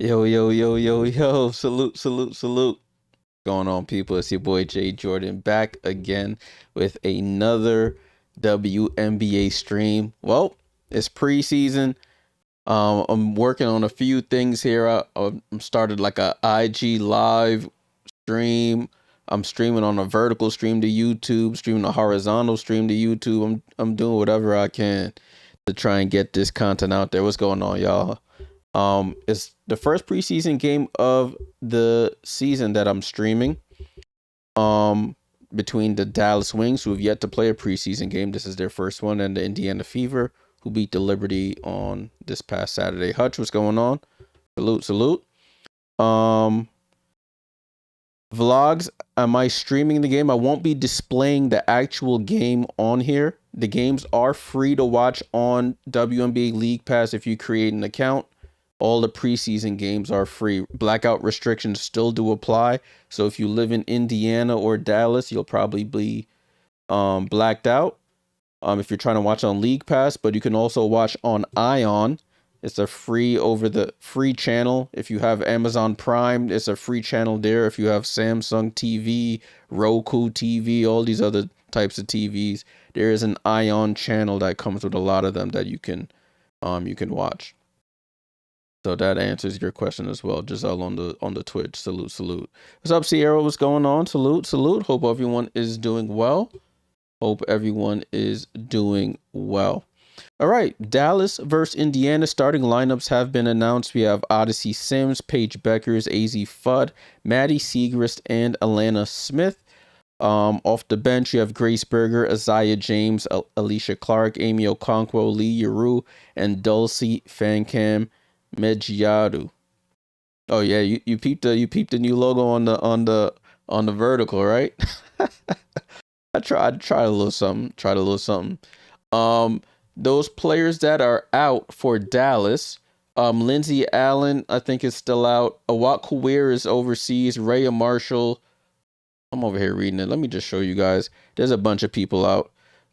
Yo, yo, yo, yo, yo. Salute, salute, salute. Going on, people? It's your boy Jay Jordan back again with another WNBA stream. Well, it's preseason. I'm working on a few things here. I'm started like a IG live stream. I'm streaming on a vertical stream to YouTube, streaming a horizontal stream to YouTube. I'm doing whatever I can to try and get this content out there. What's going on, y'all? It's the first preseason game of the season that I'm streaming. Between the Dallas Wings, who have yet to play a preseason game. This is their first one, and the Indiana Fever, who beat the Liberty on this past Saturday. Hutch, what's going on? Salute, salute. Vlogs, am I streaming the game? I won't be displaying the actual game on here. The games are free to watch on WNBA League Pass if you create an account. All the preseason games are free. Blackout restrictions still do apply. So if you live in Indiana or Dallas, you'll probably be blacked out if you're trying to watch on League Pass. But you can also watch on Ion. It's a free free channel. If you have Amazon Prime, it's a free channel there. If you have Samsung TV, Roku TV, all these other types of TVs, there is an Ion channel that comes with a lot of them that you can watch. So that answers your question as well. Giselle on the Twitch. Salute, salute. What's up, Sierra? What's going on? Salute, salute. Hope everyone is doing well. Hope everyone is doing well. All right, Dallas versus Indiana. Starting lineups have been announced. We have Odyssey Sims, Paige Beckers, AZ Fudd, Maddie Siegrist, and Alana Smith. Off the bench, you have Grace Berger, Isaiah James, Alicia Clark, Amy Okonkwo, Lee Yuru, and Dulcie Fankam Medjiadu. Oh yeah, you peeped the new logo on the vertical, right? I tried a little something. Those players that are out for Dallas, Lindsay Allen, I think, is still out. Awak Kuwir is overseas. Rhea Marshall, I'm over here reading it. Let me just show you guys. There's a bunch of people out.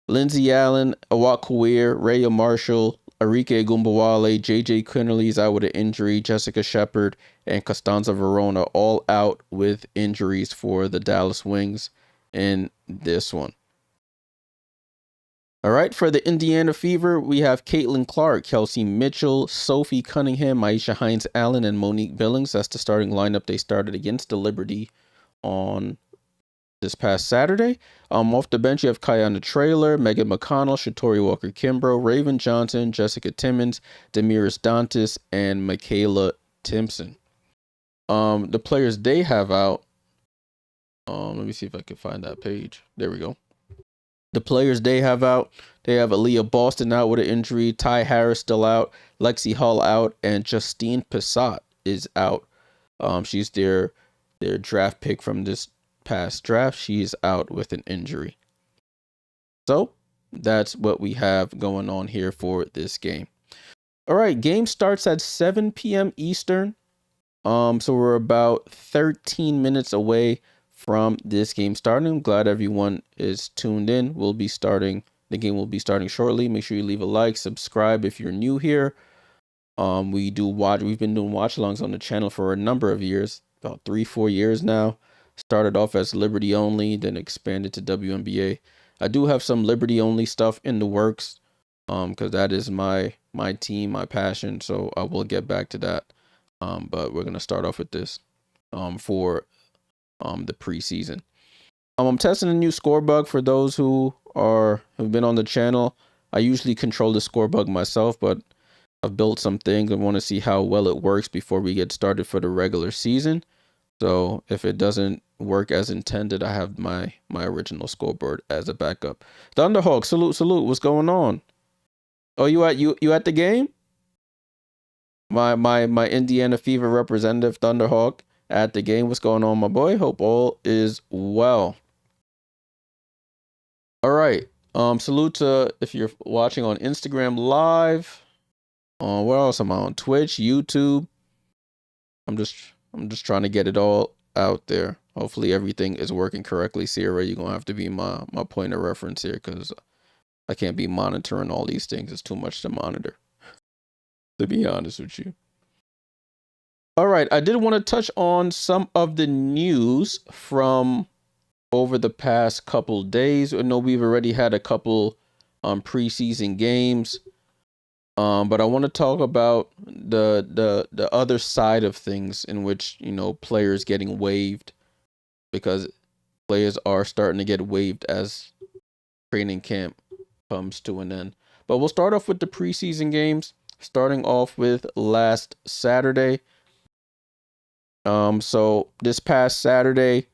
Lindsay Allen, Awak Kuwir, Rhea Marshall, Arike Gumbawale, JJ Quinterly's out with an injury, Jessica Shepard, and Costanza Verona all out with injuries for the Dallas Wings in this one. All right, for the Indiana Fever, we have Caitlin Clark, Kelsey Mitchell, Sophie Cunningham, Aisha Hines-Allen, and Monique Billings. That's the starting lineup they started against the Liberty on this past Saturday. Off the bench, you have Kayana Traylor, Megan McConnell, Shatori Walker-Kimbrough, Raven Johnson, Jessica Timmons, Demiris Dantas, and Michaela Timpson. The players they have out, let me see if I can find that page. There we go. The players they have out, they have Aaliyah Boston out with an injury, Ty Harris still out, Lexi Hull out, and Justine Pissot is out. She's their draft pick from this past draft. She's out with an injury. So that's what we have going on here for this game. All right, game starts at 7 p.m. Eastern. So we're about 13 minutes away from this game starting. I'm glad everyone is tuned in. The game will be starting shortly. Make sure you leave a like, subscribe if you're new here. We've been doing watch-alongs on the channel for a number of years, about 3-4 years now. Started off as Liberty only, then expanded to WNBA. I do have some Liberty only stuff in the works, because that is my team, my passion. So I will get back to that. But we're gonna start off with this for the preseason. I'm testing a new score bug for those who've been on the channel. I usually control the score bug myself, but I've built some things and want to see how well it works before we get started for the regular season. So if it doesn't work as intended, I have my original scoreboard as a backup. Thunderhawk, salute. What's going on? Oh, you at the game? My Indiana Fever representative, Thunderhawk, at the game. What's going on, my boy? Hope all is well. All right. Salute to if you're watching on Instagram Live. Where else am I on? Twitch, YouTube. I'm just trying to get it all out there. Hopefully everything is working correctly. Sierra, you're gonna have to be my point of reference here, because I can't be monitoring all these things. It's too much to monitor, to be honest with you. All right, I did want to touch on some of the news from over the past couple days. I know we've already had a couple preseason games. But I want to talk about the other side of things in which, players getting waived, because players are starting to get waived as training camp comes to an end. But we'll start off with the preseason games, starting off with last Saturday. So this past Saturday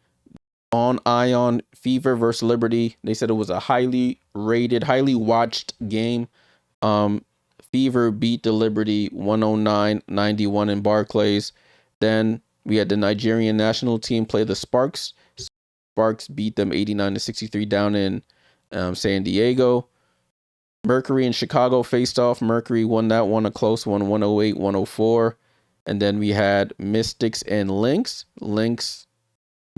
on Ion, Fever versus Liberty, they said it was a highly rated, highly watched game. Fever beat the Liberty 109-91 in Barclays. Then we had the Nigerian national team play the Sparks. Sparks beat them 89-63 down in San Diego. Mercury and Chicago faced off. Mercury won that one, a close one, 108-104. And then we had Mystics and Lynx. Lynx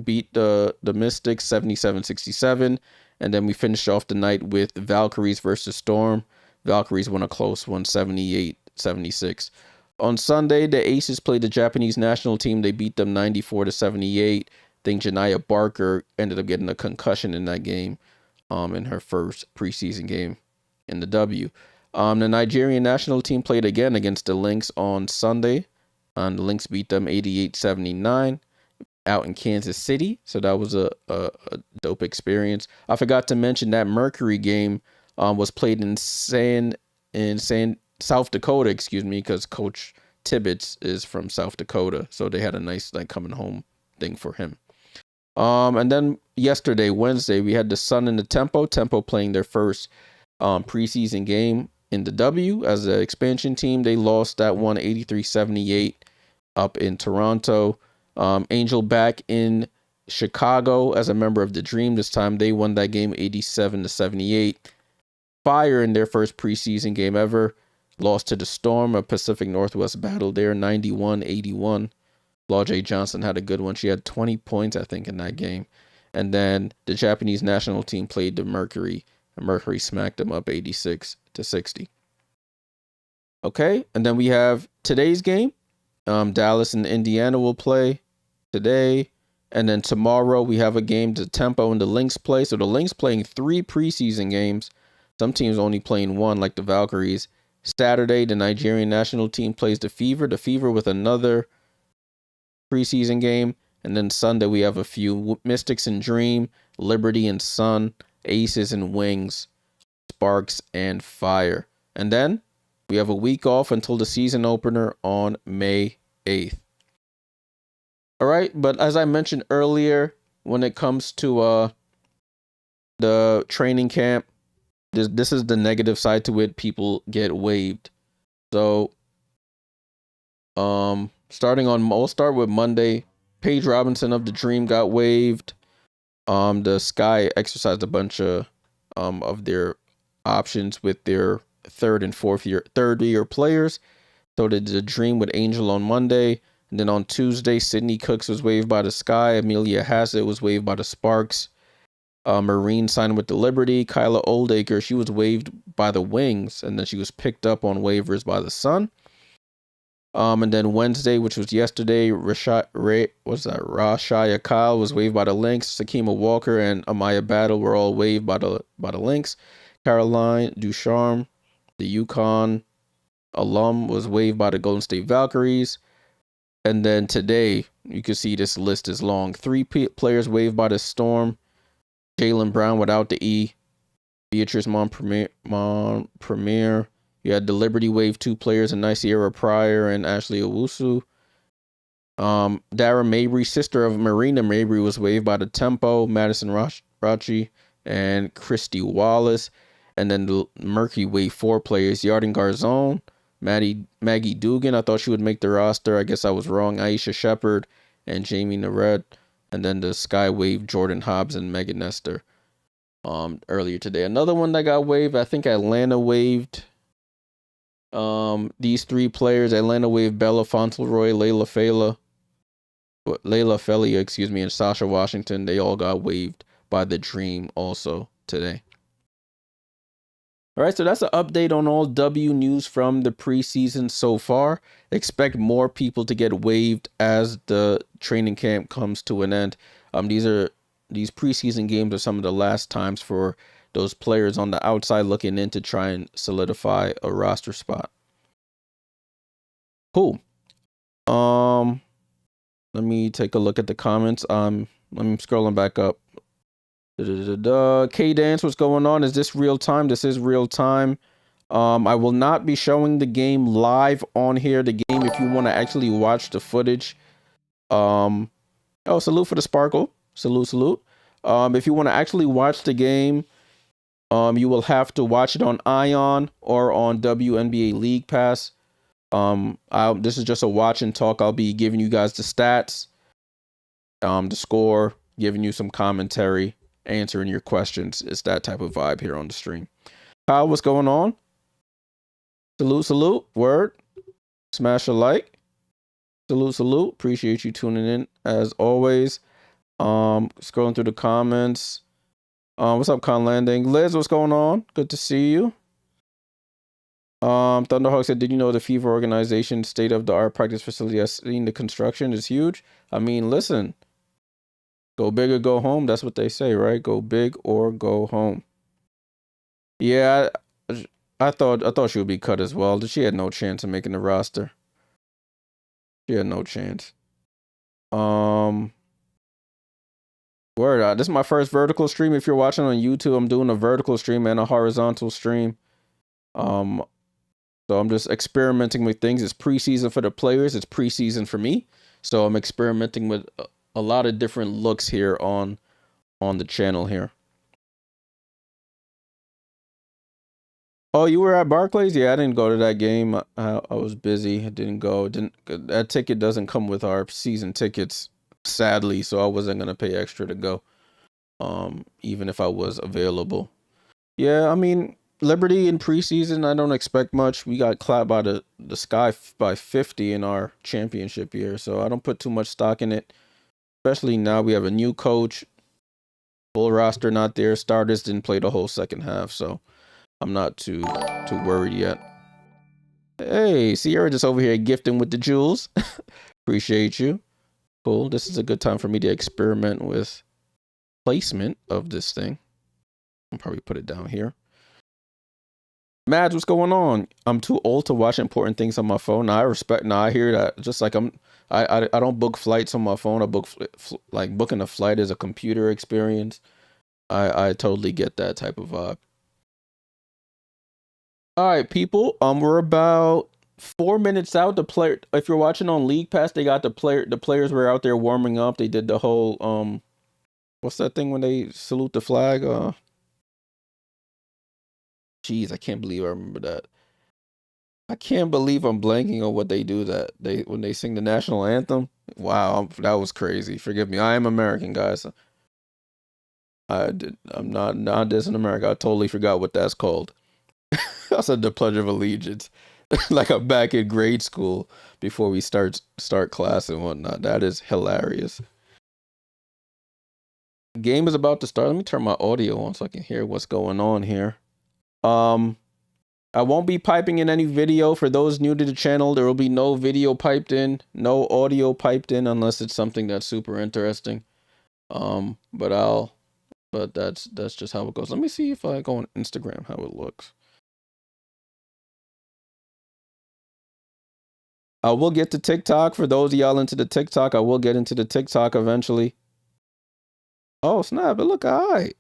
beat the Mystics 77-67. And then we finished off the night with Valkyries versus Storm. Valkyries won a close one, 78-76. On Sunday, the Aces played the Japanese national team. They beat them 94-78. I think Janiyah Barker ended up getting a concussion in that game, in her first preseason game in the W. The Nigerian national team played again against the Lynx on Sunday. The Lynx beat them 88-79 out in Kansas City. So that was a dope experience. I forgot to mention that Mercury game was played in South Dakota, because Coach Tibbetts is from South Dakota. So they had a nice coming home thing for him. And then yesterday, Wednesday, we had the Sun and the Tempo. Tempo playing their first preseason game in the W as an expansion team. They lost that one 83-78 up in Toronto. Angel back in Chicago as a member of the Dream. This time they won that game 87-78. Fire in their first preseason game ever lost to the Storm, a Pacific Northwest battle there, 91-81. Law J. Johnson had a good one. She had 20 points, I think, in that game. And then the Japanese national team played the Mercury, and Mercury smacked them up 86-60. Okay, and then we have today's game. Dallas and Indiana will play today. And then tomorrow we have a game the Tempo and the Lynx play. So the Lynx playing 3 preseason games. Some teams only playing 1, like the Valkyries. Saturday, the Nigerian national team plays the Fever. The Fever with another preseason game. And then Sunday we have a few: Mystics and Dream, Liberty and Sun, Aces and Wings, Sparks and Fire. And then we have a week off until the season opener on May 8th. All right, but as I mentioned earlier, when it comes to the training camp, this is the negative side to it. People get waived. So we'll start with Monday. Paige Robinson of the Dream got waived. The Sky exercised a bunch of their options with their third year players. So did the Dream with Angel on Monday. And then on Tuesday, Sydney Cooks was waived by the Sky. Amelia Hassett was waived by the Sparks. Marine signed with the Liberty. Kyla Oldacre, she was waived by the Wings, and then she was picked up on waivers by the Sun. And then Wednesday, which was yesterday, Rashaya Kyle was waived by the Lynx. Sakima Walker and Amaya Battle were all waived by the Lynx. Caroline Ducharme, the UConn alum, was waived by the Golden State Valkyries. And then today, you can see this list is long. 3 players waived by the Storm. Jaylen Brown without the E. Beatrice Montpremier. You had the Liberty waive 2 players, and Nicera Pryor and Ashley Owusu. Dara Mabry, sister of Marina Mabry, was waived by the Tempo. Madison Rachi and Christy Wallace. And then the Mercury waived 4 players. Yarden Garzon, Maggie Dugan. I thought she would make the roster. I guess I was wrong. Aisha Shepard and Jamie Nared. And then the Sky waived Jordan Hobbs and Megan Nestor earlier today. Another one that got waived, I think Atlanta waived these 3 players. Atlanta waived Bella Fauntleroy, Layla Felia, and Sasha Washington. They all got waived by the Dream also today. All right, so that's an update on all W news from the preseason so far. Expect more people to get waived as the training camp comes to an end. These preseason games are some of the last times for those players on the outside looking in to try and solidify a roster spot. Cool. Let me take a look at the comments. I'm scrolling back up. K-Dance, what's going on? Is this real time? This is real time. I will not be showing the game live on here. The game, if you want to actually watch the footage. Oh, salute for the sparkle. Salute. If you want to actually watch the game, you will have to watch it on Ion or on WNBA League Pass. This is just a watch and talk. I'll be giving you guys the stats, the score, giving you some commentary, answering your questions. It's that type of vibe here on the stream. Kyle, what's going on? Salute. Word. Smash a like. Salute. Appreciate you tuning in as always. Scrolling through the comments. What's up, Con Landing? Liz, what's going on? Good to see you. Thunderhawk said, did you know the FIFA organization state-of-the-art practice facility has seen the construction is huge? I mean, listen. Go big or go home. That's what they say, right? Go big or go home. Yeah, I thought she would be cut as well. She had no chance of making the roster. She had no chance. Word. This is my first vertical stream. If you're watching on YouTube, I'm doing a vertical stream and a horizontal stream. So I'm just experimenting with things. It's preseason for the players. It's preseason for me. So I'm experimenting with a lot of different looks here on the channel here. Oh, you were at Barclays? Yeah, I didn't go to that game. I was busy. I didn't go. That ticket doesn't come with our season tickets, sadly. So I wasn't gonna pay extra to go, even if I was available. Yeah, I mean, Liberty in preseason, I don't expect much. We got clapped by the sky by 50 in our championship year, so I don't put too much stock in it. Especially now we have a new coach, full roster not there. Starters didn't play the whole second half, so I'm not too worried yet. Hey, Sierra just over here gifting with the jewels. Appreciate you. Cool. This is a good time for me to experiment with placement of this thing. I'll probably put it down here. Mads, what's going on? I'm too old to watch important things on my phone. Now, I hear that. Just like I don't book flights on my phone. I book like booking a flight is a computer experience. I totally get that type of vibe. All right, people. We're about 4 minutes out. If you're watching on League Pass, they got the players were out there warming up. They did the whole what's that thing when they salute the flag? Jeez, I can't believe I remember that. I can't believe I'm blanking on what they do when they sing the national anthem. Wow, that was crazy. Forgive me. I am American, guys. I'm not dissing America. I totally forgot what that's called. I said the Pledge of Allegiance. Like I'm back in grade school before we start class and whatnot. That is hilarious. Game is about to start. Let me turn my audio on so I can hear what's going on here. I won't be piping in any video. For those new to the channel, there will be no video piped in, no audio piped in unless it's something that's super interesting. But that's just how it goes. Let me see if I go on Instagram how it looks. I will get to TikTok. For those of y'all into the TikTok, I will get into the TikTok eventually. Oh snap! It look alright.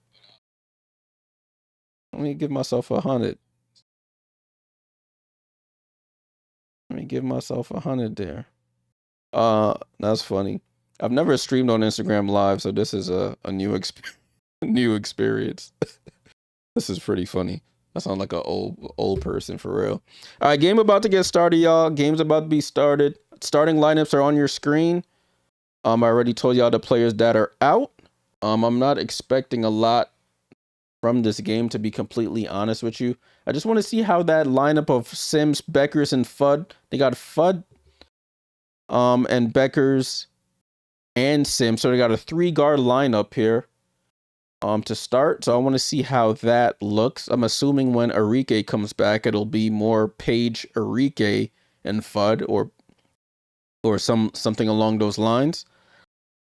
Let me give myself 100. Let me give myself 100 there. That's funny. I've never streamed on Instagram Live, so this is a new experience. This is pretty funny. I sound like an old person for real. All right, game about to get started, y'all. Game's about to be started. Starting lineups are on your screen. I already told y'all the players that are out. I'm not expecting a lot from this game, to be completely honest with you. I just want to see how that lineup of Sims, Beckers, and Fudd. They got Fudd, and Beckers, and Sims. So they got a 3-guard lineup here. to start. So I want to see how that looks. I'm assuming when Arike comes back, it'll be more Paige, Arike, and Fudd, or something along those lines.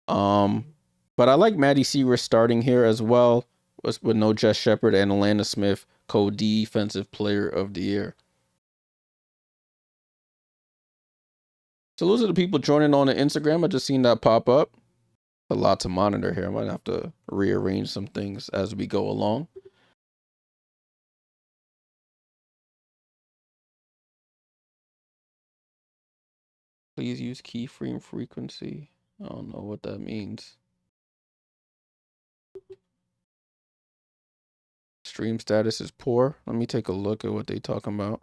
But I like Maddie Seaver starting here as well, with no Jess Shepard and Alana Smith, co-defensive player of the year. So those are the people joining on the Instagram. I just seen that pop up. A lot to monitor here. I might have to rearrange some things as we go along. Please use keyframe frequency. I don't know what that means. Stream status is poor. Let me take a look at what they talking about.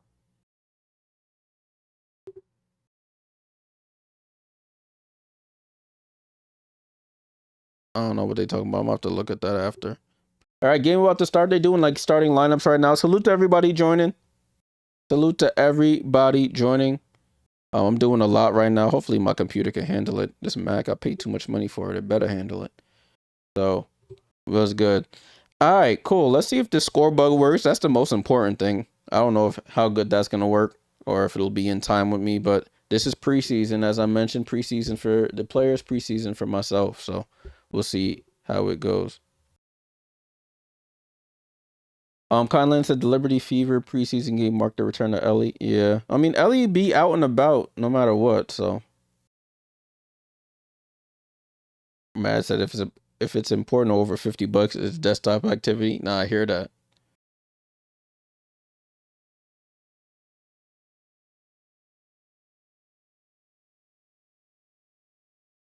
I don't know what they talking about. I'm gonna have to look at that after. All right, game about to start. They doing like starting lineups right now. Salute to everybody joining. Salute to everybody joining. I'm doing a lot right now. Hopefully my computer can handle it. This Mac, I paid too much money for it. It better handle it. So it was good. All right, cool. Let's see if the score bug works. That's the most important thing. I don't know how good that's gonna work or if it'll be in time with me, but this is preseason, as I mentioned, preseason for the players, preseason for myself. So we'll see how it goes. Conlon said the Liberty Fever preseason game marked the return of Ellie. Yeah, I mean Ellie be out and about no matter what. So Matt said if it's important over $50, it's desktop activity. Nah, I hear that.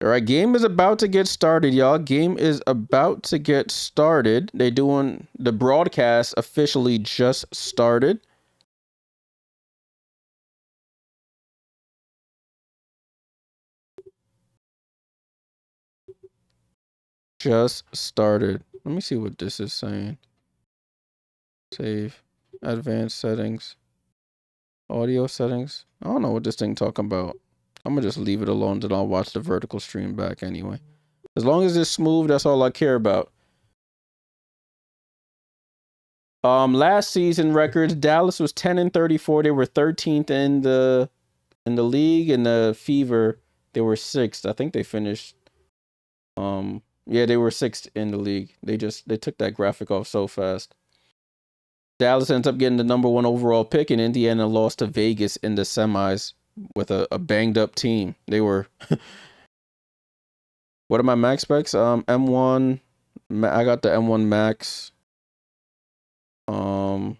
All right, game is about to get started, y'all. Game is about to get started. They doing the broadcast officially just started. Just started. Let me see what this is saying. Save. Advanced settings. Audio settings. I don't know what this thing talking about. I'm gonna just leave it alone, then I'll watch the vertical stream back anyway. As long as it's smooth, that's all I care about. Last season records, Dallas was 10-34. They were 13th in the league, and the Fever, they were 6th. I think they finished yeah, they were 6th in the league. They took that graphic off so fast. Dallas ends up getting the #1 overall pick, and Indiana lost to Vegas in the semis with a banged up team. They were what are my max specs? M1, I got the M1 Max. Damn,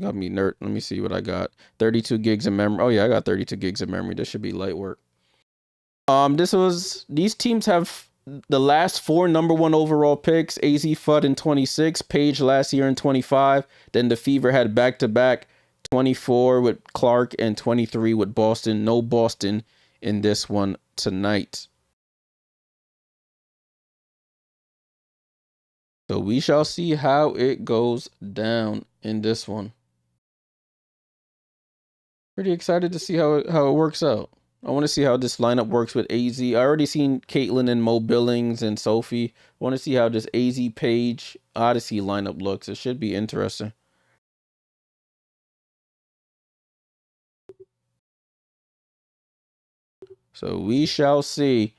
got me nerd. Let me see what I got. 32 gigs of memory. Oh yeah, I got 32 gigs of memory. This should be light work. These teams have the last 4 #1 overall picks. AZ Fudd in 26, Page last year in 25. Then the Fever had back-to-back 24 with Clark and 23 with Boston. No Boston in this one tonight. So we shall see how it goes down in this one. Pretty excited to see how it works out. I want to see how this lineup works with AZ. I already seen Caitlin and Mo Billings and Sophie. I want to see how this AZ Page Odyssey lineup looks. It should be interesting. So we shall see.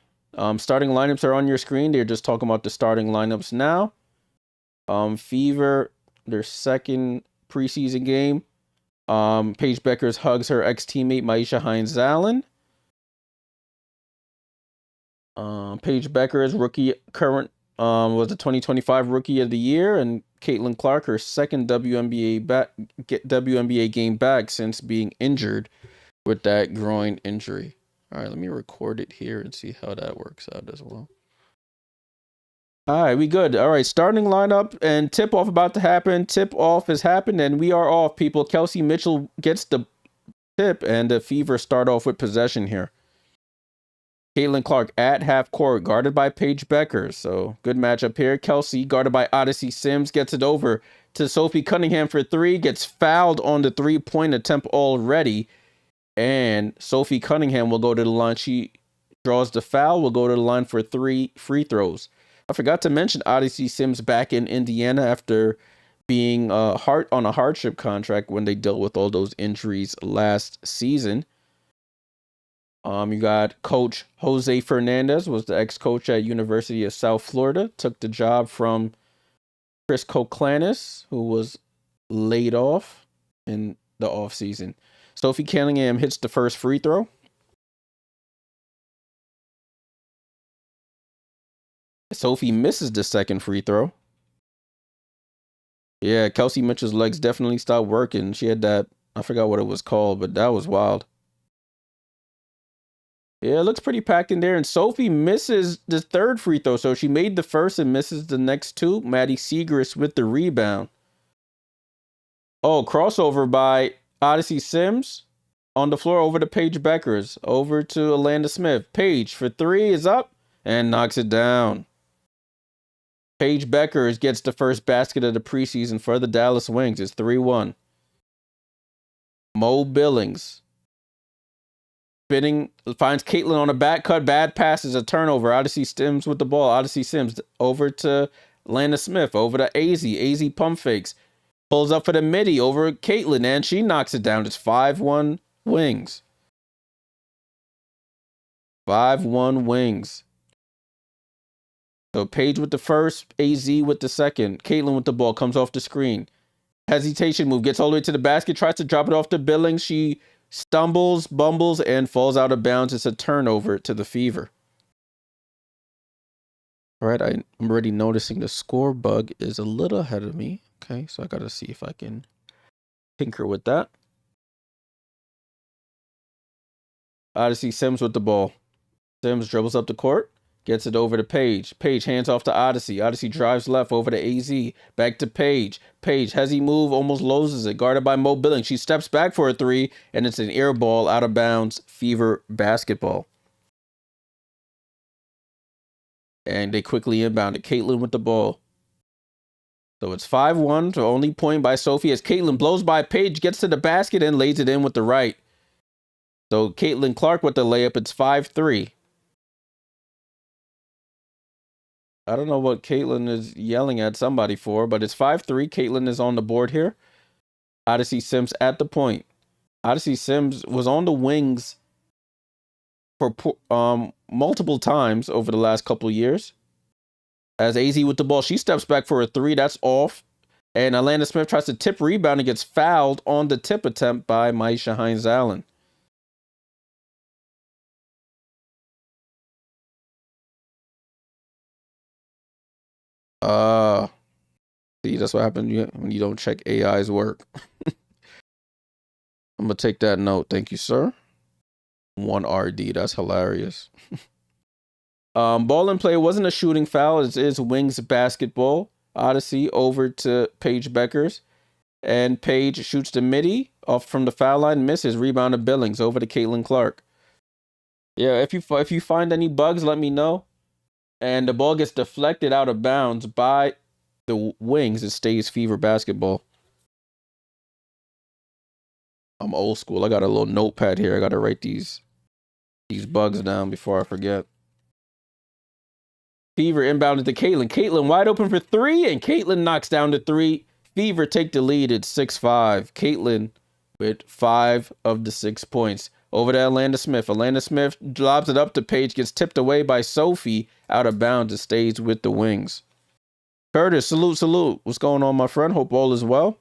Starting lineups are on your screen. They're just talking about the starting lineups now. Fever, their second preseason game. Paige Beckers hugs her ex-teammate Maisha Hines-Allen. Paige Beckers, current was the 2025 Rookie of the Year, and Caitlin Clark, her second WNBA game back since being injured with that groin injury. All right, let me record it here and see how that works out as well. All right, we good. All right, starting lineup and tip off about to happen. Tip off has happened and we are off, people. Kelsey Mitchell gets the tip and the Fever start off with possession here. Caitlin Clark at half court, guarded by Paige Beckers. So good matchup here. Kelsey, guarded by Odyssey Sims, gets it over to Sophie Cunningham for 3. Gets fouled on the 3-point attempt already. And Sophie Cunningham will go to the line. She draws the foul, will go to the line for 3 free throws. I forgot to mention Odyssey Sims back in Indiana after being on a hardship contract when they dealt with all those injuries last season. You got Coach Jose Fernandez, was the ex-coach at University of South Florida, took the job from Chris Koklanis, who was laid off in the offseason. Sophie Cunningham hits the first free throw. Sophie misses the second free throw. Yeah, Kelsey Mitchell's legs definitely stopped working. She had that, I forgot what it was called, but that was wild. Yeah, it looks pretty packed in there. And Sophie misses the third free throw. So she made the first and misses the next two. Maddie Segrist with the rebound. Oh, crossover by Odyssey Sims on the floor over to Paige Beckers. Over to Alanda Smith. Paige for three is up and knocks it down. Paige Beckers gets the first basket of the preseason for the Dallas Wings. It's 3-1. Mo Billings spinning, finds Caitlin on a back cut. Bad passes, a turnover. Odyssey Sims with the ball. Odyssey Sims over to Lana Smith. Over to AZ. AZ pump fakes. Pulls up for the midi over Caitlin, and she knocks it down. It's 5-1 Wings. 5-1 Wings. So Paige with the first, AZ with the second. Caitlin with the ball, comes off the screen. Hesitation move, gets all the way to the basket, tries to drop it off to Billings. She stumbles, bumbles, and falls out of bounds. It's a turnover to the Fever. All right, I'm already noticing the score bug is a little ahead of me. Okay, so I got to see if I can tinker with that. Odyssey Sims with the ball. Sims dribbles up the court. Gets it over to Paige. Paige hands off to Odyssey. Odyssey drives left over to AZ. Back to Paige. Paige, hezzy move, almost loses it. Guarded by Mo Billings. She steps back for a three, and it's an air ball out of bounds. Fever basketball. And they quickly inbound it. Caitlin with the ball. So it's 5-1 to only point by Sophie as Caitlin blows by Paige, gets to the basket, and lays it in with the right. So Caitlin Clark with the layup. It's 5-3. I don't know what Caitlin is yelling at somebody for, but it's 5-3. Caitlin is on the board here. Odyssey Sims at the point. Odyssey Sims was on the wings for multiple times over the last couple of years. As AZ with the ball, she steps back for a three. That's off. And Alanda Smith tries to tip rebound and gets fouled on the tip attempt by Maisha Hines-Allen. See, that's what happens when you don't check AI's work. I'm gonna take that note. Thank you, sir. 1 RD. That's hilarious. Ball in play wasn't a shooting foul. It is Wings basketball. Odyssey over to Paige Beckers. And Paige shoots the midi off from the foul line, misses. Rebound to Billings over to Caitlin Clark. Yeah, if you find any bugs, let me know. And the ball gets deflected out of bounds by the Wings. It stays Fever basketball. I'm old school. I got a little notepad here. I got to write these bugs down before I forget. Fever inbounded to Caitlin. Caitlin wide open for three, and Caitlin knocks down the three. Fever take the lead at 6-5. Caitlin with 5 of the 6 points. Over to Alanda Smith. Alanda Smith lobs it up to Paige, gets tipped away by Sophie. Out of bounds. It stays with the Wings. Curtis, salute. What's going on, my friend? Hope all is well.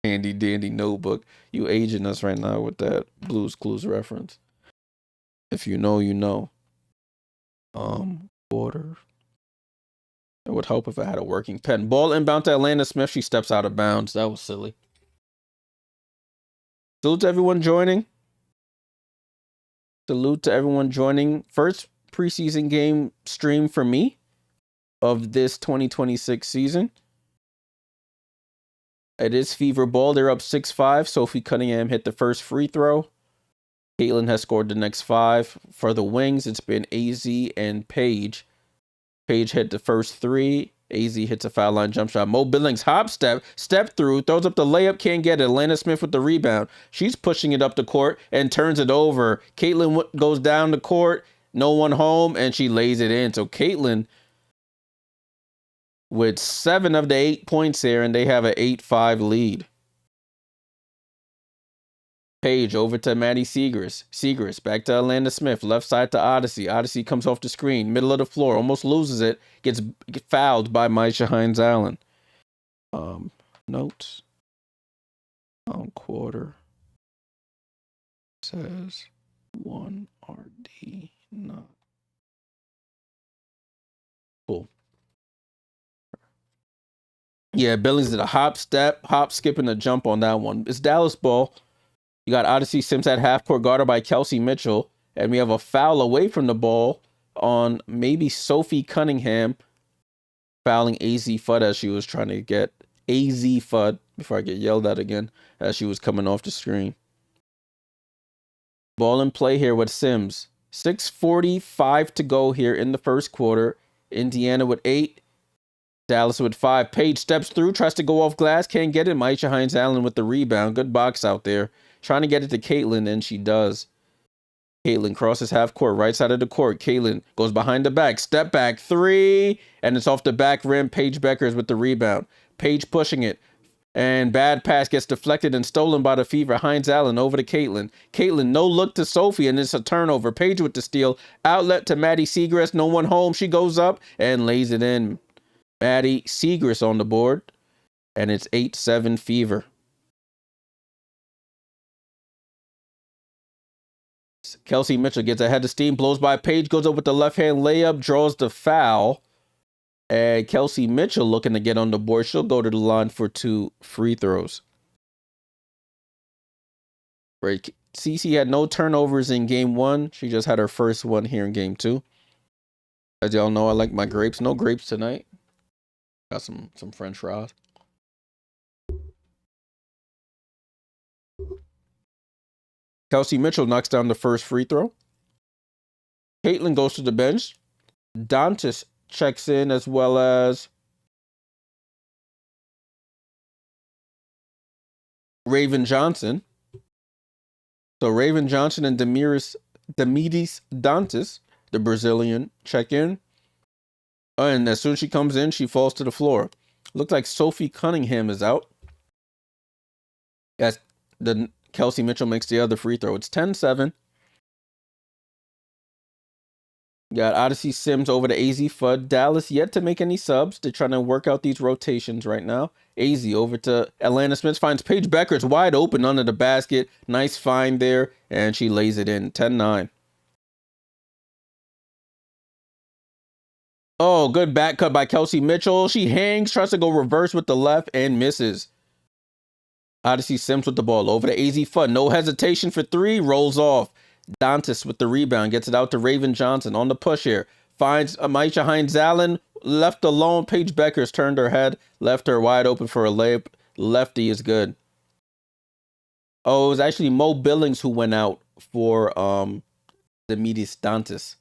Handy dandy notebook. You aging us right now with that Blues Clues reference. If you know, you know. Order. It would help if I had a working pen. Ball inbound to Alanda Smith. She steps out of bounds. That was silly. Salute to everyone joining. First preseason game stream for me of this 2026 season. It is Fever ball. They're up 6-5. Sophie Cunningham hit the first free throw. Caitlin has scored the next 5. For the Wings, it's been AZ and Paige. Paige hit the first 3. AZ hits a foul line jump shot. Mo Billings step through, throws up the layup, can't get it. Alanda Smith with the rebound. She's pushing it up the court and turns it over. Caitlin goes down the court, no one home, and she lays it in. So Caitlin with 7 of the 8 points here, and they have an 8-5 lead. Page over to Maddie Segrist. Segrist back to Alana Smith. Left side to Odyssey. Odyssey comes off the screen. Middle of the floor. Almost loses it. Gets fouled by Misha Hines-Allen. Notes on quarter says 1 RD. Not cool. Yeah, Billings did a hop, skip, and a jump on that one. It's Dallas ball. You got Odyssey Sims at half court, guarded by Kelsey Mitchell. And we have a foul away from the ball on maybe Sophie Cunningham, fouling AZ Fudd as she was trying to get AZ Fudd, before I get yelled at again, as she was coming off the screen. Ball in play here with Sims. 6:45 to go here in the first quarter. Indiana with 8. Dallas with 5. Page steps through, tries to go off glass, can't get it. Misha Hines-Allen with the rebound. Good box out there. Trying to get it to Caitlin, and she does. Caitlin crosses half court, right side of the court. Caitlin goes behind the back, step back, 3, and it's off the back rim. Paige Beckers with the rebound. Paige pushing it, and bad pass gets deflected and stolen by the Fever. Hines-Allen over to Caitlin. Caitlin, no look to Sophie, and it's a turnover. Paige with the steal. Outlet to Maddie Segrist. No one home. She goes up and lays it in. Maddie Segrist on the board, and it's 8-7 Fever. Kelsey Mitchell gets ahead of steam, blows by Paige, goes up with the left-hand layup, draws the foul. And Kelsey Mitchell looking to get on the board. She'll go to the line for 2 free throws. Right. Cece had no turnovers in game 1. She just had her first one here in game 2. As y'all know, I like my grapes. No grapes tonight. Got some French fries. Kelsey Mitchell knocks down the first free throw. Caitlin goes to the bench. Dantas checks in, as well as Raven Johnson. So Raven Johnson and Demetis Dantas, the Brazilian, check in. And as soon as she comes in, she falls to the floor. Looks like Sophie Cunningham is out. As the Kelsey Mitchell makes the other free throw. It's 10-7. Got Odyssey Sims over to AZ Fudd. Dallas yet to make any subs. They're trying to work out these rotations right now. AZ over to Atlanta Smith. Finds Paige Beckers wide open under the basket. Nice find there. And she lays it in. 10-9. Oh, good back cut by Kelsey Mitchell. She hangs, tries to go reverse with the left, and misses. Odyssey Sims with the ball over to AZ Fudd. No hesitation for 3. Rolls off. Dantas with the rebound. Gets it out to Raven Johnson on the push here. Finds Misha Hines-Allen. Left alone. Paige Beckers turned her head. Left her wide open for a layup. Lefty is good. Oh, it was actually Mo Billings who went out for the Demetis Dantas.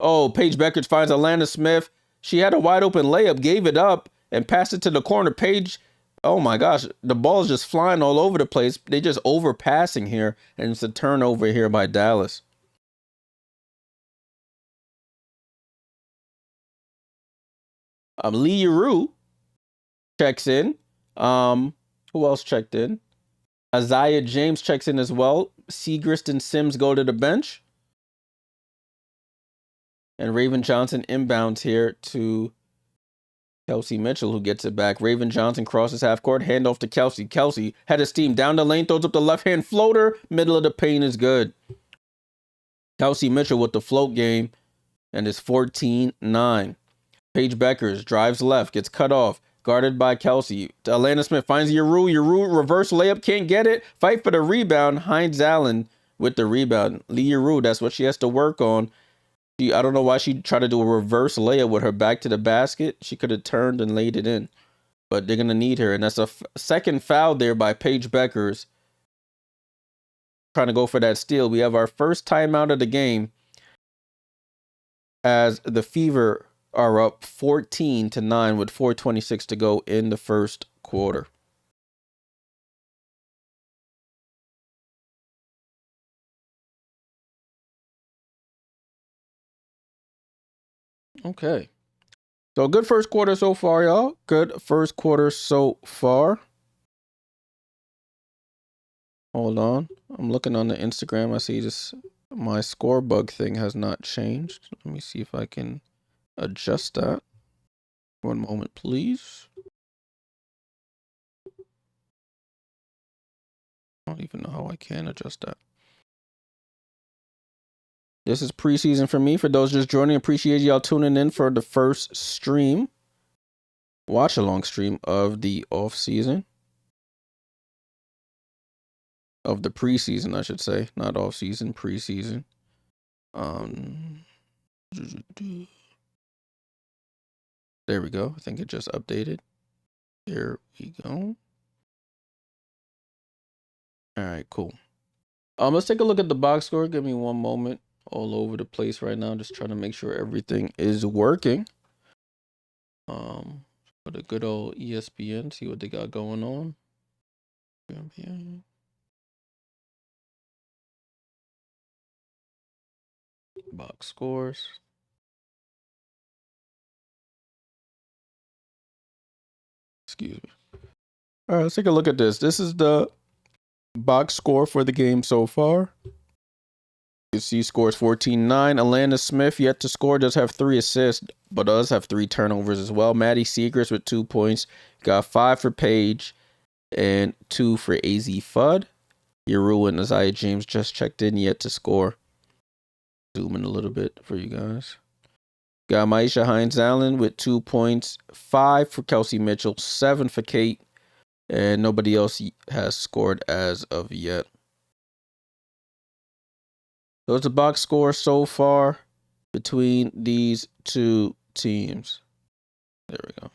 Oh, Paige Beckers finds Alana Smith. She had a wide open layup, gave it up, and passed it to the corner. Paige, oh my gosh, the ball's just flying all over the place. They just overpassing here, and it's a turnover here by Dallas. Lee Yuru checks in. Who else checked in? Isaiah James checks in as well. Segrist and Sims go to the bench. And Raven Johnson inbounds here to Kelsey Mitchell, who gets it back. Raven Johnson crosses half court, handoff to Kelsey. Kelsey had his steam down the lane, throws up the left-hand floater. Middle of the paint is good. Kelsey Mitchell with the float game, and it's 14-9. Paige Beckers drives left, gets cut off, guarded by Kelsey. Atlanta Smith finds Yuru. Yuru reverse layup, can't get it. Fight for the rebound. Hines-Allen with the rebound. Lee Yuru, that's what she has to work on. I don't know why she tried to do a reverse layup with her back to the basket. She could have turned and laid it in. But they're going to need her. And that's a second foul there by Paige Beckers. Trying to go for that steal. We have our first timeout of the game as the Fever are up 14-9 with 4:26 to go in the first quarter. Okay. So good first quarter so far, y'all. Good first quarter so far. Hold on. I'm looking on the Instagram. I see this. My score bug thing has not changed. Let me see if I can adjust that. One moment, please. I don't even know how I can adjust that. This is preseason for me. For those just joining, appreciate y'all tuning in for the first stream. Watch along stream of the off season. Of the preseason, I should say. Not off season, preseason. There we go. I think it just updated. Here we go. All right, cool. Let's take a look at the box score. Give me one moment. All over the place right now. Just trying to make sure everything is working. For the good old ESPN, see what they got going on. WNBA. Box scores. Excuse me. All right, let's take a look at this. This is the box score for the game so far. You see scores 14-9. Alana Smith yet to score, does have 3 assists, but does have 3 turnovers as well. Maddie Seegers with 2 points. Got 5 for Paige and 2 for AZ Fudd. Yeru and Isaiah James just checked in yet to score. Zoom in a little bit for you guys. Got Maisha Hines-Allen with 2 points. 5 for Kelsey Mitchell. 7 for Kate. And nobody else has scored as of yet. Those are the box score so far between these two teams. There we go.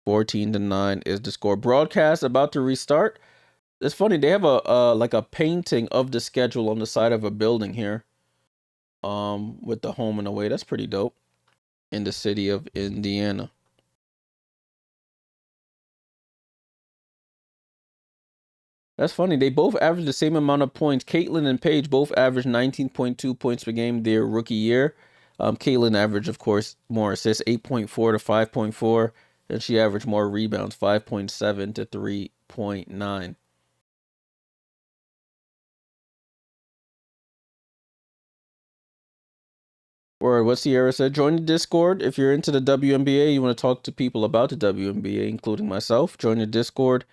14-9 is the score. Broadcast about to restart. It's funny, they have a like a painting of the schedule on the side of a building here. With the home and away. That's pretty dope. In the city of Indiana. That's funny. They both average the same amount of points. Caitlin and Paige both averaged 19.2 points per game their rookie year. Caitlin averaged, of course, more assists, 8.4 to 5.4. And she averaged more rebounds, 5.7 to 3.9. Or what Sierra said, join the Discord. If you're into the WNBA, you want to talk to people about the WNBA, including myself, join the Discord.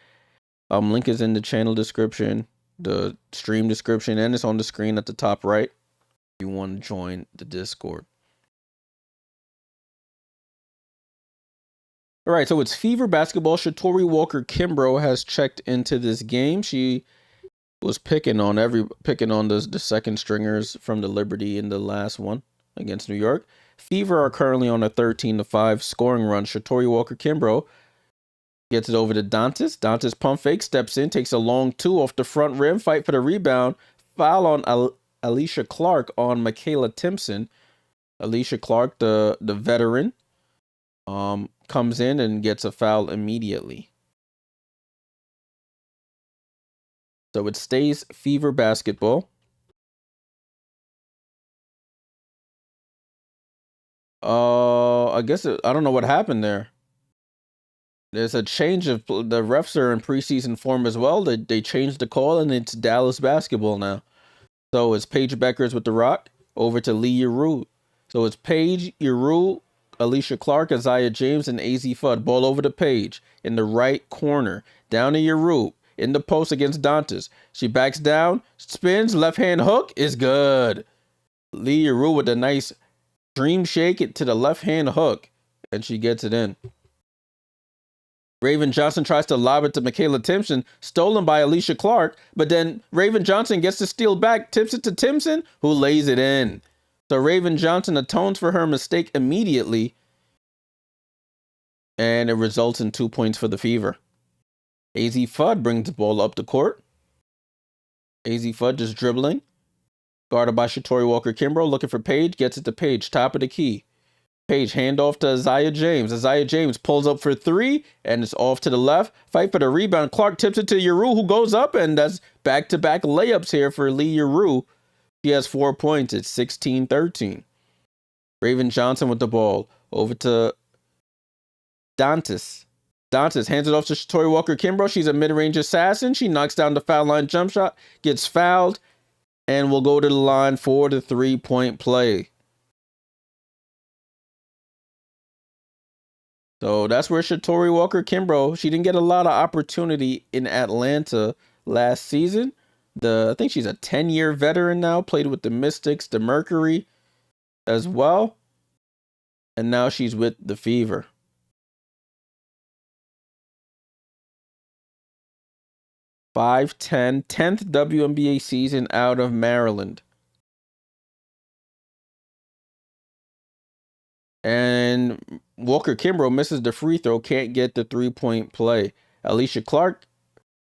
Link is in the channel description, the stream description, and it's on the screen at the top right. If you want to join the Discord. All right, so it's Fever basketball. Shatori Walker-Kimbrough has checked into this game. She was picking on the second stringers from the Liberty in the last one against New York. Fever are currently on a 13-5 scoring run. Shatori Walker-Kimbrough gets it over to Dantas. Dantas pump fake, steps in, takes a long 2 off the front rim, fight for the rebound. Foul on Alicia Clark on Michaela Timpson. Alicia Clark, the veteran, comes in and gets a foul immediately. So it stays Fever basketball. I guess I don't know what happened there. There's a change of the refs are in preseason form as well. They changed the call and it's Dallas basketball now. So it's Paige Beckers with the rock over to Lee Yeru. So it's Paige, Yeru, Alicia Clark, Isaiah James, and AZ Fudd. Ball over to Paige in the right corner. Down to Yeru in the post against Dantas. She backs down, spins, left hand hook is good. Lee Yeru with a nice dream shake it to the left hand hook. And she gets it in. Raven Johnson tries to lob it to Michaela Timpson, stolen by Alicia Clark, but then Raven Johnson gets to steal back, tips it to Timpson, who lays it in. So Raven Johnson atones for her mistake immediately, and it results in 2 points for the Fever. AZ Fudd brings the ball up the court. AZ Fudd just dribbling. Guarded by Shatori Walker-Kimbrough, looking for Paige, gets it to Paige, top of the key. Paige, handoff to Isaiah James. Isaiah James pulls up for 3, and it's off to the left. Fight for the rebound. Clark tips it to Yeru, who goes up, and that's back-to-back layups here for Lee Yeru. She has 4 points. It's 16-13. Raven Johnson with the ball. Over to Dantas. Dantas hands it off to Tori Walker-Kimbrough. She's a mid-range assassin. She knocks down the foul line jump shot, gets fouled, and will go to the line for the three-point play. So that's where Shatori Walker-Kimbrough, she didn't get a lot of opportunity in Atlanta last season. I think she's a 10-year veteran now, played with the Mystics, the Mercury as well. And now she's with the Fever. 5'10", 10th WNBA season out of Maryland. And Walker-Kimbrough misses the free throw, can't get the three-point play. Alicia Clark,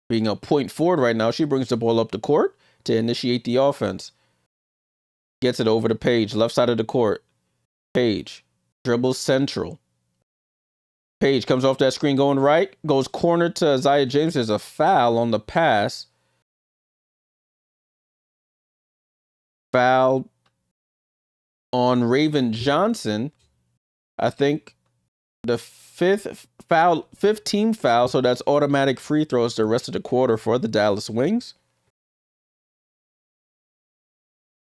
being a point forward right now, she brings the ball up the court to initiate the offense. Gets it over to Paige, left side of the court. Paige dribbles central. Paige comes off that screen going right, goes corner to Isaiah James. There's a foul on the pass. Foul on Raven Johnson. I think the fifth team foul, so that's automatic free throws the rest of the quarter for the Dallas Wings.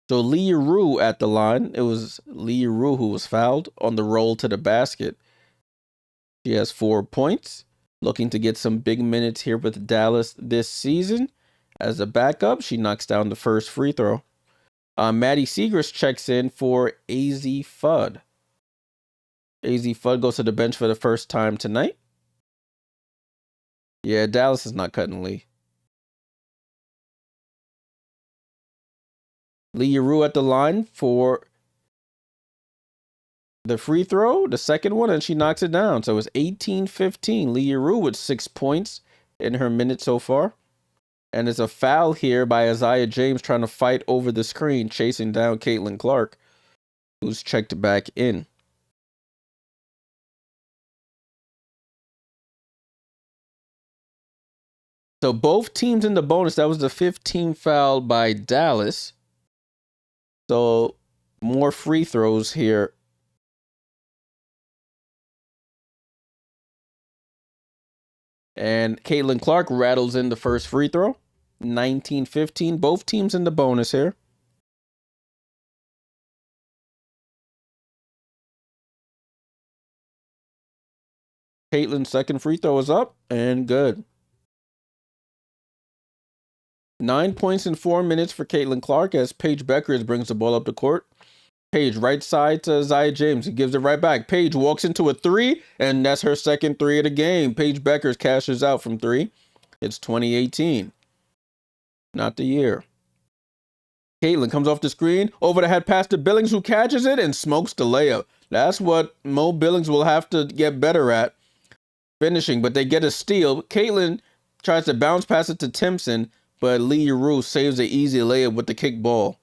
So Leah Rue at the line. It was Leah Rue who was fouled on the roll to the basket. She has 4 points. Looking to get some big minutes here with Dallas this season. As a backup, she knocks down the first free throw. Maddie Segrist checks in for AZ Fudd. AZ Fudd goes to the bench for the first time tonight. Yeah, Dallas is not cutting Lee. Leah Rue at the line for the free throw, the second one, and she knocks it down. So it's 18-15. Leah Rue with 6 points in her minute so far. And it's a foul here by Isaiah James trying to fight over the screen, chasing down Caitlin Clark, who's checked back in. So both teams in the bonus, that was the 15th foul by Dallas. So more free throws here. And Caitlin Clark rattles in the first free throw. 19-15. Both teams in the bonus here. Caitlin's second free throw is up and good. 9 points in 4 minutes for Caitlin Clark as Paige Beckers brings the ball up the court. Paige right side to Isaiah James. He gives it right back. Paige walks into a three, and that's her second three of the game. Paige Beckers cashes out from three. It's 2018. Not the year. Caitlin comes off the screen, over the head pass to Billings, who catches it and smokes the layup. That's what Mo Billings will have to get better at, finishing, but they get a steal. Caitlin tries to bounce pass it to Timpson, but Leah Rue saves an easy layup with the kick ball.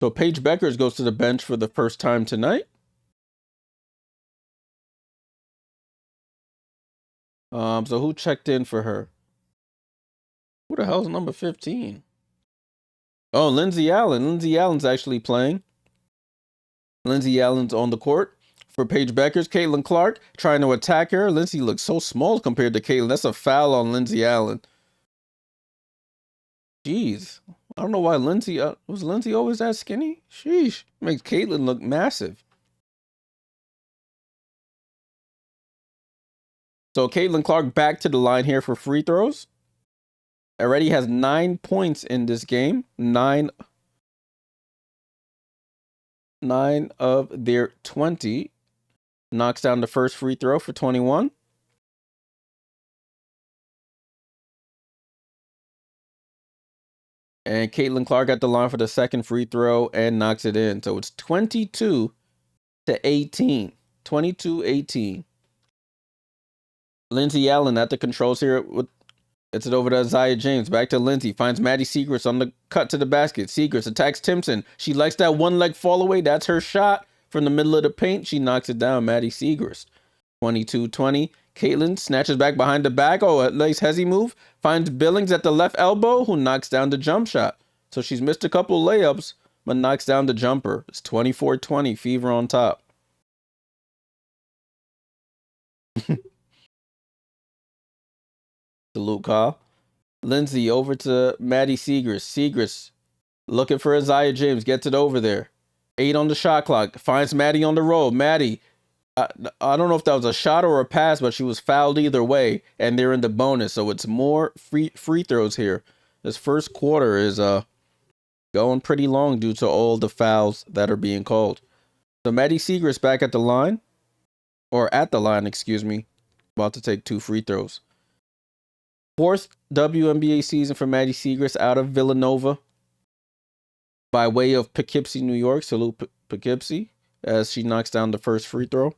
So Paige Beckers goes to the bench for the first time tonight. So who checked in for her? Who the hell's number 15? Oh, Lindsay Allen. Lindsay Allen's actually playing. Lindsay Allen's on the court for Paige Beckers. Caitlin Clark trying to attack her. Lindsay looks so small compared to Caitlin. That's a foul on Lindsay Allen. Jeez. I don't know why Lindsay... was Lindsay always that skinny? Sheesh. Makes Caitlin look massive. So Caitlin Clark back to the line here for free throws. Already has 9 points in this game. 9 of their 20. Knocks down the first free throw for 21. And Caitlin Clark at the line for the second free throw and knocks it in. So it's 22-18. 22-18. Lindsay Allen at the controls here. It's it over to Isaiah James. Back to Lindsay. Finds Maddie Segrist on the cut to the basket. Segrist attacks Timpson. She likes that one leg fall away. That's her shot from the middle of the paint. She knocks it down. Maddie Segrist. 22-20. Caitlin snatches back behind the back. Oh, a nice hezzy move. Finds Billings at the left elbow, who knocks down the jump shot. So she's missed a couple layups, but knocks down the jumper. It's 24-20, Fever on top. Salute, Kyle. Lindsay over to Maddie Segrist. Segrist looking for Isaiah James. Gets it over there. 8 on the shot clock. Finds Maddie on the roll. Maddie, I don't know if that was a shot or a pass, but she was fouled either way, and they're in the bonus. So it's more free throws here. This first quarter is going pretty long due to all the fouls that are being called. So Maddie Segrist back at the line, excuse me, about to take 2 free throws. 4th WNBA season for Maddie Segrist out of Villanova by way of Poughkeepsie, New York. Salute Poughkeepsie as she knocks down the first free throw.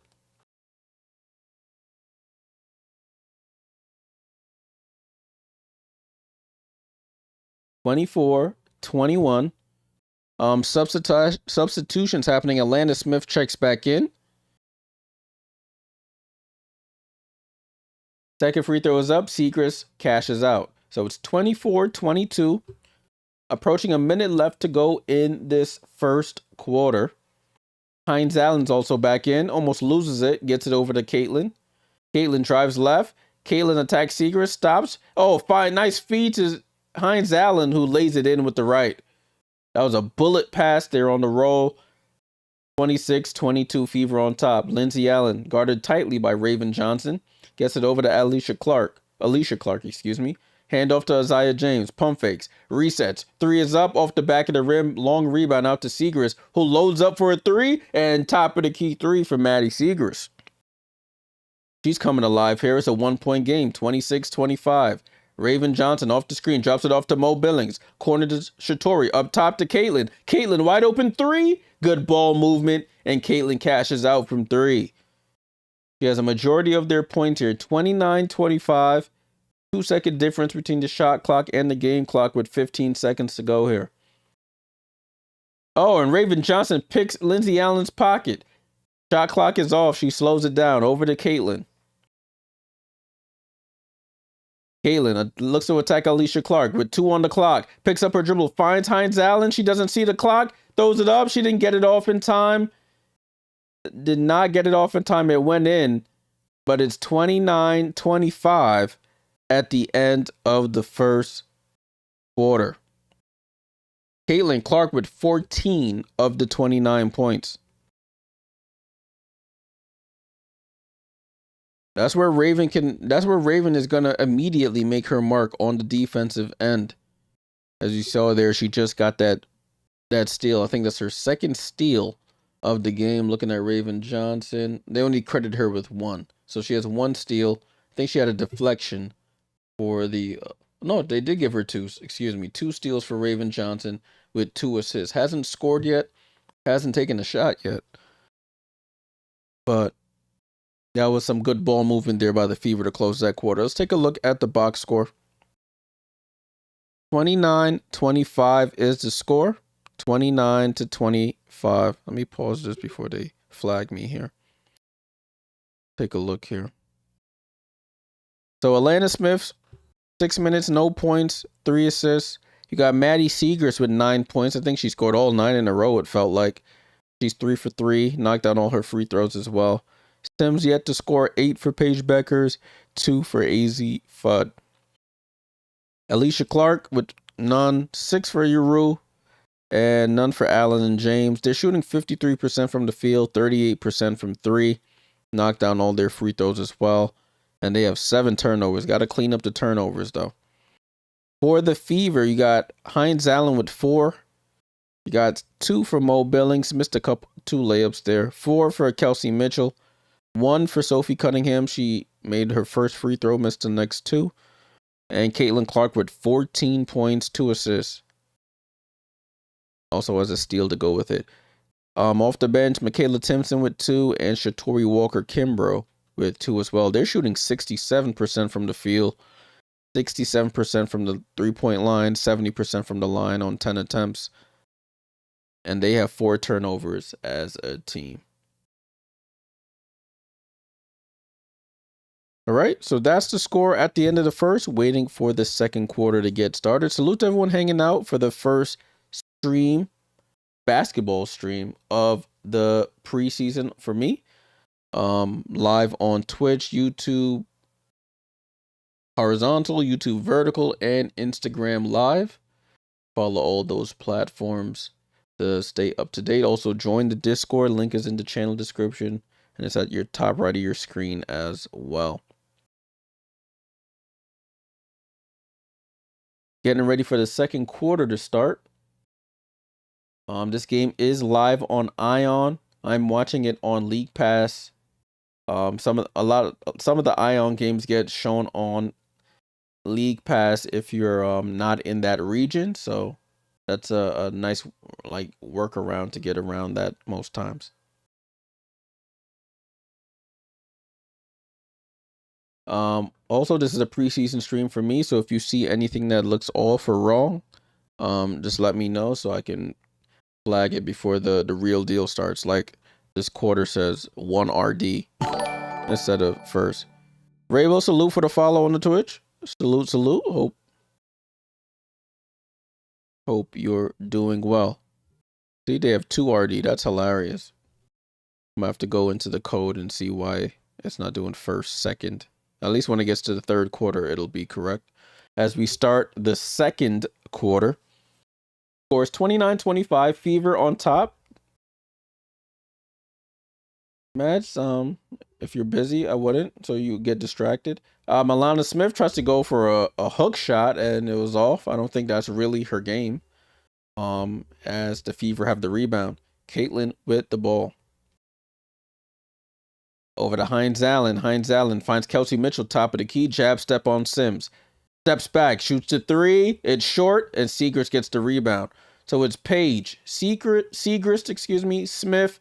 (24-21). Substitutions happening. Atlanta Smith checks back in. Second free throw is up. Segrist cashes out. So it's 24-22. Approaching a minute left to go in this first quarter. Hines Allen's also back in. Almost loses it. Gets it over to Caitlin. Caitlin drives left. Caitlin attacks Segrist. Stops. Oh, fine. Nice feed to Hines Allen, who lays it in with the right. That was a bullet pass. They're on the roll. 26-22, Fever on top. Lindsay Allen, guarded tightly by Raven Johnson, gets it over to Alicia Clark, excuse me. Hand off to Isaiah James. Pump fakes. Resets. 3 is up off the back of the rim. Long rebound out to Segrist, who loads up for a 3. And top of the key 3 for Maddie Segrist. She's coming alive here. It's a 1-point game. 26-25. Raven Johnson off the screen. Drops it off to Mo Billings. Corner to Shatori. Up top to Caitlin. Caitlin wide open 3. Good ball movement. And Caitlin cashes out from 3. She has a majority of their points here. 29-25. 2-second difference between the shot clock and the game clock with 15 seconds to go here. Oh, and Raven Johnson picks Lindsay Allen's pocket. Shot clock is off. She slows it down. Over to Caitlin. Caitlin looks to attack Alicia Clark with 2 on the clock. Picks up her dribble. Finds Hines Allen. She doesn't see the clock. Throws it up. She didn't get it off in time. Did not get it off in time. It went in. But it's 29-25 at the end of the first quarter. Caitlin Clark with 14 of the 29 points. That's where Raven is gonna immediately make her mark on the defensive end. As you saw there, she just got that steal. I think that's her second steal of the game. Looking at Raven Johnson, they only credit her with 1, so she has 1 steal. I think she had a deflection for the. No, they did give her 2. Excuse me, 2 steals for Raven Johnson with 2 assists. Hasn't scored yet. Hasn't taken a shot yet. But that was some good ball movement there by the Fever to close that quarter. Let's take a look at the box score. 29-25 is the score. 29-25. Let me pause this before they flag me here. Take a look here. So Atlanta Smith, 6 minutes, no points, 3 assists. You got Maddie Segrist with 9 points. I think she scored all 9 in a row, it felt like. She's 3 for 3, knocked out all her free throws as well. Sims yet to score 8 for Paige Beckers, 2 for AZ Fudd. Alicia Clark with none, 6 for Uru, and none for Allen and James. They're shooting 53% from the field, 38% from 3. Knocked down all their free throws as well. And they have 7 turnovers. Got to clean up the turnovers, though. For the Fever, you got Hines Allen with 4. You got 2 for Mo Billings. Missed 2 layups there. 4 for Kelsey Mitchell. 1 for Sophie Cunningham. She made her first free throw, missed the next 2. And Caitlin Clark with 14 points, 2 assists. Also has a steal to go with it. Off the bench, Michaela Timpson with 2 and Shatori Walker-Kimbrough with 2 as well. They're shooting 67% from the field, 67% from the 3-point line, 70% from the line on 10 attempts. And they have 4 turnovers as a team. All right, so that's the score at the end of the first, waiting for the second quarter to get started. Salute to everyone hanging out for the first stream, basketball stream of the preseason for me. Live on Twitch, YouTube horizontal, YouTube vertical, and Instagram live. Follow all those platforms to stay up to date. Also join the Discord. Link is in the channel description, and it's at your top right of your screen as well. Getting ready for the second quarter to start. This game is live on Ion. I'm watching it on League Pass. Some of the Ion games get shown on League Pass if you're not in that region. So that's a nice like workaround to get around that most times. Also, this is a preseason stream for me, so if you see anything that looks off or wrong, just let me know so I can flag it before the real deal starts. Like this quarter says 1 RD instead of first. Raybo, salute for the follow on the Twitch. Salute, salute. Hope you're doing well. See, they have 2 RD. That's hilarious. I'm gonna have to go into the code and see why it's not doing first, second. At least when it gets to the third quarter, it'll be correct. As we start the second quarter, scores 29-25, Fever on top. Match, if you're busy, I wouldn't, so you get distracted. Alana Smith tries to go for a hook shot, and it was off. I don't think that's really her game. As the Fever have the rebound. Caitlin with the ball. Over to Hines Allen. Hines Allen finds Kelsey Mitchell, top of the key. Jab step on Sims. Steps back, shoots the 3. It's short, and Segrist gets the rebound. So it's Page, Segrist, Smith,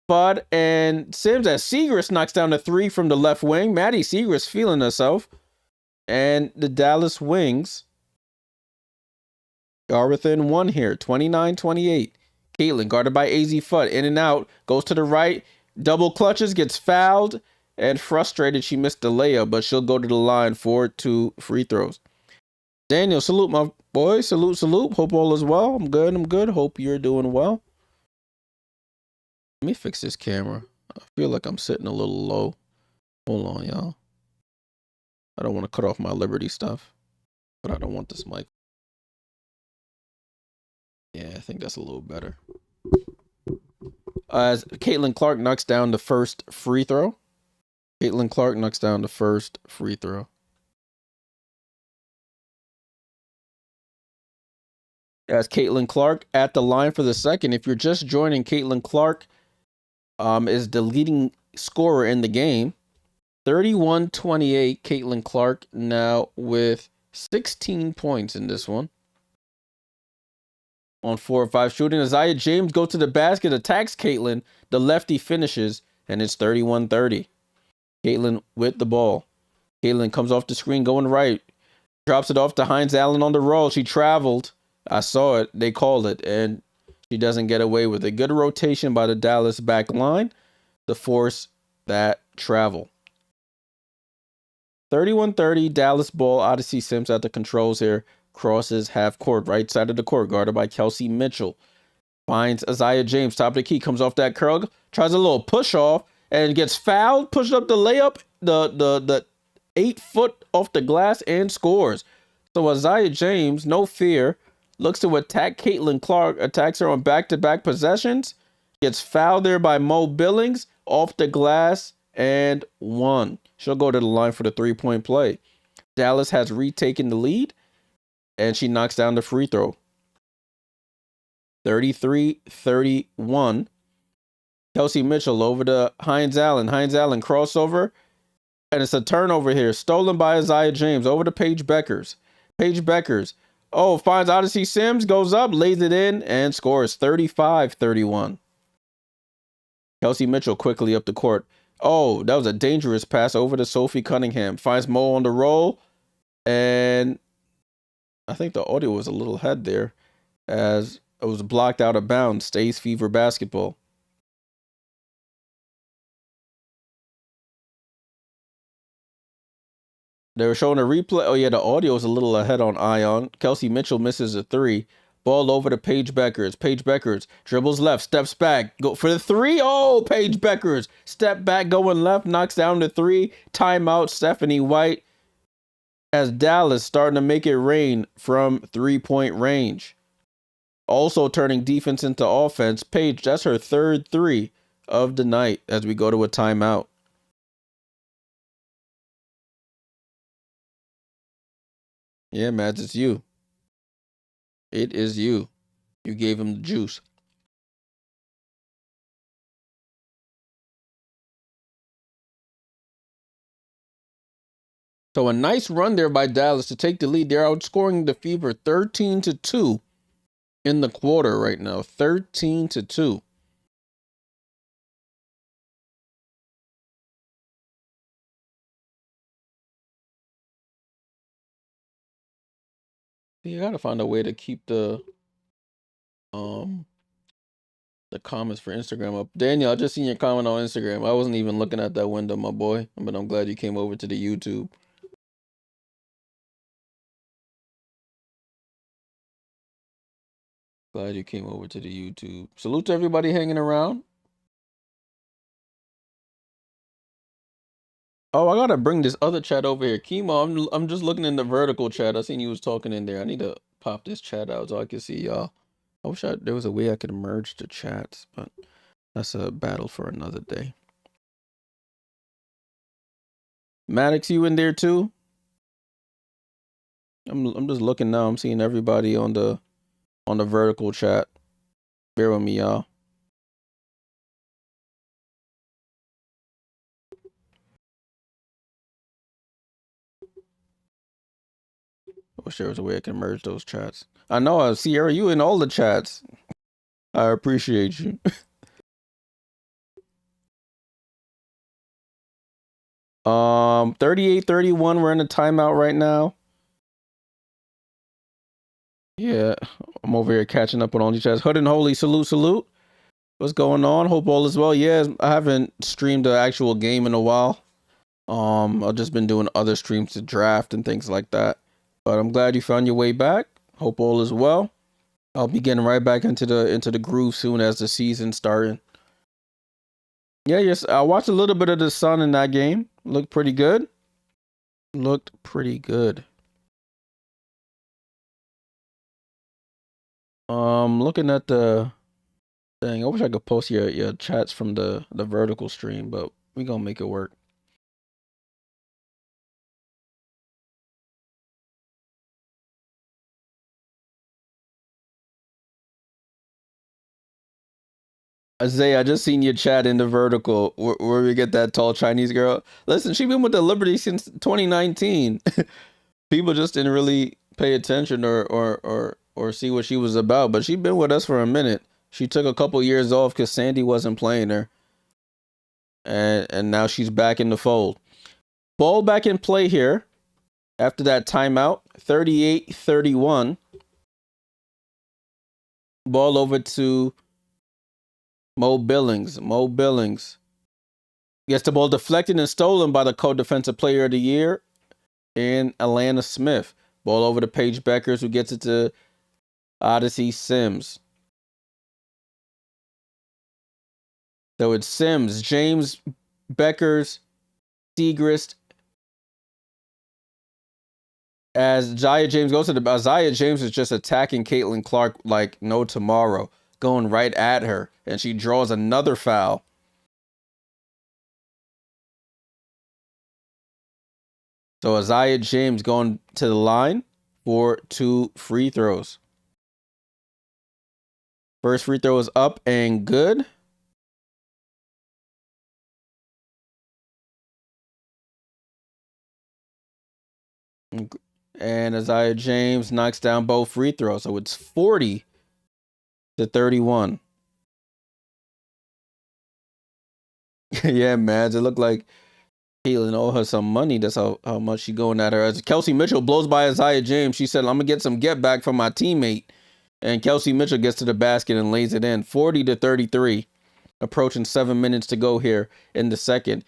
Bud, and Sims as Segrist knocks down the 3 from the left wing. Maddie Segrist feeling herself. And the Dallas Wings are within 1 here, 29-28. Caitlin, guarded by AZ Fudd, in and out, goes to the right, double clutches, gets fouled, and frustrated she missed the layup, but she'll go to the line for 2 free throws. Daniel, salute my boy, salute, salute. Hope all is well. I'm good. Hope you're doing well. Let me fix this camera. I feel like I'm sitting a little low. Hold on, y'all. I don't want to cut off my Liberty stuff, but I don't want this mic. Yeah, I think that's a little better. As Caitlin Clark knocks down the first free throw. Caitlin Clark knocks down the first free throw. As Caitlin Clark at the line for the second. If you're just joining, Caitlin Clark is the leading scorer in the game. 31-28. Caitlin Clark now with 16 points in this one. On 4 or 5 shooting. Isaiah James go to the basket, attacks Caitlin. The lefty finishes, and it's 31-30. Caitlin with the ball. Caitlin comes off the screen going right. Drops it off to Hines Allen on the roll. She traveled. I saw it. They called it, and she doesn't get away with it. Good rotation by the Dallas back line to force that travel. 31-30, Dallas ball. Odyssey Sims at the controls here. Crosses half court, right side of the court, guarded by Kelsey Mitchell. Finds Isaiah James, top of the key, comes off that curl, tries a little push off, and gets fouled, pushed up the layup, the 8 foot off the glass, and scores. So Isaiah James, no fear, looks to attack Caitlin Clark, attacks her on back-to-back possessions, gets fouled there by Mo Billings, off the glass, and 1. She'll go to the line for the 3-point play. Dallas has retaken the lead, and she knocks down the free throw. 33-31. Kelsey Mitchell over to Hines Allen. Hines Allen crossover, and it's a turnover here. Stolen by Isaiah James over to Paige Beckers. Paige Beckers. Oh, finds Odyssey Sims, goes up, lays it in, and scores 35-31. Kelsey Mitchell quickly up the court. Oh, that was a dangerous pass over to Sophie Cunningham. Finds Mo on the roll, and I think the audio was a little head there as it was blocked out of bounds. Stays Fever basketball. They were showing a replay. Oh, yeah, the audio is a little ahead on Ion. Kelsey Mitchell misses a three. Ball over to Paige Beckers. Paige Beckers dribbles left, steps back, go for the three. Oh, Paige Beckers. Step back, going left, knocks down the three. Timeout, Stephanie White. As Dallas starting to make it rain from 3-point range. Also turning defense into offense. Paige, that's her third three of the night as we go to a timeout. Yeah, Mads, it's you. It is you. You gave him the juice. So a nice run there by Dallas to take the lead. They're outscoring the Fever 13-2 in the quarter right now. 13-2. You gotta find a way to keep the comments for Instagram up. Daniel, I just seen your comment on Instagram. I wasn't even looking at that window, my boy, but I'm glad you came over to the YouTube. Glad you came over to the YouTube. Salute to everybody hanging around. Oh, I gotta bring this other chat over here. Kimo, I'm just looking in the vertical chat. I seen you was talking in there. I need to pop this chat out so I can see y'all. I wish there was a way I could merge the chats, but that's a battle for another day. Maddox, you in there too? I'm just looking now. I'm seeing everybody on the vertical chat. Bear with me, y'all. I wish there was a way I can merge those chats. I know, Sierra, you in all the chats. I appreciate you. 38-31. We're in a timeout right now. Yeah, I'm over here catching up on all these chats. Hood and Holy, salute. What's going on? Hope all is well. Yeah, I haven't streamed the actual game in a while. I've just been doing other streams to draft and things like that. But I'm glad you found your way back. Hope all is well. I'll be getting right back into the groove soon as the season's starting. Yeah, yes. I watched a little bit of the Sun in that game. Looked pretty good. Looking at the thing. I wish I could post your chats from the vertical stream, but we gonna make it work. Isaiah, I just seen your chat in the vertical where we get that tall Chinese girl. Listen, she been with the Liberty since 2019. People just didn't really pay attention or see what she was about, but she been with us for a minute. She took a couple years off because Sandy wasn't playing her, and now she's back in the fold. Ball back in play here after that timeout. 38-31. Ball over to Mo Billings. Mo Billings gets the ball deflected and stolen by the co-defensive player of the year in Alana Smith. Ball over to Paige Beckers, who gets it to Odyssey Sims. So it's Sims, James, Beckers, Segrist. As Zaya James goes to the Zaya James is just attacking Caitlin Clark like no tomorrow, going right at her, and she draws another foul. So Isaiah James going to the line for 2 free throws. First free throw is up and good. And Isaiah James knocks down both free throws. So it's 40-31. Yeah, man. It looked like Caitlin owe her some money. That's how much she going at her. As Kelsey Mitchell blows by Isaiah James, she said, I'm going to get some get back from my teammate. And Kelsey Mitchell gets to the basket and lays it in. 40-33. Approaching 7 minutes to go here in the second.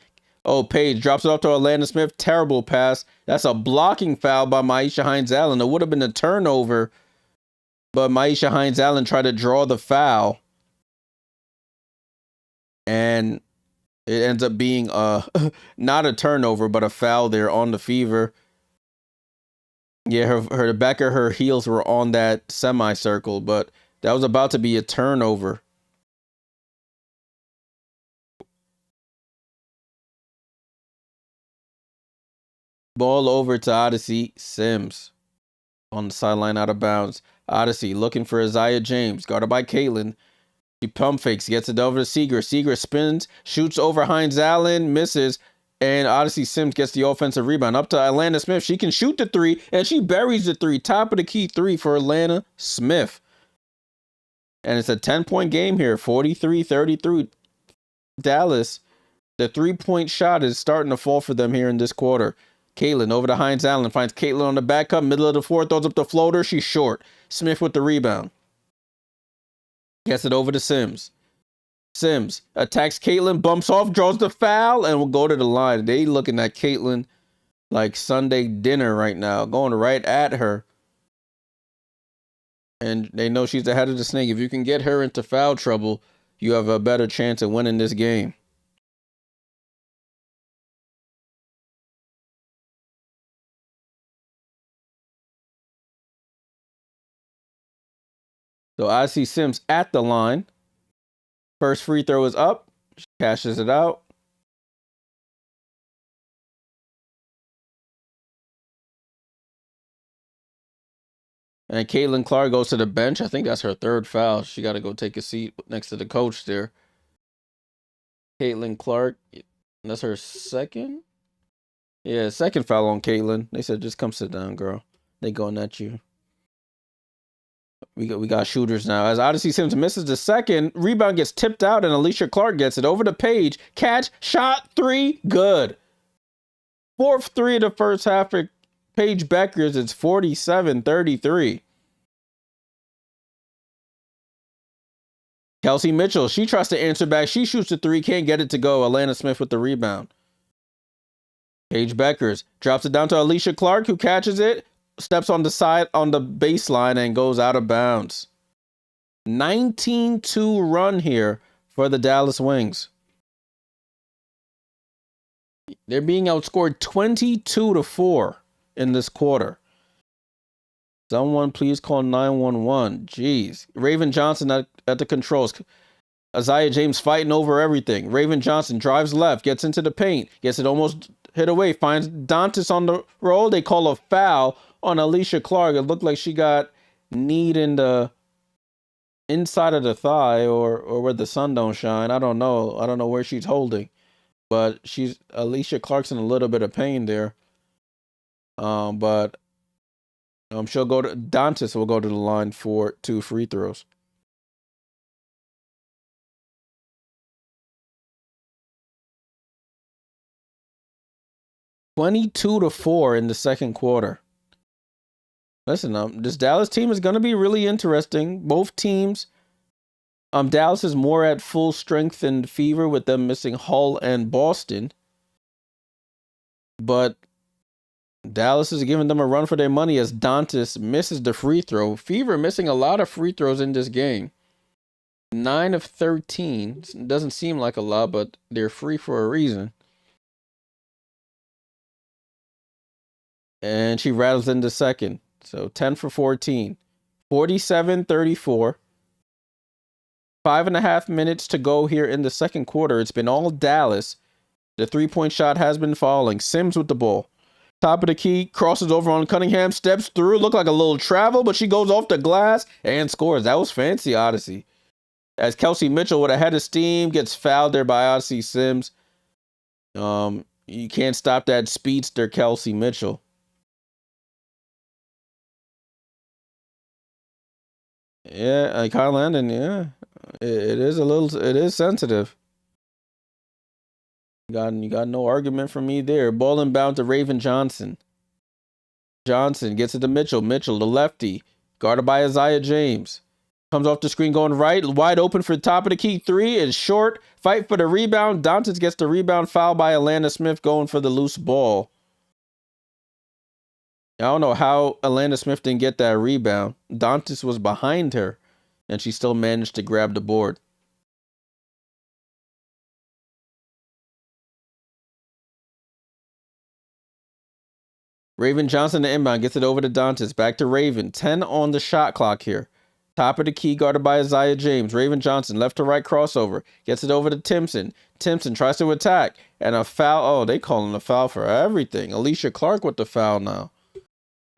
Oh, Paige drops it off to Atlanta Smith. Terrible pass. That's a blocking foul by Myisha Hines-Allen. It would have been a turnover, but Myisha Hines-Allen tried to draw the foul. And it ends up being not a turnover, but a foul there on the Fever. Yeah, the back of her heels were on that semicircle, but that was about to be a turnover. Ball over to Odyssey Sims on the sideline out of bounds. Odyssey looking for Isaiah James, guarded by Caitlin. She pump fakes, gets it over to Seeger. Seeger spins, shoots over Hines-Allen, misses, and Odyssey Sims gets the offensive rebound. Up to Atlanta Smith. She can shoot the three, and she buries the three. Top of the key three for Atlanta Smith. And it's a 10-point game here, 43-33. Dallas, the three-point shot is starting to fall for them here in this quarter. Caitlin over to Hines-Allen, finds Caitlin on the back up, middle of the floor, throws up the floater. She's short. Smith with the rebound. Gets it over to Sims. Sims attacks Caitlin, bumps off, draws the foul, and will go to the line. They looking at Caitlin like Sunday dinner right now, going right at her. And they know she's the head of the snake. If you can get her into foul trouble, you have a better chance of winning this game. So I see Sims at the line. First free throw is up. She cashes it out. And Caitlin Clark goes to the bench. I think that's her third foul. She got to go take a seat next to the coach there. Caitlin Clark, that's her second? Yeah, second foul on Caitlin. They said, just come sit down, girl. They going at you. We got shooters now. As Odyssey Sims misses the second, rebound gets tipped out, and Alicia Clark gets it over to Paige. Catch, shot, three, good. Fourth three of the first half for Paige Beckers. It's 47-33. Kelsey Mitchell, she tries to answer back. She shoots the three, can't get it to go. Atlanta Smith with the rebound. Paige Beckers drops it down to Alicia Clark, who catches it, steps on the side on the baseline, and goes out of bounds. 19-2 run here for the Dallas Wings. They're being outscored 22-4 in this quarter. Someone please call 911. Jeez. Raven Johnson at the controls. Isaiah James fighting over everything. Raven Johnson drives left, gets into the paint, gets it almost hit away, finds Dantas on the roll. They call a foul on Alicia Clark. It looked like she got kneed in the inside of the thigh or where the sun don't shine. I don't know. I don't know where she's holding. But Alicia Clark's in a little bit of pain there. But she'll go to Dantas will go to the line for 2 free throws. (22-4) in the second quarter. Listen, this Dallas team is going to be really interesting. Both teams, Dallas is more at full strength than Fever with them missing Hull and Boston. But Dallas is giving them a run for their money as Dantas misses the free throw. Fever missing a lot of free throws in this game. 9 of 13. Doesn't seem like a lot, but they're free for a reason. And she rattles in the second. So 10 for 14. 47-34. 5.5 minutes to go here in the second quarter. It's been all Dallas. The three-point shot has been falling. Sims with the ball. Top of the key, crosses over on Cunningham, steps through, looked like a little travel, but she goes off the glass and scores. That was fancy, Odyssey. As Kelsey Mitchell with a head of steam gets fouled there by Odyssey Sims. You can't stop that speedster, Kelsey Mitchell. Yeah, Kyle Landon, yeah. It is sensitive. You got no argument from me there. Ball inbound to Raven Johnson. Johnson gets it to Mitchell. Mitchell, the lefty, guarded by Isaiah James. Comes off the screen going right. Wide open for the top of the key. Three is short. Fight for the rebound. Dantas gets the rebound. Foul by Alana Smith going for the loose ball. I don't know how Alana Smith didn't get that rebound. Dantas was behind her, and she still managed to grab the board. Raven Johnson, the inbound, gets it over to Dantas. Back to Raven. 10 on the shot clock here. Top of the key, guarded by Isaiah James. Raven Johnson, left to right crossover. Gets it over to Timpson. Timpson tries to attack. And a foul. Oh, they calling a foul for everything. Alicia Clark with the foul now.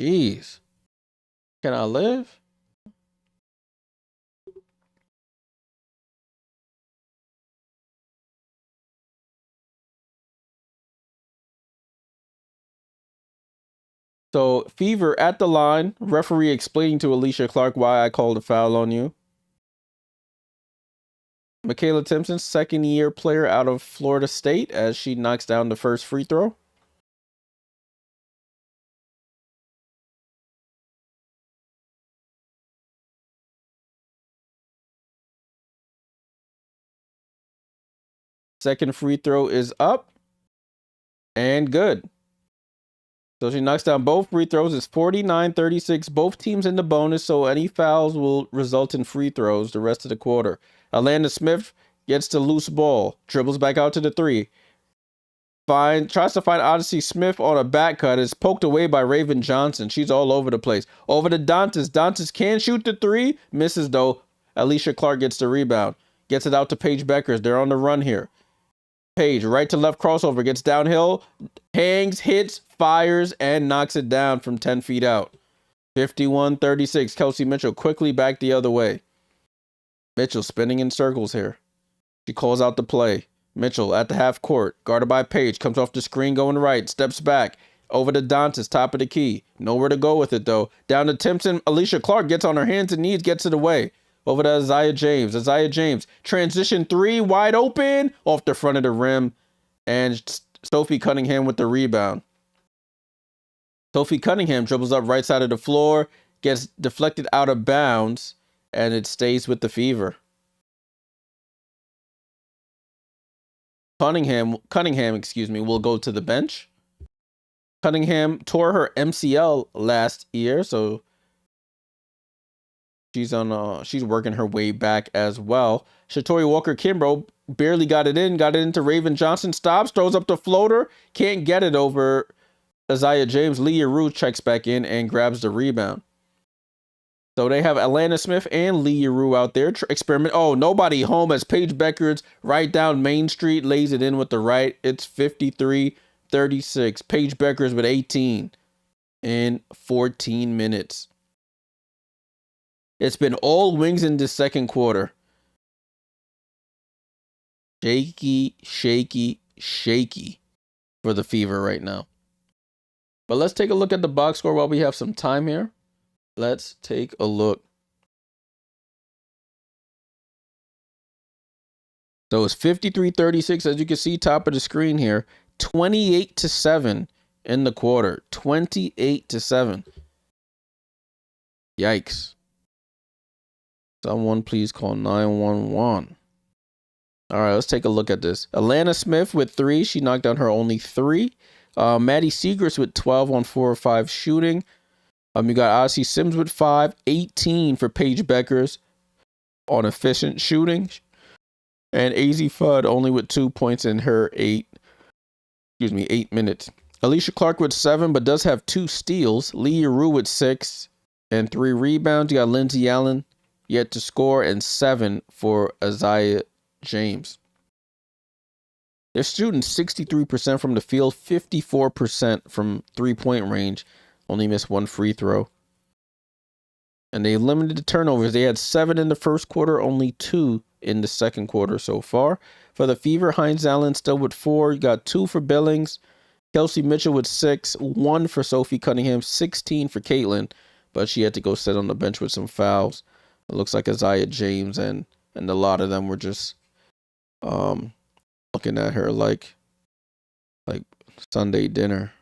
Jeez. Can I live? So, Fever at the line. Referee explaining to Alicia Clark why I called a foul on you. Michaela Timpson, second-year player out of Florida State, as she knocks down the first free throw. Second free throw is up and good. So she knocks down both free throws. It's 49-36. Both teams in the bonus, so any fouls will result in free throws the rest of the quarter. Alana Smith gets the loose ball, dribbles back out to the three. Tries to find Odyssey Smith on a back cut. It's poked away by Raven Johnson. She's all over the place. Over to Dantas. Dantas can shoot the three. Misses, though. Alicia Clark gets the rebound. Gets it out to Paige Beckers. They're on the run here. Paige, right to left crossover. Gets downhill. Hangs, hits, fires, and knocks it down from 10 feet out. 51-36. Kelsey Mitchell quickly back the other way. Mitchell spinning in circles here. She calls out the play. Mitchell at the half court, guarded by Paige, comes off the screen going right, steps back, over to Dantas, top of the key. Nowhere to go with it, though. Down to Timpson. Alicia Clark gets on her hands and knees, gets it away. Over to Isaiah James. Isaiah James, transition three, wide open, off the front of the rim. And Sophie Cunningham with the rebound. Sophie Cunningham dribbles up right side of the floor, gets deflected out of bounds, and it stays with the Fever. Cunningham, will go to the bench. Cunningham tore her MCL last year, so she's working her way back as well. Shatori Walker-Kimbrough barely got it into Raven Johnson, stops, throws up the floater, can't get it over Isaiah James. Leah Rue checks back in and grabs the rebound. So they have Alana Smith and Leah Rue out there. Experiment. Oh, nobody home as Paige Beckers right down Main Street lays it in with the right. It's 53-36. Paige Beckers with 18 in 14 minutes. It's been all wings in this second quarter. Shaky for the Fever right now. But let's take a look at the box score while we have some time here. Let's take a look. So it's 53-36, as you can see, top of the screen here. 28-7 in the quarter. 28-7. Yikes. Someone please call 911. All right, let's take a look at this. Alana Smith with 3. She knocked down her only 3. Maddie Segrist with 12 on 4 or 5 shooting. You got Odyssey Sims with 5. 18 for Paige Beckers on efficient shooting. And AZ Fudd only with 2 points in her 8 minutes. Alicia Clark with 7, but does have 2 steals. Leah Rue with 6 and 3 rebounds. You got Lindsay Allen yet to score, and 7 for Isaiah James. They're shooting 63% from the field, 54% from 3-point range. Only missed 1 free throw. And they limited the turnovers. They had 7 in the first quarter, only 2 in the second quarter so far. For the Fever, Hines Allen still with 4. You got 2 for Billings. Kelsey Mitchell with 6. 1 for Sophie Cunningham. 16 for Caitlin. But she had to go sit on the bench with some fouls. It looks like Isaiah James and a lot of them were just looking at her like Sunday dinner,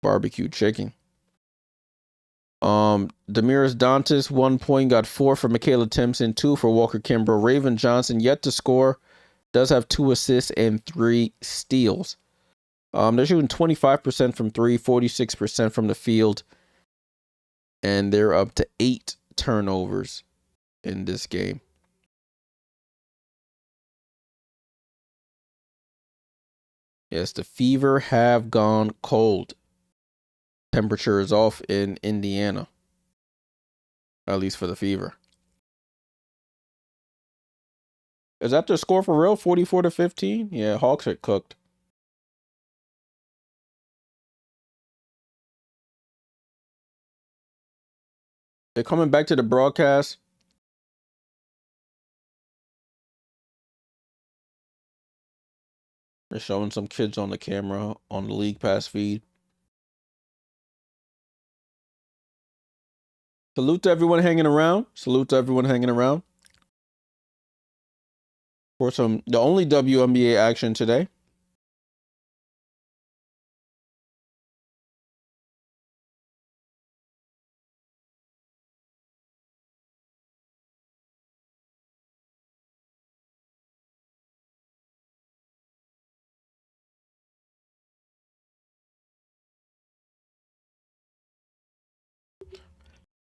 barbecue chicken. Demiris Dantas, 1 point, got 4 for Michaela Timpson, 2 for Walker Kimbrough. Raven Johnson, yet to score, does have 2 assists and 3 steals. They're shooting 25% from 3, 46% from the field, and they're up to 8 turnovers in this game. Yes, the Fever have gone cold. Temperature is off in Indiana, at least for the Fever. Is that their score for real? 44-15? Yeah, Hawks are cooked. They're coming back to the broadcast. They're showing some kids on the camera on the League Pass feed. Salute to everyone hanging around. Salute to everyone hanging around for the only WNBA action today.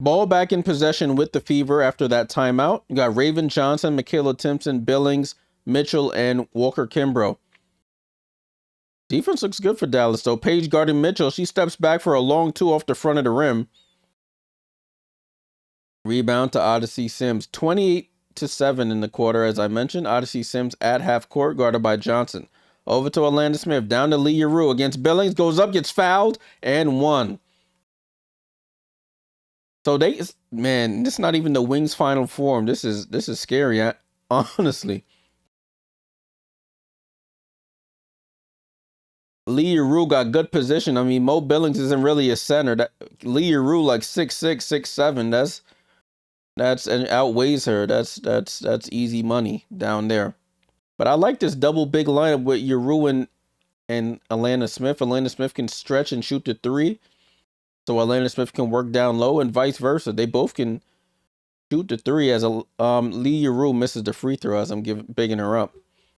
Ball back in possession with the Fever after that timeout. You got Raven Johnson, Michaela Timpson, Billings, Mitchell, and Walker Kimbrough. Defense looks good for Dallas, though. Paige guarding Mitchell. She steps back for a long 2 off the front of the rim. Rebound to Odyssey Sims. 28-7 in the quarter, as I mentioned. Odyssey Sims at half court, guarded by Johnson. Over to Orlando Smith. Down to Lee Yarou against Billings. Goes up, gets fouled, and won. So this is not even the Wings final form. This is scary, honestly. Lee Yarou got good position. I mean, Mo Billings isn't really a center. That Lee Yarou like 6'6", 6'7". That's and outweighs her. That's easy money down there. But I like this double big lineup with Yarou and Alana Smith. Alana Smith can stretch and shoot the 3. So Alana Smith can work down low and vice versa. They both can shoot the 3 as Lee Yarou misses the free throw as I'm bigging her up.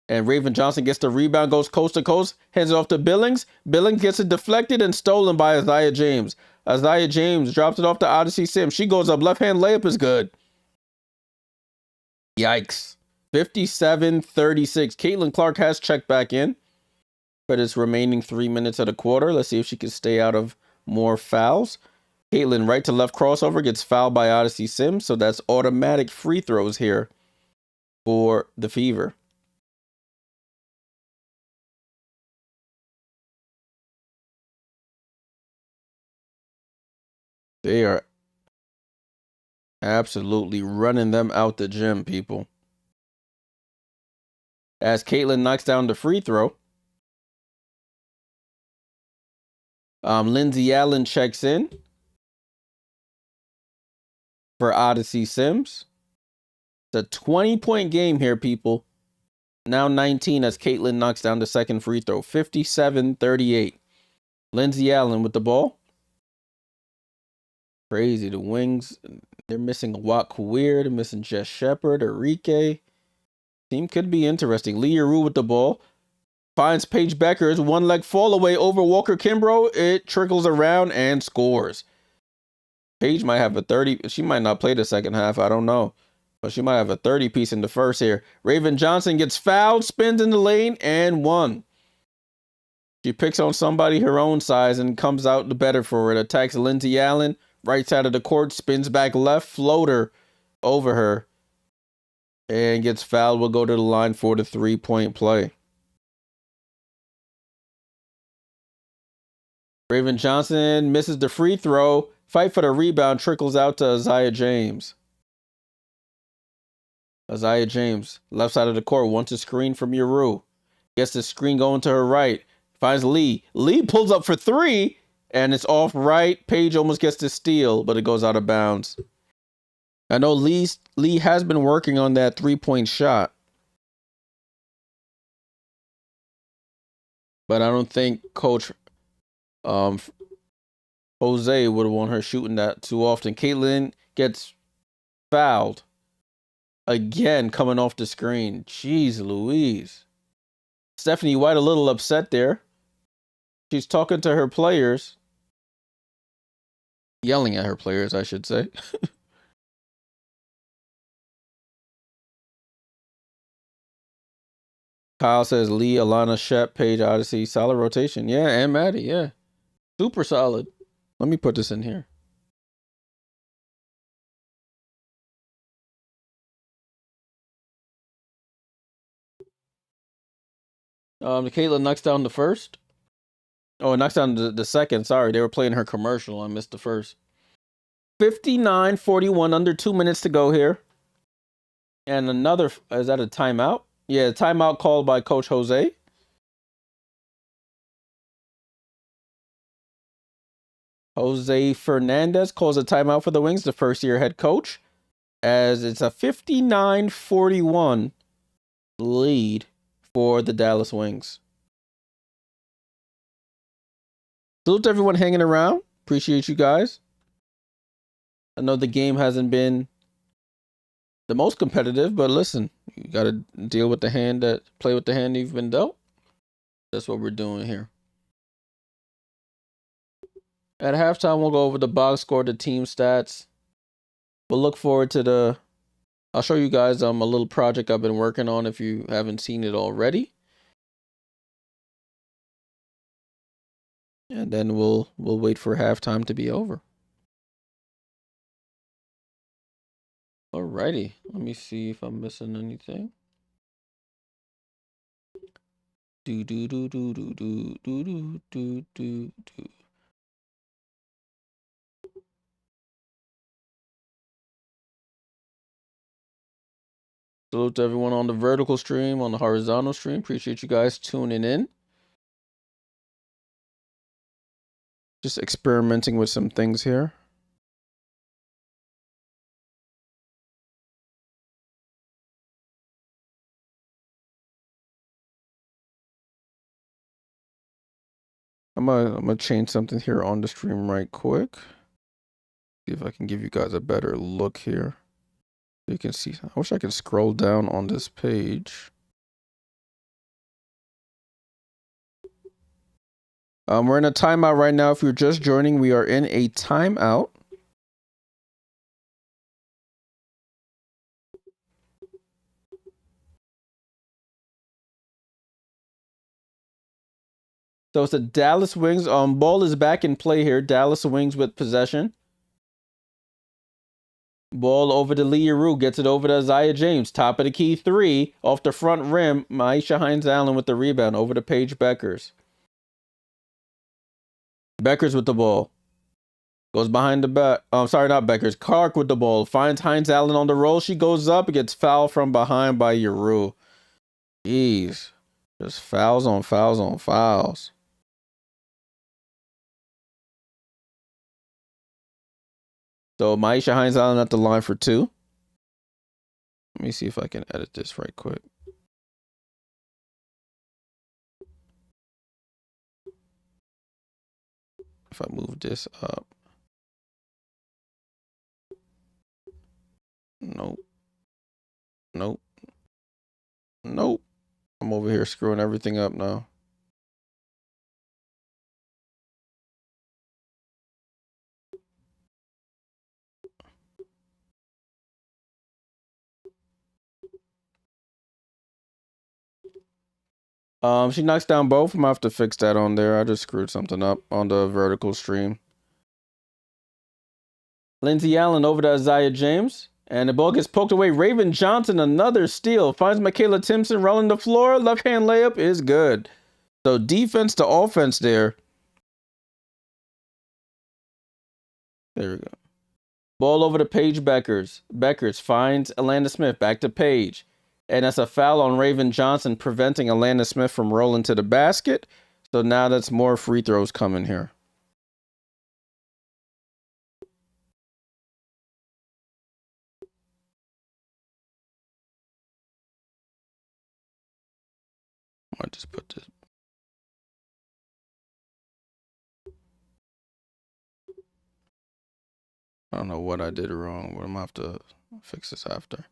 And Raven Johnson gets the rebound, goes coast to coast, hands it off to Billings. Billings gets it deflected and stolen by Isaiah James. Isaiah James drops it off to Odyssey Sims. She goes up, left hand layup is good. Yikes. 57-36. Caitlin Clark has checked back in for this remaining 3 minutes of the quarter. Let's see if she can stay out of more fouls. Caitlin right to left crossover gets fouled by Odyssey Sims. So that's automatic free throws here for the Fever. They are absolutely running them out the gym, people. As Caitlin knocks down the free throw, Lindsay Allen checks in for Odyssey Sims. It's a 20-point game here, people. Now 19 as Caitlin knocks down the second free throw. 57-38. Lindsay Allen with the ball. Crazy. The Wings, they're missing Wat Kuir. They're missing Jess Shepard, Enrique. Team could be interesting. Lee Yarou with the ball. Finds Paige Beckers. One leg fall away over Walker Kimbrough. It trickles around and scores. Paige might have a 30. She might not play the second half. I don't know. But she might have a 30 piece in the first here. Raven Johnson gets fouled, spins in the lane, and won. She picks on somebody her own size and comes out the better for it. Attacks Lindsay Allen, right side of the court, spins back left, floater over her, and gets fouled. Will go to the line for the 3-point play. Raven Johnson misses the free throw. Fight for the rebound, trickles out to Isaiah James. Isaiah James, left side of the court, wants a screen from Yarou. Gets the screen going to her right. Finds Lee. Lee pulls up for 3, and it's off right. Paige almost gets the steal, but it goes out of bounds. I know Lee has been working on that 3-point shot, but I don't think Coach Jose would have want her shooting that too often. Caitlin gets fouled. Again, coming off the screen. Jeez Louise. Stephanie White a little upset there. She's talking to her players. Yelling at her players, I should say. Kyle says Lee, Alana, Shep, Paige, Odyssey. Solid rotation. Yeah, and Maddie. Yeah. Super solid. Let me put this in here. Caitlin knocks down the first. Oh, it knocks down the second. Sorry, they were playing her commercial. I missed the first. 59-41, under 2 minutes to go here. And another, is that a timeout? Yeah, timeout called by Coach Jose. Jose Fernandez calls a timeout for the Wings, the first-year head coach, as it's a 59-41 lead for the Dallas Wings. Salute to everyone hanging around. Appreciate you guys. I know the game hasn't been the most competitive, but listen, you got to deal with the hand play with the hand you've been dealt. That's what we're doing here. At halftime, we'll go over the box score, the team stats. We'll look forward to I'll show you guys a little project I've been working on if you haven't seen it already. And then we'll wait for halftime to be over. Alrighty, let me see if I'm missing anything. Do do do do do do do do do do. Salute to everyone on the vertical stream, on the horizontal stream. Appreciate you guys tuning in. Just experimenting with some things here. I'm gonna change something here on the stream right quick. See if I can give you guys a better look here. You can see. I wish I could scroll down on this page. We're in a timeout right now. If you're just joining, we are in a timeout. So it's the Dallas Wings. Ball is back in play here. Dallas Wings with possession. Ball over to Leah Rue. Gets it over to Isaiah James. Top of the key three. Off the front rim. Maisha Hines-Allen with the rebound. Over to Paige Beckers. Beckers with the ball. Goes behind the back. Sorry, not Beckers. Clark with the ball. Finds Hines-Allen on the roll. She goes up. It gets fouled from behind by Yeru. Jeez. Just fouls on fouls on fouls. So Maisha Hines-Allen at the line for two. Let me see if I can edit this right quick. If I move this up. Nope. Nope. Nope. I'm over here screwing everything up now. She knocks down both. I'm gonna have to fix that on there. I just screwed something up on the vertical stream. Lindsey Allen over to Isaiah James. And the ball gets poked away. Raven Johnson, another steal. Finds Michaela Timpson rolling the floor. Left hand layup is good. So defense to offense there. There we go. Ball over to Paige Beckers. Beckers finds Alana Smith. Back to Paige. And that's a foul on Raven Johnson, preventing Alana Smith from rolling to the basket. So now that's more free throws coming here. I just put this. I don't know what I did wrong, but I'm gonna have to fix this after.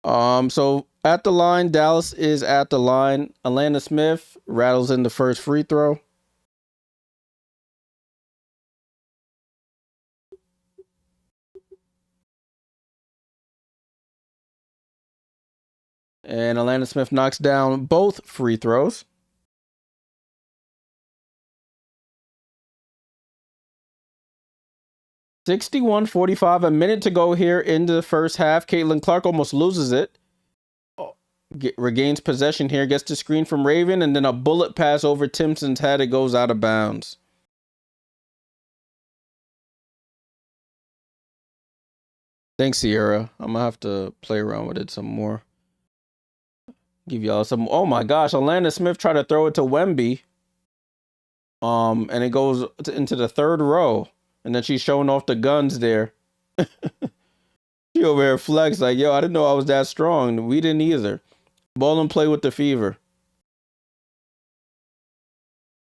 So at the line, Dallas is at the line. Atlanta Smith rattles in the first free throw. And Atlanta Smith knocks down both free throws. (61-45), a minute to go here in the first half. Caitlin Clark almost loses it. Regains possession here, gets the screen from Raven, and then a bullet pass over Timpson's head. It goes out of bounds. Thanks, Sierra. I'm gonna have to play around with it some more. Give y'all some. Oh my gosh, Atlanta Smith tried to throw it to Wemby. And it goes into the third row, and then she's showing off the guns there. She over here flex like, yo, I didn't know I was that strong. We didn't either. Ball and play with the fever.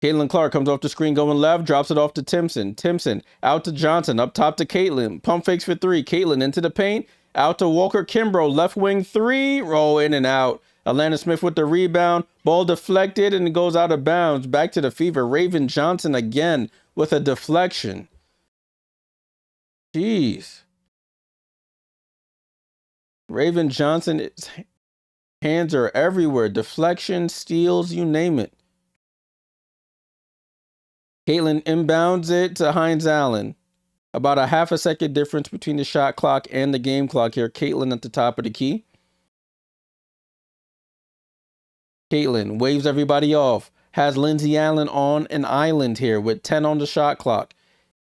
Caitlin Clark comes off the screen going left, drops it off to Timpson. Timpson out to Johnson, up top to Caitlin. Pump fakes for three. Caitlin into the paint, out to Walker Kimbrough, left wing three, roll in and out. Atlanta Smith with the rebound, ball deflected and it goes out of bounds. Back to the fever. Raven Johnson again with a deflection. Jeez. Raven Johnson, hands are everywhere. Deflection, steals, you name it. Caitlin inbounds it to Hines Allen. About a half a second difference between the shot clock and the game clock here. Caitlin at the top of the key. Caitlin waves everybody off. Has Lindsay Allen on an island here with 10 on the shot clock.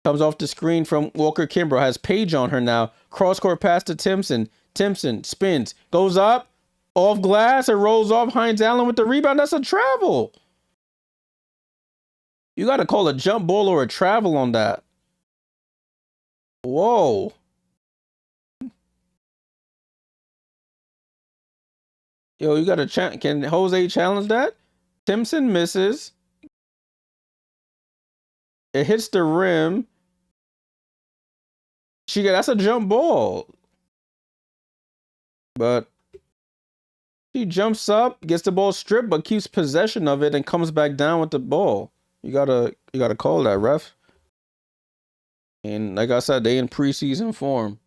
Comes off the screen from Walker Kimbrough. Has Paige on her now. Cross-court pass to Timpson. Timpson spins. Goes up. Off glass. It rolls off. Hines Allen with the rebound. That's a travel. You got to call a jump ball or a travel on that. Whoa. Yo, you got to can Jose challenge that? Timpson misses. It hits the rim. That's a jump ball. But he jumps up, gets the ball stripped, but keeps possession of it and comes back down with the ball. You gotta call that, ref. And like I said, they in preseason form.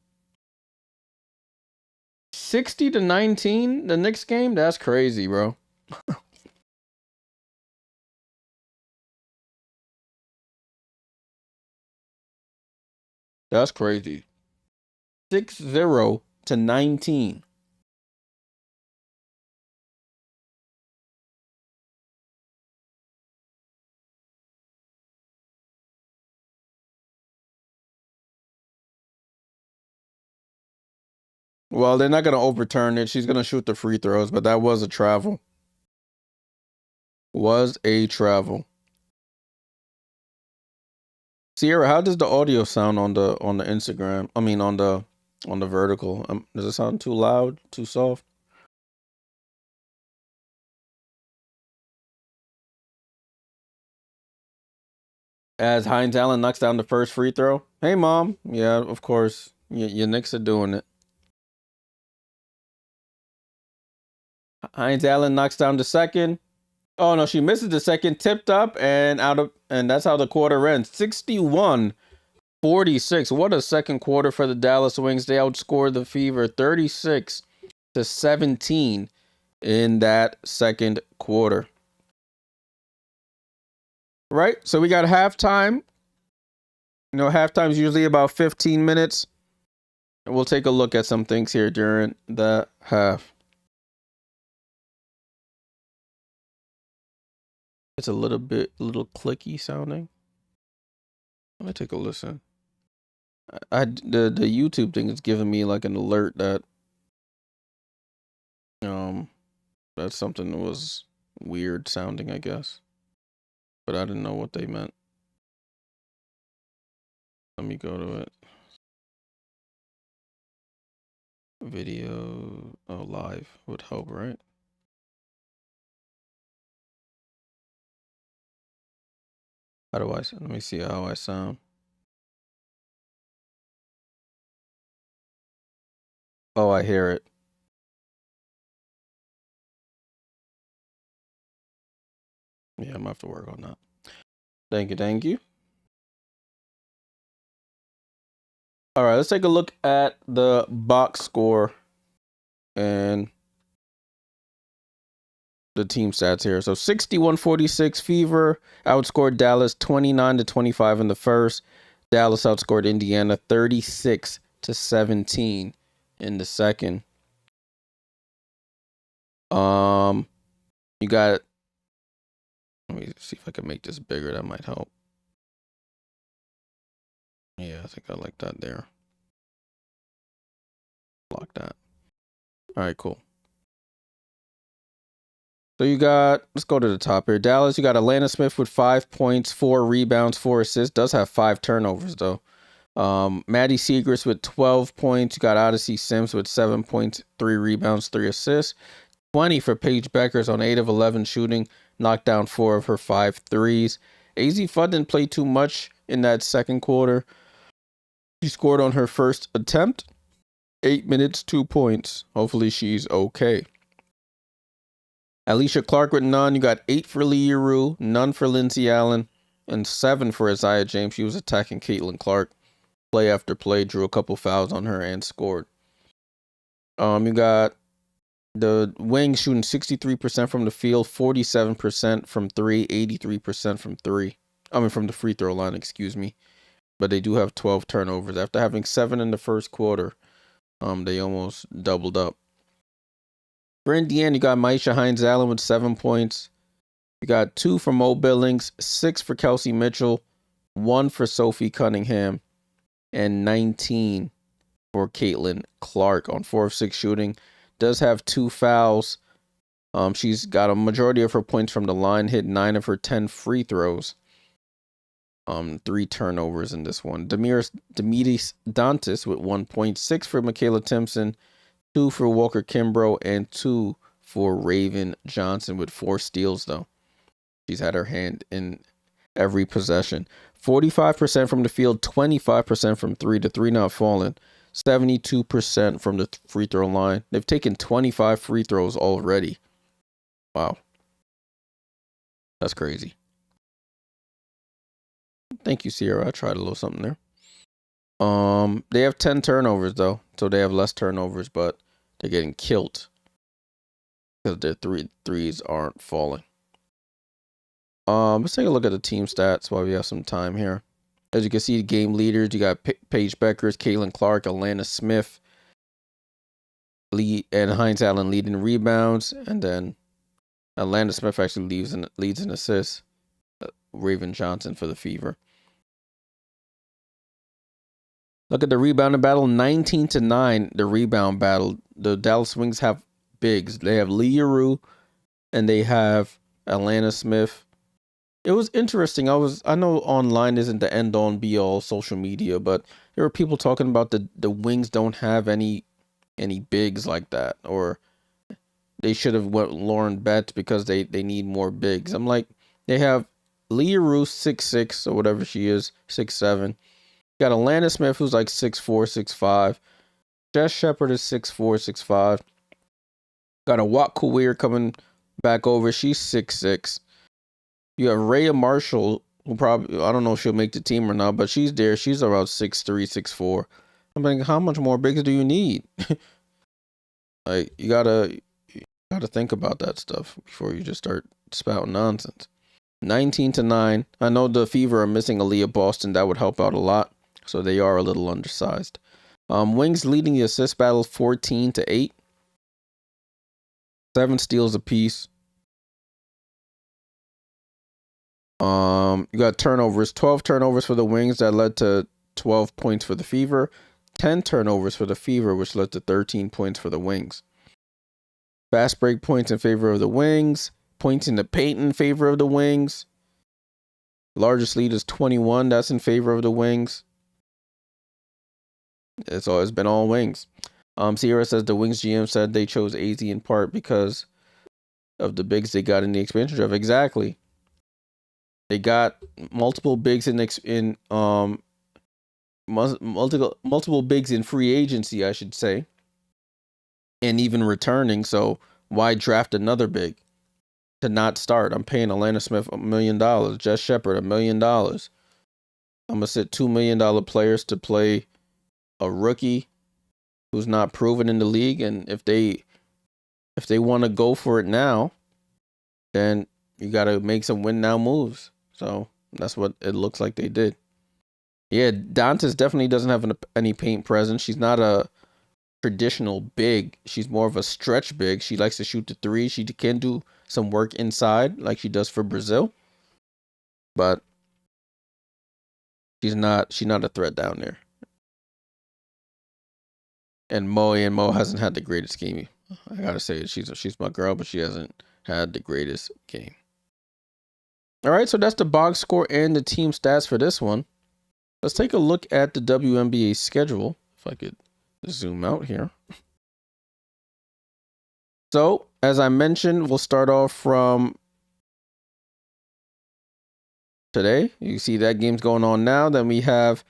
60-19 the next game? That's crazy, bro. That's crazy. 60-19. Well, they're not gonna overturn it. She's gonna shoot the free throws, but that was a travel. Was a travel. Sierra, how does the audio sound on the Instagram? I mean, on the vertical. Does it sound too loud, too soft? As Hines Allen knocks down the first free throw. Hey, mom. Yeah, of course. Your Knicks are doing it. Hines Allen knocks down the second. Oh no, she misses the second. Tipped up and out of, and that's how the quarter ends. 61-46. What a second quarter for the Dallas Wings. They outscored the Fever 36-17 in that second quarter. Right? So we got halftime. You know, halftime's usually about 15 minutes. And we'll take a look at some things here during the half. It's a little clicky sounding. Let me take a listen. The YouTube thing is giving me like an alert that that something was weird sounding, I guess. But I didn't know what they meant. Let me go to it. Video, live would help, right? Let me see how I sound. Oh, I hear it. Yeah, I'm gonna have to work on that. Thank you, thank you. All right, let's take a look at the box score and the team stats here. So 61-46 Fever outscored Dallas 29-25 in the first. Dallas outscored Indiana 36-17 in the second. You got, let me see if I can make this bigger. That might help. Yeah, I think I like that there. Block that. All right, cool. So you got, let's go to the top here. Dallas, you got Atlanta Smith with 5 points, 4 rebounds, 4 assists. Does have 5 turnovers though. Maddie Segrist with 12 points. You got Odyssey Sims with 7 points, 3 rebounds, 3 assists. 20 for Paige Beckers on 8 of 11 shooting. Knocked down 4 of her 5 threes. AZ Fudd didn't play too much in that second quarter. She scored on her first attempt. 8 minutes, 2 points. Hopefully she's okay. Alicia Clark with none. You got 8 for Leah Rue, none for Lindsay Allen, and 7 for Isaiah James. She was attacking Caitlin Clark. Play after play, drew a couple fouls on her and scored. You got the Wings shooting 63% from the field, 47% from 3, 83% from 3. I mean, from the free throw line, excuse me. But they do have 12 turnovers. After having 7 in the first quarter, they almost doubled up. For Indiana, you got Maisha Hines Allen with 7 points. You got 2 for Mo Billings, 6 for Kelsey Mitchell, 1 for Sophie Cunningham, and 19 for Caitlin Clark on 4 of 6 shooting. Does have 2 fouls. She's got a majority of her points from the line, hit 9 of her 10 free throws. 3 turnovers in this one. Demetrius Dantis with 1.6 for Michaela Timpson, 2 for Walker Kimbrough, and 2 for Raven Johnson with 4 steals though. She's had her hand in every possession. 45% from the field, 25% from 3. The 3 not falling. 72% from the free throw line. They've taken 25 free throws already. Wow. That's crazy. Thank you, Sierra. I tried a little something there. They have 10 turnovers though, so they have less turnovers, but they're getting killed because their threes aren't falling. Let's take a look at the team stats while we have some time here. As you can see, the game leaders, you got Paige Beckers, Caitlin Clark, Alana Smith, and Hines Allen leading rebounds, and then Alana Smith actually leads in assists. Raven Johnson for the Fever. Look at the rebounding battle, 19-9. The rebound battle. The Dallas Wings have bigs. They have Leah Rue, and they have Alana Smith. It was interesting. I know online isn't the end all be all social media, but there were people talking about the Wings don't have any bigs like that, or they should have went Lauren Betts because they need more bigs. I'm like, they have Leah Rue 6'6" or whatever she is, 6'7". Got Alana Smith who's like 6'4", 6'5". Jess Shepard is 6'4", 6'5". Got a Wat Kuweer coming back over. She's 6'6". You have Rhea Marshall, who probably, I don't know if she'll make the team or not, but she's there. She's about 6'3", 6'4". I'm like, how much more bigs do you need? Like, you gotta think about that stuff before you just start spouting nonsense. 19-9. I know the Fever are missing Aaliyah Boston. That would help out a lot. So they are a little undersized. Wings leading the assist battle 14-8. 7 steals apiece. You got turnovers. 12 turnovers for the Wings that led to 12 points for the Fever. 10 turnovers for the Fever, which led to 13 points for the Wings. Fast break points in favor of the Wings. Points in the paint in favor of the Wings. Largest lead is 21. That's in favor of the Wings. It's always been all Wings. Sierra says the Wings GM said they chose AZ in part because of the bigs they got in the expansion draft. Exactly. They got multiple bigs multiple bigs in free agency, I should say. and even returning. So why draft another big to not start? I'm paying Atlanta Smith $1 million, Jess Shepard $1 million. I'm gonna sit $2 million players to play a rookie who's not proven in the league, and if they want to go for it now, then you got to make some win now moves. So that's what it looks like they did. Yeah, Dantas definitely doesn't have any paint presence. She's not a traditional big. She's more of a stretch big. She likes to shoot the three. She can do some work inside like she does for Brazil, but she's not a threat down there. And Mo hasn't had the greatest game. I gotta say she's my girl, but she hasn't had the greatest game. All right, so that's the box score and the team stats for this one. Let's take a look at the WNBA schedule. If I could zoom out here. So, as I mentioned, we'll start off from today. You see that game's going on now. Then we have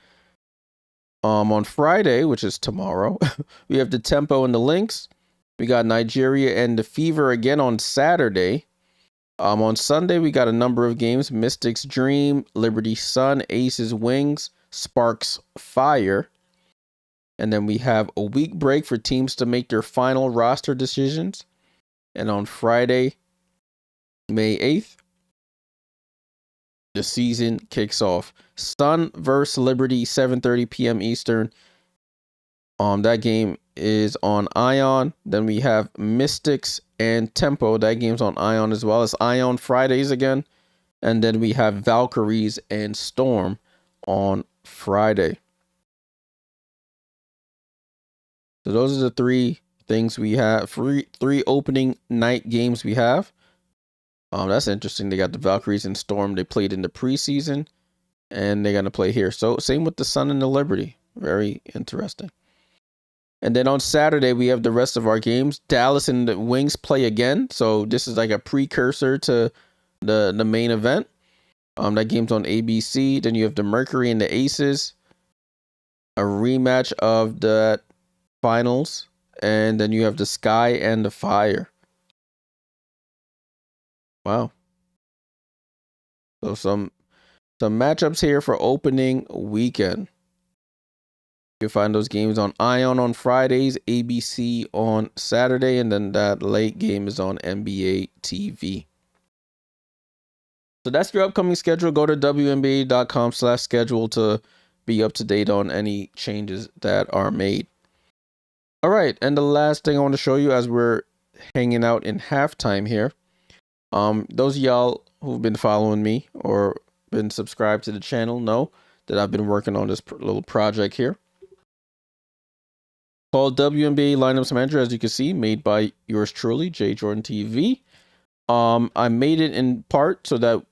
on Friday, which is tomorrow, we have the Tempo and the Lynx. We got Nigeria and the Fever again on Saturday. On Sunday, we got a number of games. Mystics Dream, Liberty Sun, Aces Wings, Sparks Fire. And then we have a week break for teams to make their final roster decisions. And on Friday, May 8th, the season kicks off. Sun versus Liberty, 7:30 p.m. Eastern. That game is on Ion. Then we have Mystics and Tempo. That game's on Ion as well. It's Ion Fridays again. And then we have Valkyries and Storm on Friday. So those are the three things we have. Three opening night games we have. That's interesting. They got the Valkyries and Storm. They played in the preseason, and they're gonna play here. So same with the Sun and the Liberty. Very interesting. And then on Saturday we have the rest of our games. Dallas and the Wings play again. So this is like a precursor to the main event. That game's on ABC. Then you have the Mercury and the Aces. A rematch of the finals. And then you have the Sky and the Fire. Wow. So some matchups here for opening weekend. You can find those games on Ion on Fridays, ABC on Saturday, and then that late game is on NBA TV. So that's your upcoming schedule. Go to WNBA.com/schedule to be up to date on any changes that are made. All right, and the last thing I want to show you as we're hanging out in halftime here. Those of y'all who've been following me or been subscribed to the channel know that I've been working on this little project here called WNBA Lineups Manager, as you can see, made by yours truly, Jay.JordanTV. I made it in part so that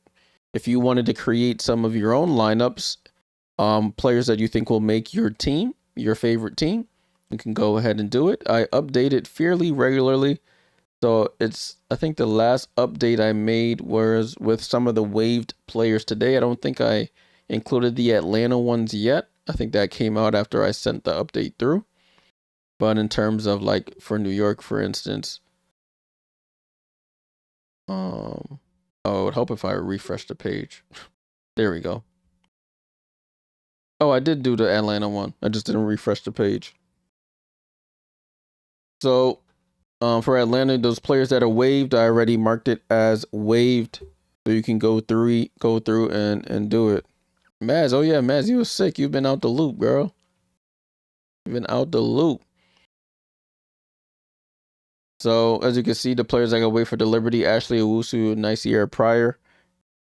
if you wanted to create some of your own lineups, players that you think will make your team, your favorite team, you can go ahead and do it. I update it fairly regularly. So I think the last update I made was with some of the waived players today. I don't think I included the Atlanta ones yet. I think that came out after I sent the update through. But in terms of like for New York, for instance, it would help if I refresh the page. There we go. Oh, I did do the Atlanta one. I just didn't refresh the page. So for Atlanta, those players that are waived, I already marked it as waived. So you can go through and do it. Maz, oh yeah, Maz, you were sick. You've been out the loop, girl. You've been out the loop. So as you can see, the players that got waived for the Liberty, Ashley Owusu, Nicaea Pryor,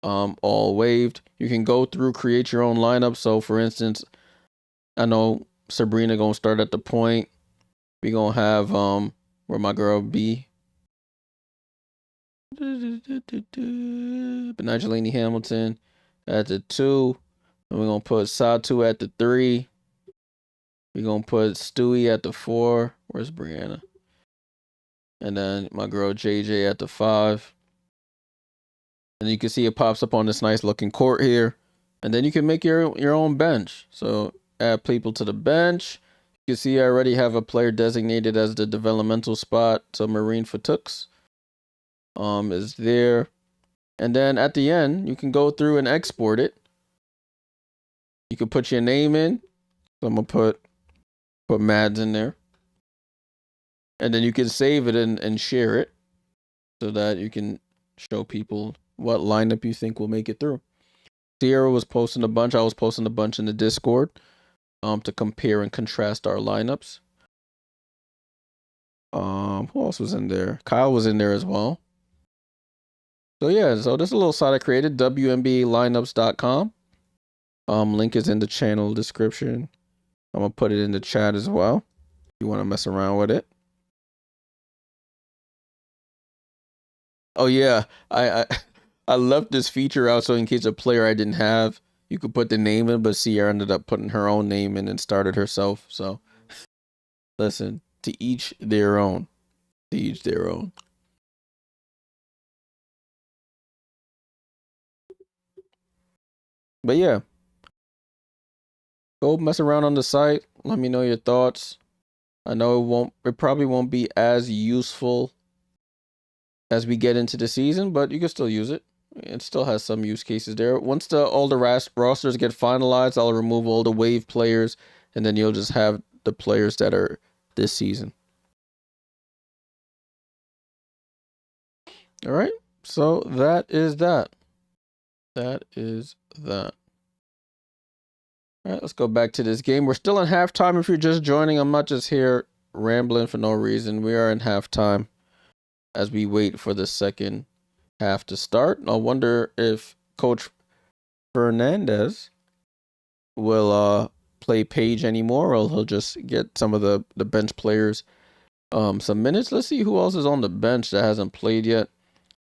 all waived. You can go through, create your own lineup. So for instance, I know Sabrina gonna start at the point. We gonna have where my girl B. Benajelani Hamilton at the 2. And we're gonna put Satu at the 3. We're gonna put Stewie at the 4. Where's Brianna? And then my girl JJ at the 5. And you can see it pops up on this nice looking court here. And then you can make your own bench. So add people to the bench. You can see I already have a player designated as the developmental spot. So Marine Fatux is there. And then at the end, you can go through and export it. You can put your name in. So I'm gonna put Mads in there. And then you can save it and share it so that you can show people what lineup you think will make it through. Sierra was posting a bunch. I was posting a bunch in the Discord to compare and contrast our lineups. Who else was in there? Kyle was in there as well. So yeah, so this is a little site I created, WNBAlineups.com. Link is in the channel description. I'm gonna put it in the chat as well if you want to mess around with it. Oh yeah, I I left this feature out so in case a player I didn't have, you could put the name in, but Sierra ended up putting her own name in and started herself. So listen, to each their own. To each their own. But yeah, go mess around on the site. Let me know your thoughts. I know it probably won't be as useful as we get into the season, but you can still use it. It still has some use cases there. Once all the rosters get finalized, I'll remove all the wave players, and then you'll just have the players that are this season. All right. So that is that. That is that. All right, let's go back to this game. We're still in halftime. If you're just joining, I'm not just here rambling for no reason. We are in halftime as we wait for the second half to start. I wonder if Coach Fernandez will play Page anymore, or he'll just get some of the bench players some minutes. Let's see who else is on the bench that hasn't played yet.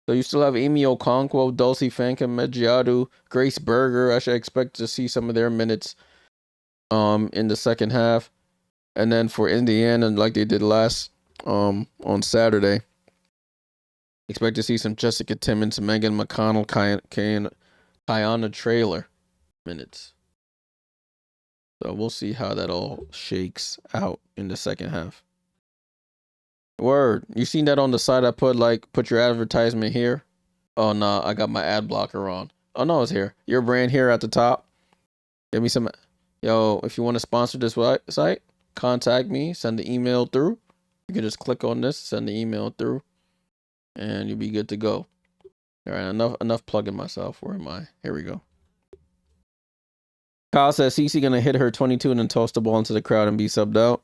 So you still have Amy Okonkwo, Dulcie Fankham, Medjiadu, Grace Berger. I should expect to see some of their minutes in the second half. And then for Indiana, like they did last on Saturday, expect to see some Jessica Timmons, Megan McConnell, Kiana Traylor minutes. So we'll see how that all shakes out in the second half. Word. You seen that on the side I put your advertisement here? Oh no, I got my ad blocker on. Oh no, it's here. Your brand here at the top. Give me some. Yo, if you want to sponsor this site, contact me. Send the email through. You can just click on this, send the email through, and you'll be good to go. All right, enough plugging myself. Where am I? Here we go. Kyle says CC gonna hit her 22 and then toss the ball into the crowd and be subbed out.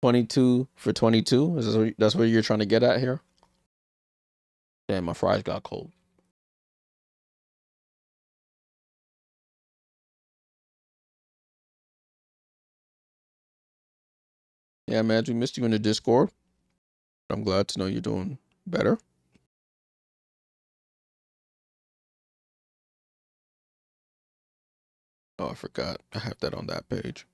22 for 22. That's what you're trying to get at here? Damn, my fries got cold. Yeah, man, we missed you in the Discord. I'm glad to know you're doing better. Oh, I forgot. I have that on that page.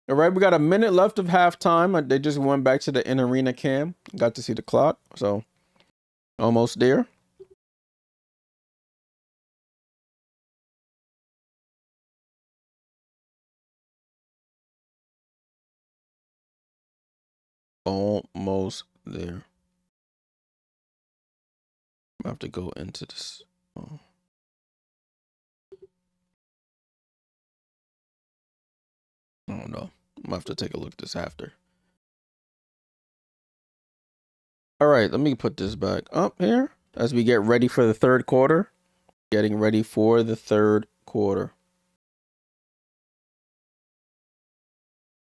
All right, we got a minute left of halftime. They just went back to the in-arena cam. Got to see the clock, so almost there. Almost there. I have to go into this. Oh. I don't know. I'm gonna have to take a look at this after. All right, let me put this back up here as we get ready for the third quarter. Getting ready for the third quarter.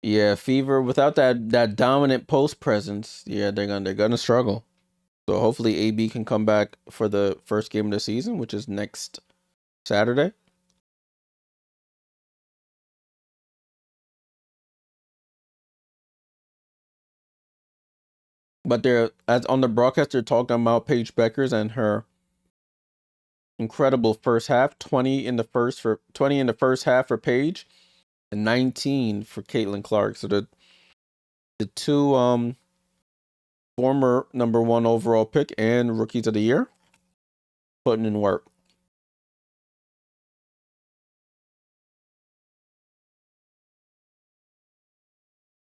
Yeah, Fever without that dominant post presence, yeah, they're gonna struggle. So hopefully AB can come back for the first game of the season, which is next Saturday. But they're as on the broadcast, they're talking about Paige Beckers and her incredible first half. 20 in the first half for Paige, and 19 for Caitlin Clark. So the two former number one overall pick and rookies of the year putting in work.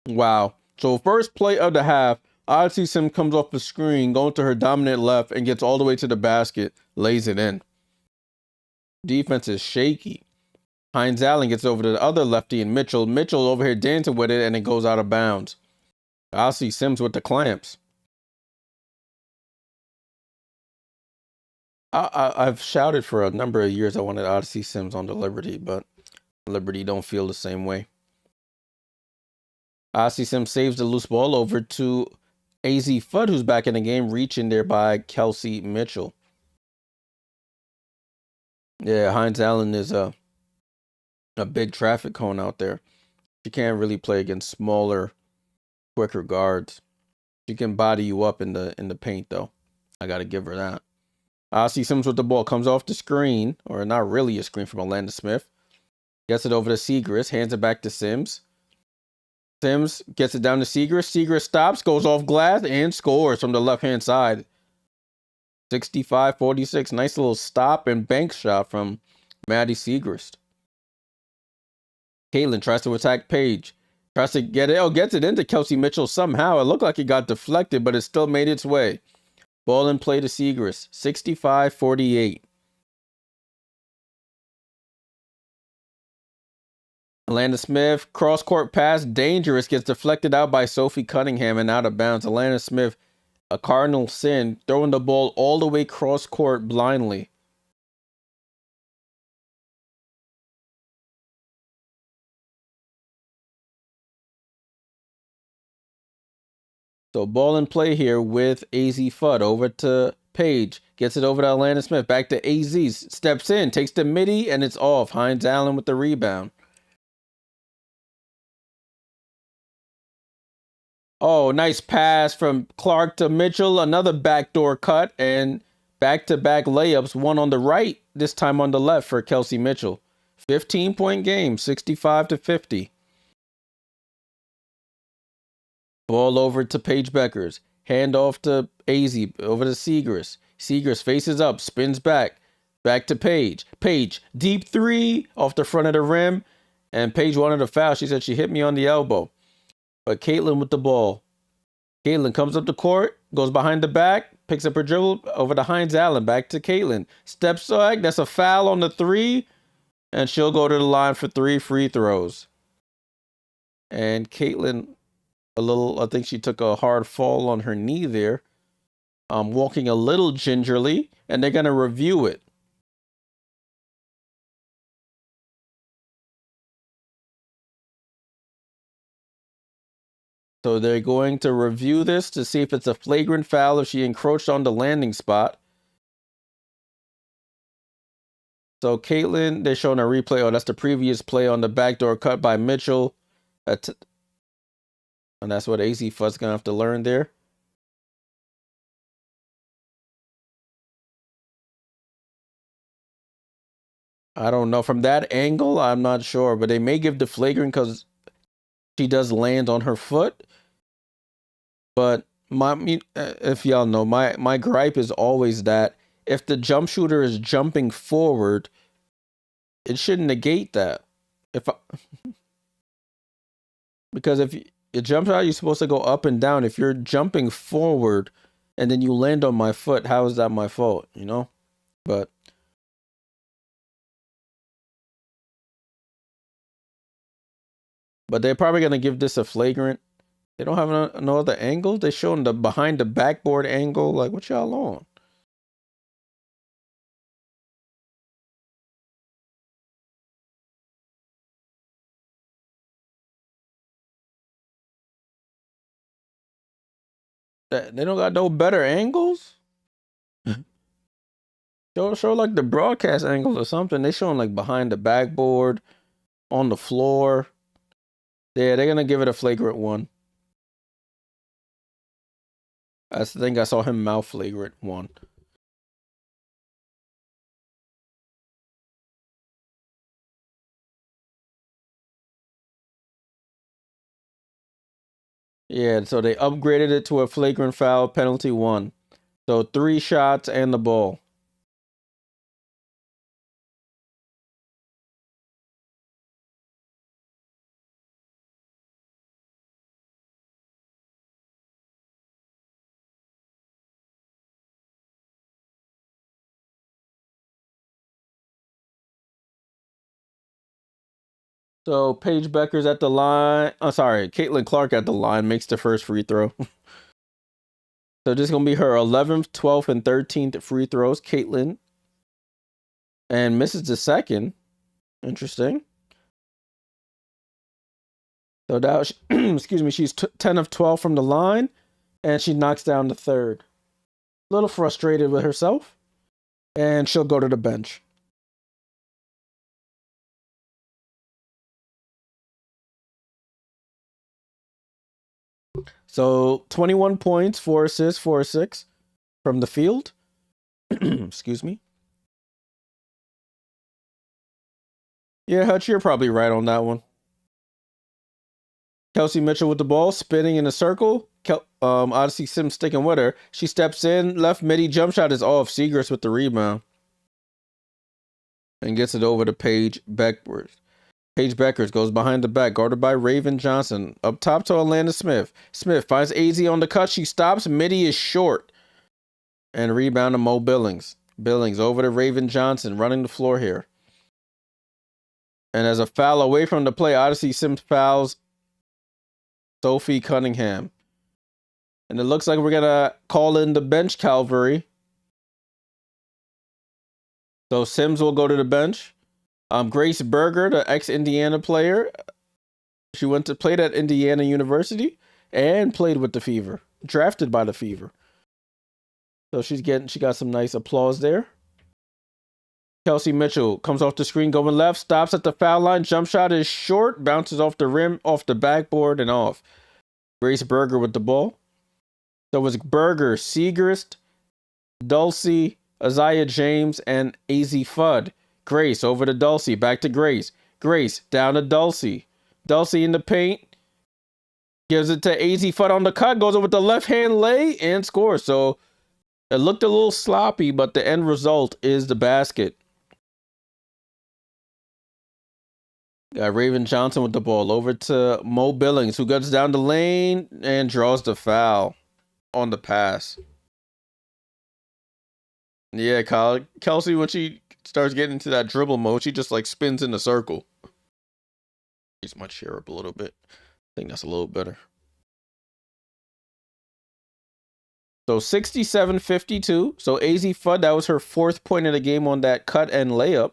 Wow. So first play of the half, Odyssey Sim comes off the screen, going to her dominant left, and gets all the way to the basket, lays it in. Defense is shaky. Hines Allen gets over to the other lefty and Mitchell. Mitchell over here dancing with it, and it goes out of bounds. Odyssey Sims with the clamps. I've shouted for a number of years I wanted Odyssey Sims on the Liberty, but Liberty don't feel the same way. Odyssey Sims saves the loose ball over to AZ Fudd, who's back in the game, reaching there by Kelsey Mitchell. Yeah, Hines Allen is a big traffic cone out there. She can't really play against smaller, quicker guards. She can body you up in the paint, though. I gotta give her that. Odyssey Sims with the ball comes off the screen, or not really a screen from Alana Smith. Gets it over to Segrist, hands it back to Sims. Sims gets it down to Segrist. Segrist stops, goes off glass, and scores from the left-hand side. 65-46. Nice little stop and bank shot from Maddie Segrist. Caitlin tries to attack Paige. Tries to get it. Oh, gets it into Kelsey Mitchell somehow. It looked like it got deflected, but it still made its way. Ball in play to Segrist. 65-48. Alana Smith, cross-court pass, dangerous, gets deflected out by Sophie Cunningham and out of bounds. Alana Smith, a cardinal sin, throwing the ball all the way cross-court blindly. So ball in play here with AZ Fudd over to Paige. Gets it over to Alana Smith. Back to AZ. Steps in, takes the midi, and it's off. Hines Allen with the rebound. Oh, nice pass from Clark to Mitchell. Another backdoor cut and back-to-back layups. One on the right, this time on the left for Kelsey Mitchell. 15-point game, 65-50. Ball over to Paige Beckers. Hand off to AZ, over to Segrist. Segrist faces up, spins back. Back to Paige. Paige, deep three off the front of the rim. And Paige wanted a foul. She said she hit me on the elbow. But Caitlin with the ball. Caitlin comes up the court, goes behind the back, picks up her dribble over to Hines Allen. Back to Caitlin. Steps back. That's a foul on the three. And she'll go to the line for 3 free throws. And Caitlin, I think she took a hard fall on her knee there. Walking a little gingerly, and they're going to review it. So they're going to review this to see if it's a flagrant foul if she encroached on the landing spot. So Caitlin, they're showing a replay. Oh, that's the previous play on the backdoor cut by Mitchell. And that's what AZ Fudd's going to have to learn there. I don't know. From that angle, I'm not sure. But they may give the flagrant because she does land on her foot. But if y'all know, my gripe is always that if the jump shooter is jumping forward, it shouldn't negate that. Because if you jump out, you're supposed to go up and down. If you're jumping forward and then you land on my foot, how is that my fault? You know? But they're probably gonna give this a flagrant. They don't have no other angle. They're showing the behind the backboard angle. Like, what y'all on? They don't got no better angles. Show like the broadcast angle or something. They showing like behind the backboard, on the floor. Yeah, they're gonna give it a flagrant one. I think I saw him mouth flagrant one. Yeah, so they upgraded it to a flagrant foul, penalty 1. So 3 shots and the ball. So Paige Becker's at the line. Oh, sorry, Caitlin Clark at the line makes the first free throw. So this is gonna be her 11th, 12th, and 13th free throws. Caitlin, and misses the second. Interesting. So that excuse me, she's 10 of 12 from the line, and she knocks down the third. A little frustrated with herself, and she'll go to the bench. So 21 points, 4 assists, 4 6 from the field. Excuse me. Yeah, Hutch, you're probably right on that one. Kelsey Mitchell with the ball, spinning in a circle. Odyssey Sims sticking with her. She steps in, left midi jump shot is off. Segrist with the rebound. And gets it over to Paige Beckers. Paige Beckers goes behind the back, guarded by Raven Johnson. Up top to Alana Smith. Smith finds AZ on the cut. She stops. Midi is short. And rebound to Mo Billings. Billings over to Raven Johnson, running the floor here. And as a foul away from the play, Odyssey Sims fouls Sophie Cunningham. And it looks like we're going to call in the bench cavalry. So Sims will go to the bench. Grace Berger, the ex-Indiana player. She went to play at Indiana University and played with the Fever. Drafted by the Fever. So she got some nice applause there. Kelsey Mitchell comes off the screen, going left, stops at the foul line. Jump shot is short, bounces off the rim, off the backboard, and off. Grace Berger with the ball. So it was Berger, Segrist, Dulcie, Isaiah James, and AZ Fudd. Grace over to Dulcie, back to Grace. Grace down to Dulcie. Dulcie in the paint. Gives it to AZ Fudd on the cut, goes over the left hand lay and scores. So it looked a little sloppy, but the end result is the basket. Got Raven Johnson with the ball over to Mo Billings, who gets down the lane and draws the foul on the pass. Yeah, Kyle. Kelsey, when she starts getting into that dribble mode, she just like spins in a circle. Raise my chair up a little bit. I think that's a little better. So 67-52. So AZ Fudd, that was her 4th point of the game on that cut and layup.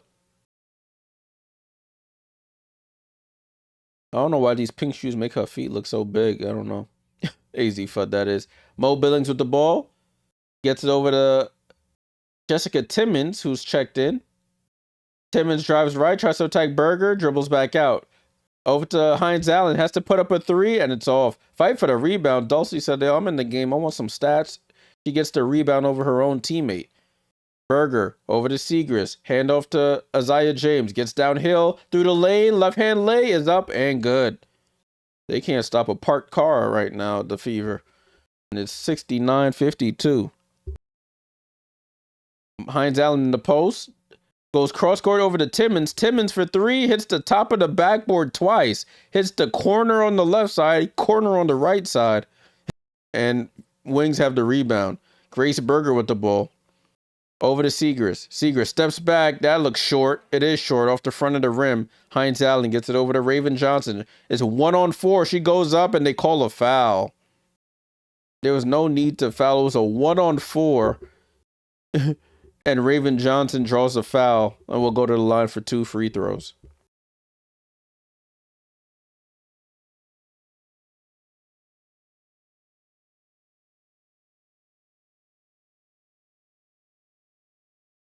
I don't know why these pink shoes make her feet look so big. I don't know. AZ Fudd, that is. Mo Billings with the ball. Gets it over to Jessica Timmons, who's checked in. Timmons drives right, tries to attack Berger, dribbles back out. Over to Hines Allen, has to put up a 3, and it's off. Fight for the rebound. Dulcie said, I'm in the game. I want some stats. She gets the rebound over her own teammate. Berger over to Segrist. Handoff to Isaiah James. Gets downhill through the lane. Left hand lay is up and good. They can't stop a parked car right now, the Fever. And it's 69-52. Hines Allen in the post. Goes cross court over to Timmons. Timmons for 3. Hits the top of the backboard twice. Hits the corner on the left side. Corner on the right side. And Wings have the rebound. Grace Berger with the ball. Over to Segrist. Segrist steps back. That looks short. It is short off the front of the rim. Hines Allen gets it over to Raven Johnson. It's 1-on-4. She goes up and they call a foul. There was no need to foul. It was a 1-on-4. And Raven Johnson draws a foul. And we'll go to the line for 2 free throws.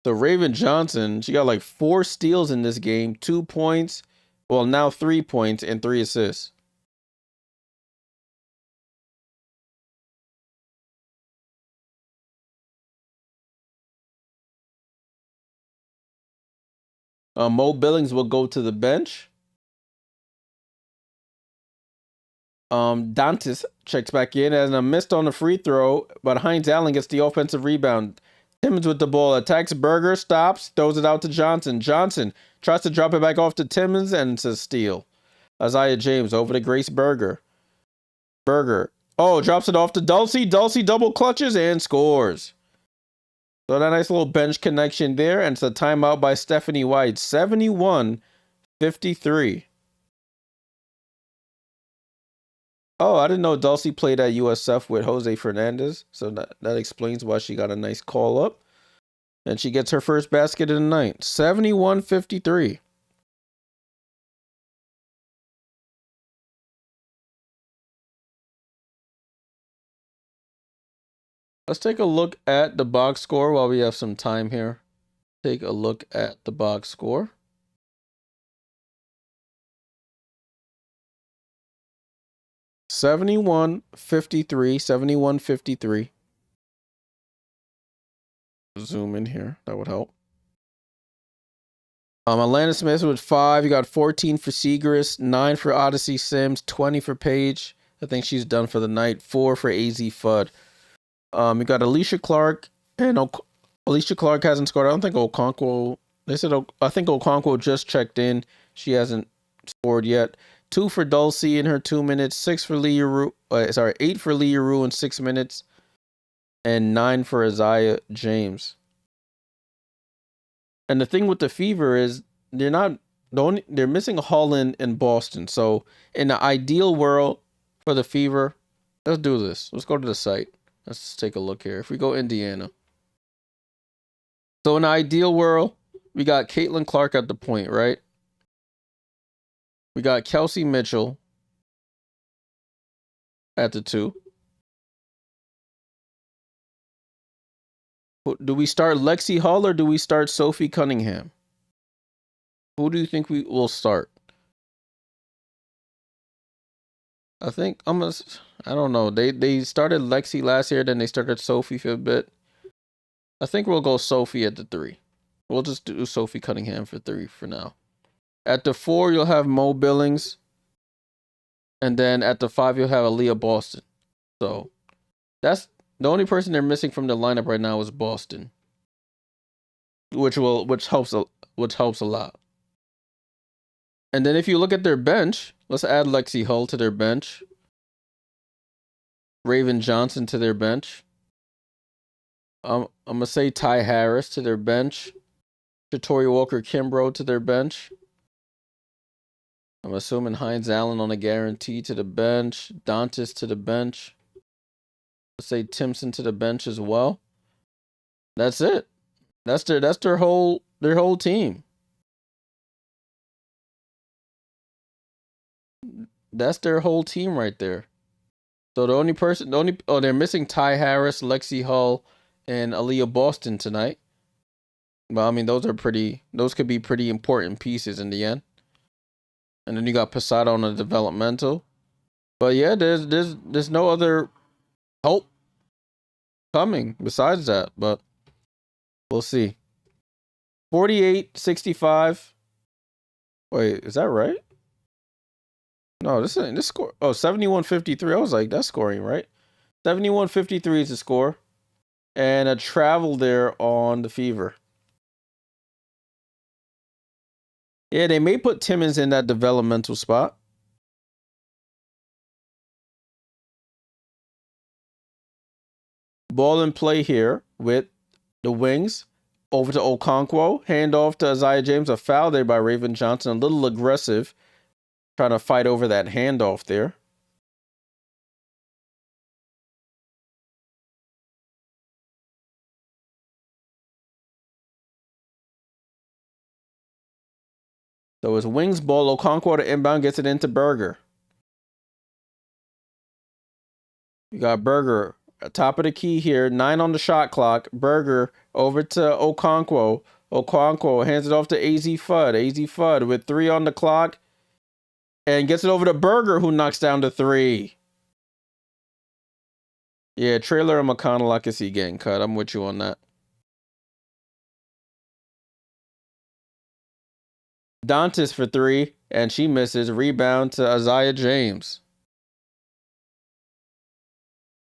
So Raven Johnson, she got like 4 steals in this game, 2 points, well now 3 points and 3 assists. Mo Billings will go to the bench. Dantis checks back in and a missed on the free throw, but Hines Allen gets the offensive rebound. Timmons with the ball, attacks Berger, stops, throws it out to Johnson. Johnson tries to drop it back off to Timmons, and it's a steal. Isaiah James over to Grace Berger. Berger, drops it off to Dulcie. Dulcie double clutches and scores. So that nice little bench connection there, and it's a timeout by Stephanie White. 71-53. Oh, I didn't know Dulcie played at USF with Jose Fernandez. So that explains why she got a nice call up. And she gets her first basket of the night. 71-53. Let's take a look at the box score while we have some time here. Take a look at the box score. (71-53). 71-53. Zoom in here. That would help. Atlanta Smith with 5. You got 14 for Seagrass, 9 for Odyssey Sims, 20 for Paige. I think she's done for the night. 4 for AZ Fudd. You got Alicia Clark, and Alicia Clark hasn't scored. I don't think Okonkwo. They said I think Okonkwo just checked in. She hasn't scored yet. 2 for Dulcie in her 2 minutes. 6 for Leah 8 for Leah in 6 minutes, and 9 for Isaiah James. And the thing with the Fever is they're missing Holland and Boston. So in the ideal world for the Fever, let's do this. Let's go to the site. Let's take a look here. If we go Indiana. So in the ideal world, we got Caitlin Clark at the point, right? We got Kelsey Mitchell at the 2. Do we start Lexi Hull or do we start Sophie Cunningham? Who do you think we will start? I think I don't know. They started Lexi last year, then they started Sophie for a bit. I think we'll go Sophie at the 3. We'll just do Sophie Cunningham for 3 for now. At the 4, you'll have Mo Billings. And then at the 5, you'll have Aaliyah Boston. So that's the only person they're missing from the lineup right now is Boston. Which helps a lot. And then if you look at their bench, let's add Lexi Hull to their bench. Raven Johnson to their bench. I'm gonna say Ty Harris to their bench. Shatori Walker Kimbrough to their bench. I'm assuming Hines Allen on a guarantee to the bench. Dantas to the bench. Let's say Timpson to the bench as well. That's it. That's their whole team. That's their whole team right there. So they're missing Ty Harris, Lexi Hull, and Aaliyah Boston tonight. Well, I mean, those could be pretty important pieces in the end. And then you got Posada on the developmental. But yeah, there's no other hope coming besides that, but we'll see. 48-65. Wait, is that right? No, this score. Oh, 71-53. I was like, that's scoring, right? 71-53 is the score. And a travel there on the Fever. Yeah, they may put Timmons in that developmental spot. Ball in play here with the wings. Over to Okonkwo. Hand off to Isaiah James. A foul there by Raven Johnson. A little aggressive. Trying to fight over that handoff there. So it's wings ball. Okonkwo to inbound. Gets it into Berger. You got Berger. Top of the key here. 9 on the shot clock. Berger over to Okonkwo. Okonkwo hands it off to AZ Fudd. AZ Fudd with 3 on the clock. And gets it over to Berger, who knocks down the 3. Yeah, Trailer and McConnell, I can see getting cut. I'm with you on that. Dantas for 3, and she misses. Rebound to Isaiah James.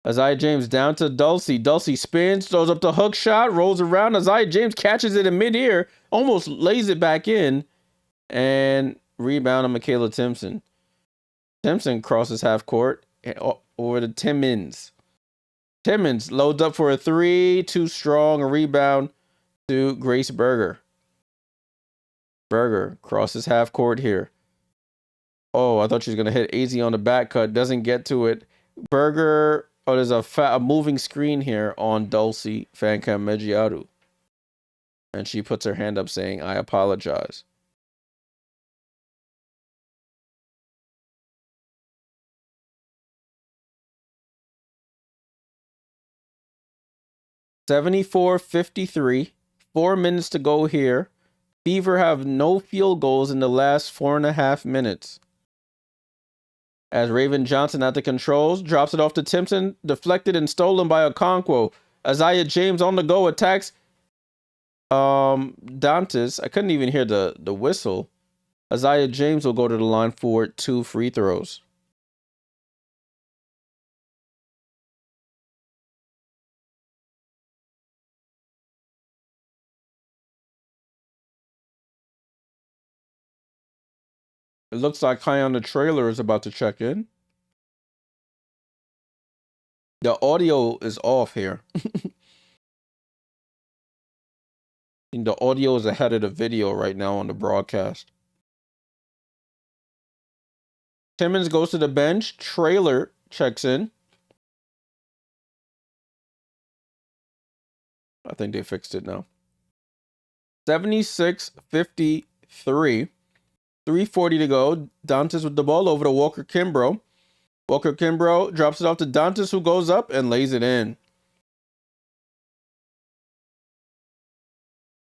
Isaiah James down to Dulcie. Dulcie spins, throws up the hook shot, rolls around. Isaiah James catches it in midair, almost lays it back in, and rebound on Michaela Timpson. Timpson crosses half court over to Timmons. Timmons loads up for a 3, too strong. A rebound to Grace Berger. Berger crosses half court here. Oh, I thought she was going to hit AZ on the back cut. Doesn't get to it. Burger. Oh, there's a moving screen here on Dulcie Fancam Meggiaru. And she puts her hand up saying, I apologize. $74-53. 4 minutes to go here. Fever have no field goals in the last 4.5 minutes. As Raven Johnson at the controls, drops it off to Timpson, deflected and stolen by Okonkwo. Isaiah James on the go, attacks Dantas. I couldn't even hear the whistle. Isaiah James will go to the line for 2 free throws. It looks like High on the Trailer is about to check in. The audio is off here. The audio is ahead of the video right now on the broadcast. Timmons goes to the bench. Trailer checks in. I think they fixed it now. 76-53. 3:40 to go. Dantas with the ball over to Walker Kimbrough. Walker Kimbrough drops it off to Dantas, who goes up and lays it in.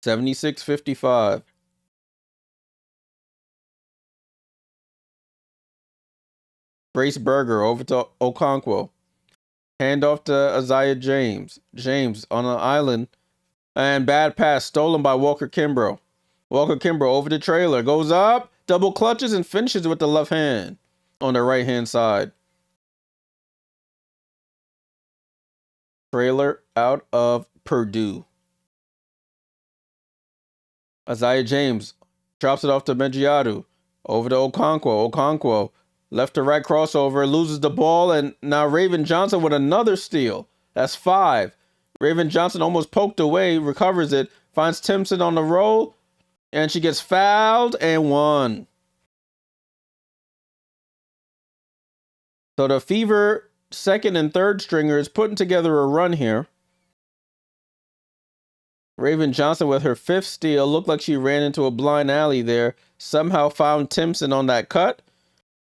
76-55. Brace Burger over to Okonkwo. Hand off to Isaiah James. James on an island. And bad pass stolen by Walker Kimbrough. Walker Kimbrough over the Trailer. Goes up. Double clutches and finishes with the left hand on the right hand side. Trailer out of Purdue. Isaiah James drops it off to Meggiaru. Over to Okonkwo. Okonkwo left to right crossover, loses the ball, and now Raven Johnson with another steal. That's 5. Raven Johnson almost poked away, recovers it, finds Timpson on the roll, and she gets fouled and won. So the Fever second and third stringers putting together a run here. Raven Johnson with her 5th steal. Looked like she ran into a blind alley there. Somehow found Timpson on that cut.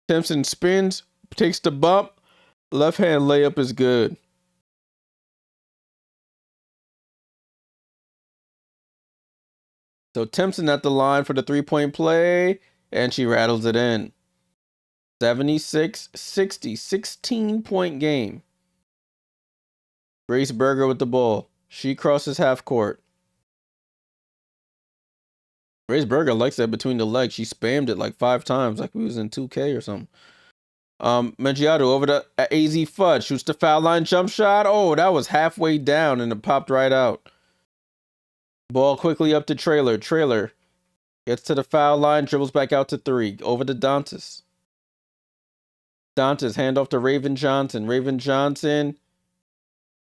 Timpson spins, takes the bump. Left hand layup is good. So Timpson at the line for the 3-point play, and she rattles it in. 76-60, 16-point game. Grace Berger with the ball. She crosses half court. Grace Berger likes that between the legs. She spammed it like 5 times, like we was in 2K or something. Meggiaru over to AZ Fudd. Shoots the foul line jump shot. Oh, that was halfway down and it popped right out. Ball quickly up to Trailer. Trailer gets to the foul line, dribbles back out to 3. Over to Dantas. Dantas hand off to Raven Johnson. Raven Johnson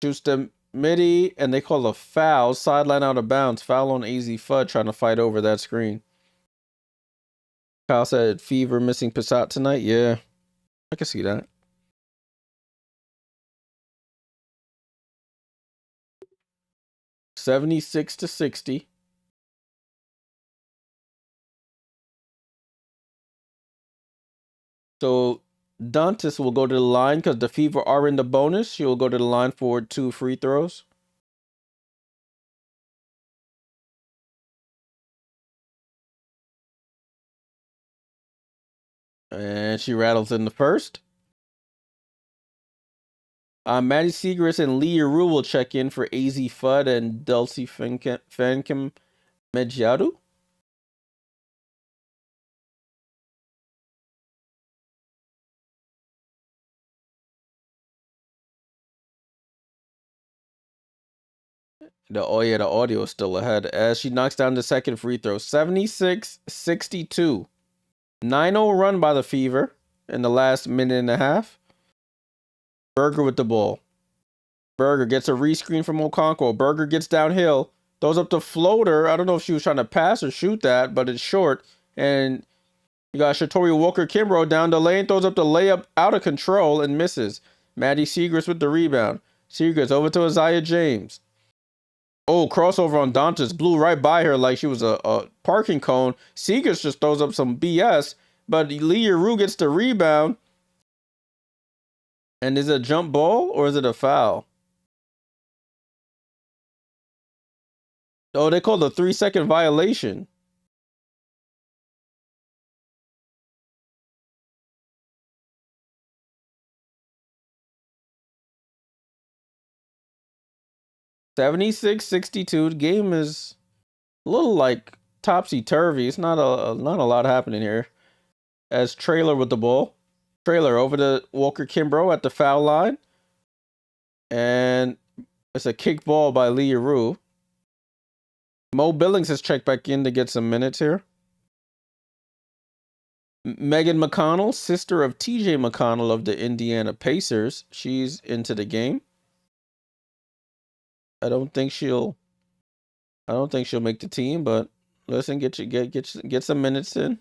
shoots the midi, and they call a foul. Sideline out of bounds. Foul on AZ Fudd trying to fight over that screen. Kyle said Fever missing Passat tonight. Yeah, I can see that. $76-60. So Dantas will go to the line because the Fever are in the bonus. She will go to the line for 2 free throws. And she rattles in the first. Maddie Segrist and Lee Rue will check in for AZ Fudd and Dulcie Fancam Meggiaru. The audio is still ahead as she knocks down the second free throw. 76-62. 9-0 run by the Fever in the last minute and a half. Berger with the ball. Berger gets a rescreen from Okonkwo. Berger gets downhill. Throws up the floater. I don't know if she was trying to pass or shoot that, but it's short. And You got Shatori Walker-Kimbrough down the lane, throws up the layup out of control and misses. Maddie Segrist with the rebound. Segrist over to Isaiah James. Oh, crossover on Dantas. Blew right by her like she was a parking cone. Segrist just throws up some BS, but Leah Rue gets the rebound. And is it a jump ball or is it a foul? Oh, they called a 3-second violation. $76-62. The game is a little like topsy-turvy. It's not a lot happening here. As Trailer with the ball. Trailer over to Walker-Kimbrough at the foul line. And it's a kick ball by Leah Rue. Mo Billings has checked back in to get some minutes here. Megan McConnell, sister of TJ McConnell of the Indiana Pacers. She's into the game. I don't think she'll make the team, but listen, get some minutes in.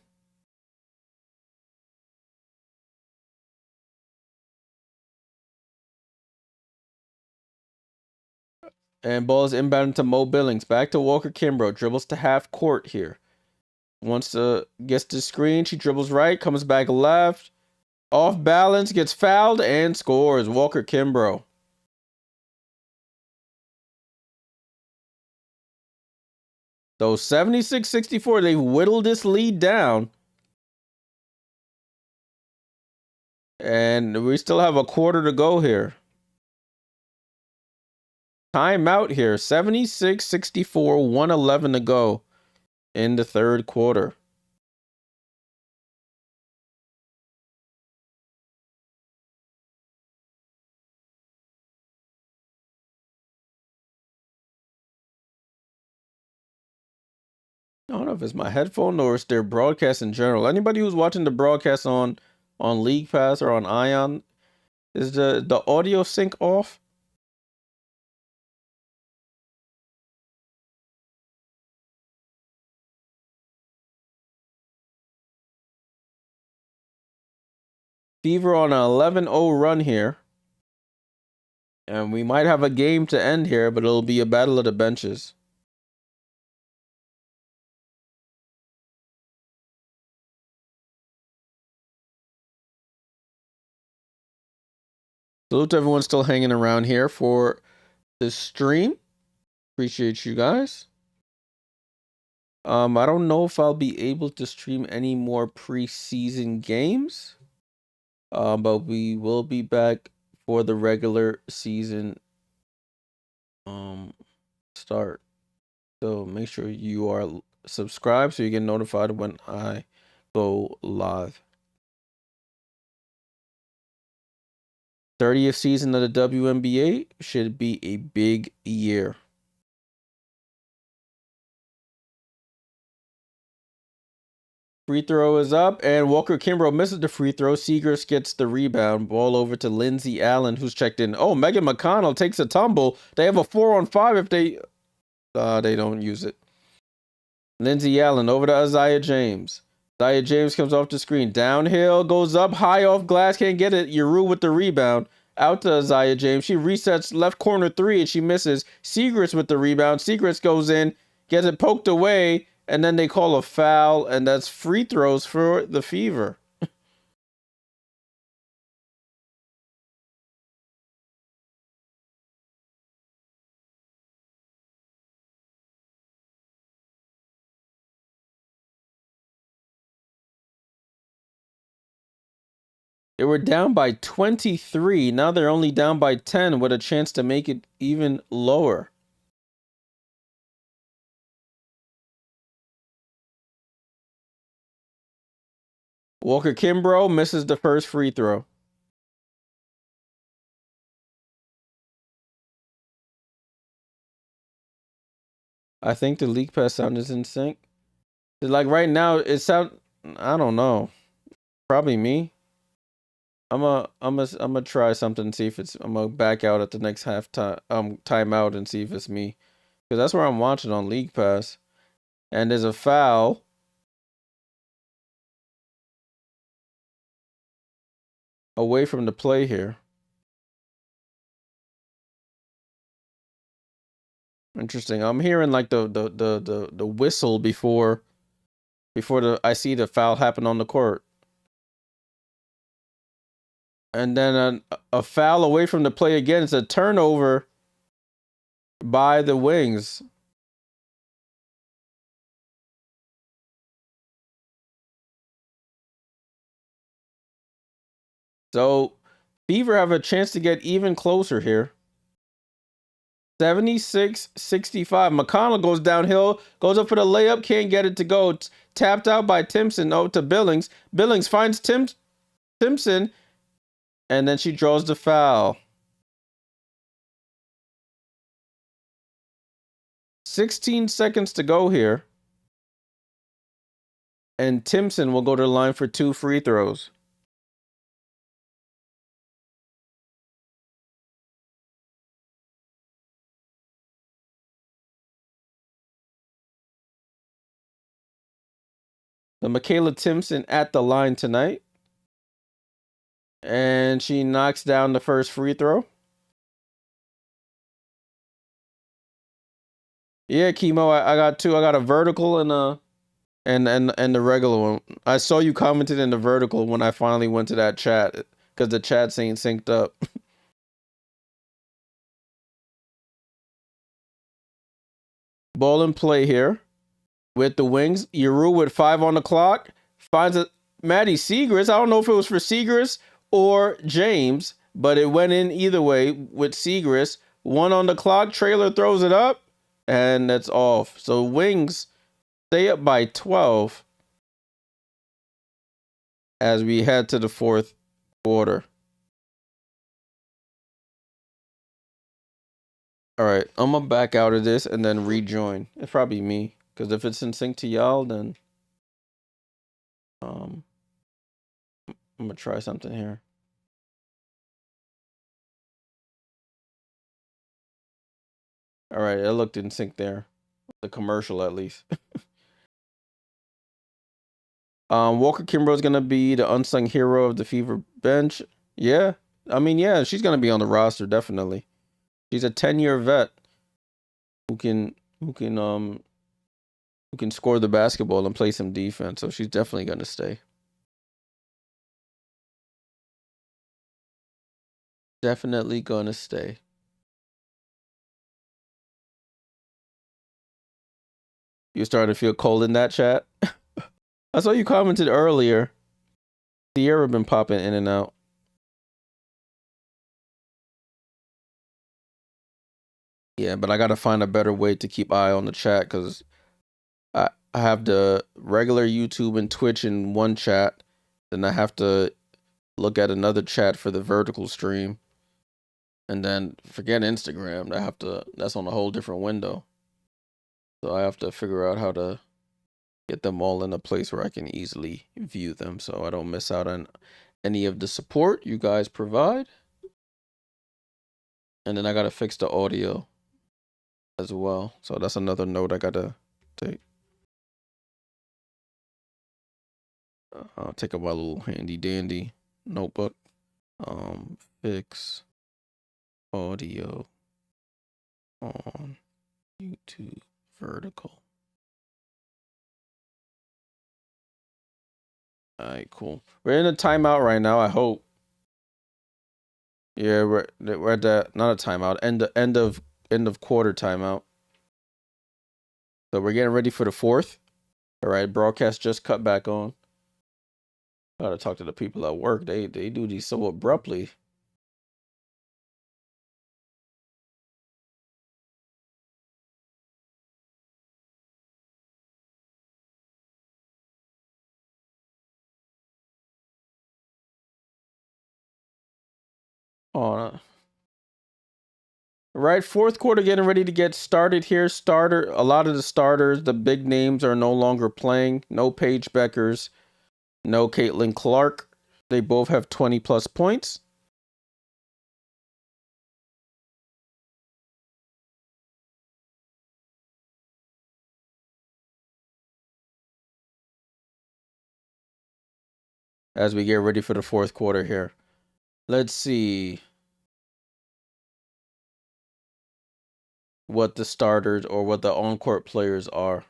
And ball is inbound to Mo Billings. Back to Walker-Kimbrough. Dribbles to half court here. Gets the screen. She dribbles right, comes back left. Off balance, gets fouled, and scores. Walker-Kimbrough. So 76-64, they've whittled this lead down. And we still have a quarter to go here. Timeout here. 76-64, 1:11 to go in the third quarter. I don't know if it's my headphone or it's their broadcast in general. Anybody who's watching the broadcast on League Pass or on Ion, is the audio sync off? Fever on an 11-0 run here. And we might have a game to end here, but it'll be a battle of the benches. Salute to everyone still hanging around here for this stream. Appreciate you guys. I don't know if I'll be able to stream any more preseason games. But we will be back for the regular season start. So make sure you are subscribed so you get notified when I go live. 30th season of the WNBA should be a big year. Free throw is up, and Walker-Kimbrough misses the free throw. Segrist gets the rebound. Ball over to Lindsay Allen, who's checked in. Oh, Megan McConnell takes a tumble. They have a 4-on-5 if they don't use it. Lindsay Allen over to Isaiah James. Isaiah James comes off the screen. Downhill, goes up, high off glass, can't get it. Yeru with the rebound. Out to Isaiah James. She resets left corner three and she misses. Segrist with the rebound. Segrist goes in, gets it poked away, and then they call a foul, and that's free throws for the Fever. They were down by 23. Now they're only down by 10 with a chance to make it even lower. Walker-Kimbrough misses the first free throw. I think the League Pass sound is in sync. Like right now, it sound. I don't know. Probably me. I'm a try something and see if it's. I'm gonna back out at the next timeout and see if it's me, because that's where I'm watching on League Pass. And there's a foul. away from the play here. Interesting. I'm hearing like the whistle before I see the foul happen on the court. And then a foul away from the play again. It's a turnover by the Wings. So Fever have a chance to get even closer here. 76-65. McConnell goes downhill, goes up for the layup, can't get it to go. Tapped out by Timpson. Oh, to Billings. Billings finds Timpson, and then she draws the foul. 16 seconds to go here. And Timpson will go to the line for 2 free throws. The Michaela Timpson at the line tonight. And she knocks down the first free throw. Yeah, Chemo, I got 2. I got a vertical and the regular one. I saw you commented in the vertical when I finally went to that chat because the chat's ain't synced up. Ball in play here with the Wings. Yeru with 5 on the clock finds a Maddie Segrist. I don't know if it was for Segrist or James, but it went in either way with Segrist. 1 on the clock. Trailer throws it up, and that's off. So Wings stay up by 12 as we head to the 4th quarter. All right, I'm gonna back out of this and then rejoin. It's probably me, because if it's in sync to y'all, then I'm gonna try something here. All right, it looked in sync there. The commercial, at least. Walker Kimbrough's gonna be the unsung hero of the Fever bench. Yeah, I mean, yeah, she's gonna be on the roster definitely. She's a 10-year vet who can who can um who can score the basketball and play some defense. So she's definitely gonna stay. Definitely gonna stay. You starting to feel cold in that chat? I saw you commented earlier. Sierra been popping in and out. Yeah, but I gotta find a better way to keep eye on the chat because I have the regular YouTube and Twitch in one chat, then I have to look at another chat for the vertical stream, and then forget Instagram. That's on a whole different window. So I have to figure out how to get them all in a place where I can easily view them so I don't miss out on any of the support you guys provide. And then I gotta fix the audio as well. So that's another note I gotta take. I'll take up my little handy dandy notebook. Fix audio on YouTube vertical. All right, cool. We're in a timeout right now, I hope. Yeah, we're at that, not a timeout, end of quarter timeout. So we're getting ready for the 4th. All right, broadcast just cut back on. Gotta talk to the people at work. They do these so abruptly. Oh, right, 4th quarter getting ready to get started here. A lot of the starters, the big names are no longer playing. No Paige Beckers, no Caitlin Clark. They both have 20 plus points. As we get ready for the 4th quarter here. Let's see what the starters or what the on-court players are.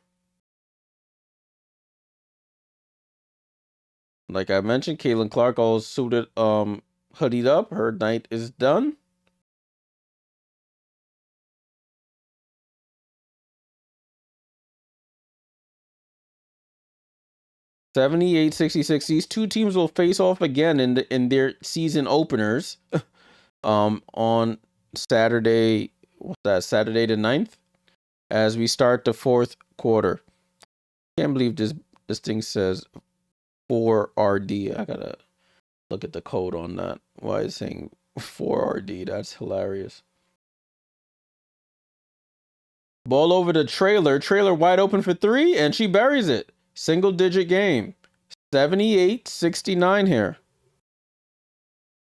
Like I mentioned, Caitlin Clark all suited, hoodied up. Her night is done. $78-66. These two teams will face off again in their season openers. On Saturday, what's that? Saturday the 9th, as we start the fourth quarter. Can't believe this thing says 4RD. I gotta look at the code on that. Why is it saying 4RD? That's hilarious. Ball over the trailer. Trailer wide open for three, and she buries it. Single digit game. 78-69 here.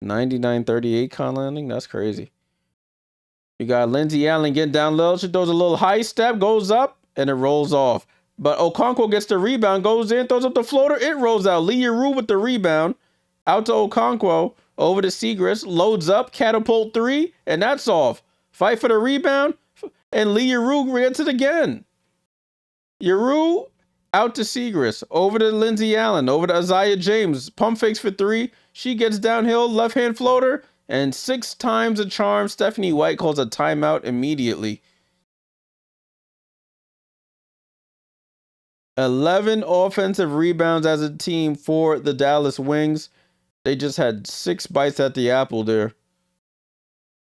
99-38 con landing. That's crazy. You got Lindsay Allen getting down low. She throws a little high step, goes up, and it rolls off. But Okonkwo gets the rebound, goes in, throws up the floater, it rolls out. Leah Rue with the rebound. Out to Okonkwo. Over to Segrist. Loads up, catapult three, and that's off. Fight for the rebound, and Leah Rue gets it again. Yeru out to Segrist. Over to Lindsay Allen. Over to Isaiah James. Pump fakes for three. She gets downhill, left hand floater. And 6 times a charm. Stephanie White calls a timeout immediately. 11 offensive rebounds as a team for the Dallas Wings. They just had 6 bites at the apple there.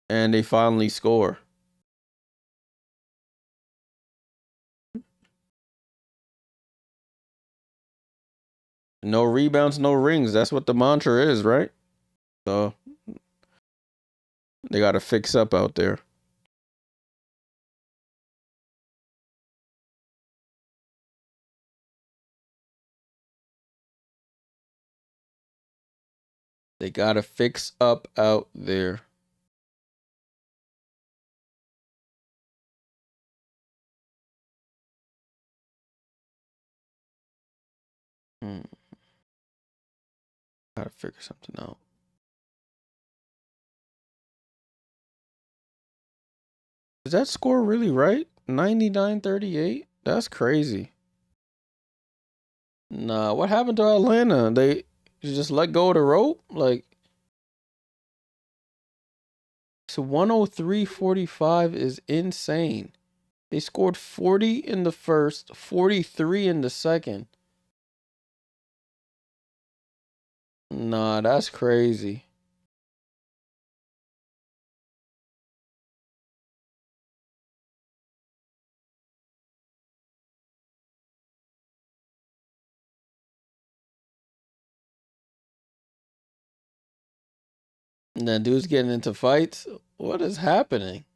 And they finally score. No rebounds, no rings. That's what the mantra is, right? So they got to fix up out there. They got to fix up out there. Gotta figure something out. Is that score really right? 99-38? That's crazy. Nah, what happened to Atlanta? They just let go of the rope? Like, so 103-45 is insane. They scored 40 in the first, 43 in the second. Nah, that's crazy. And that dude's getting into fights. What is happening?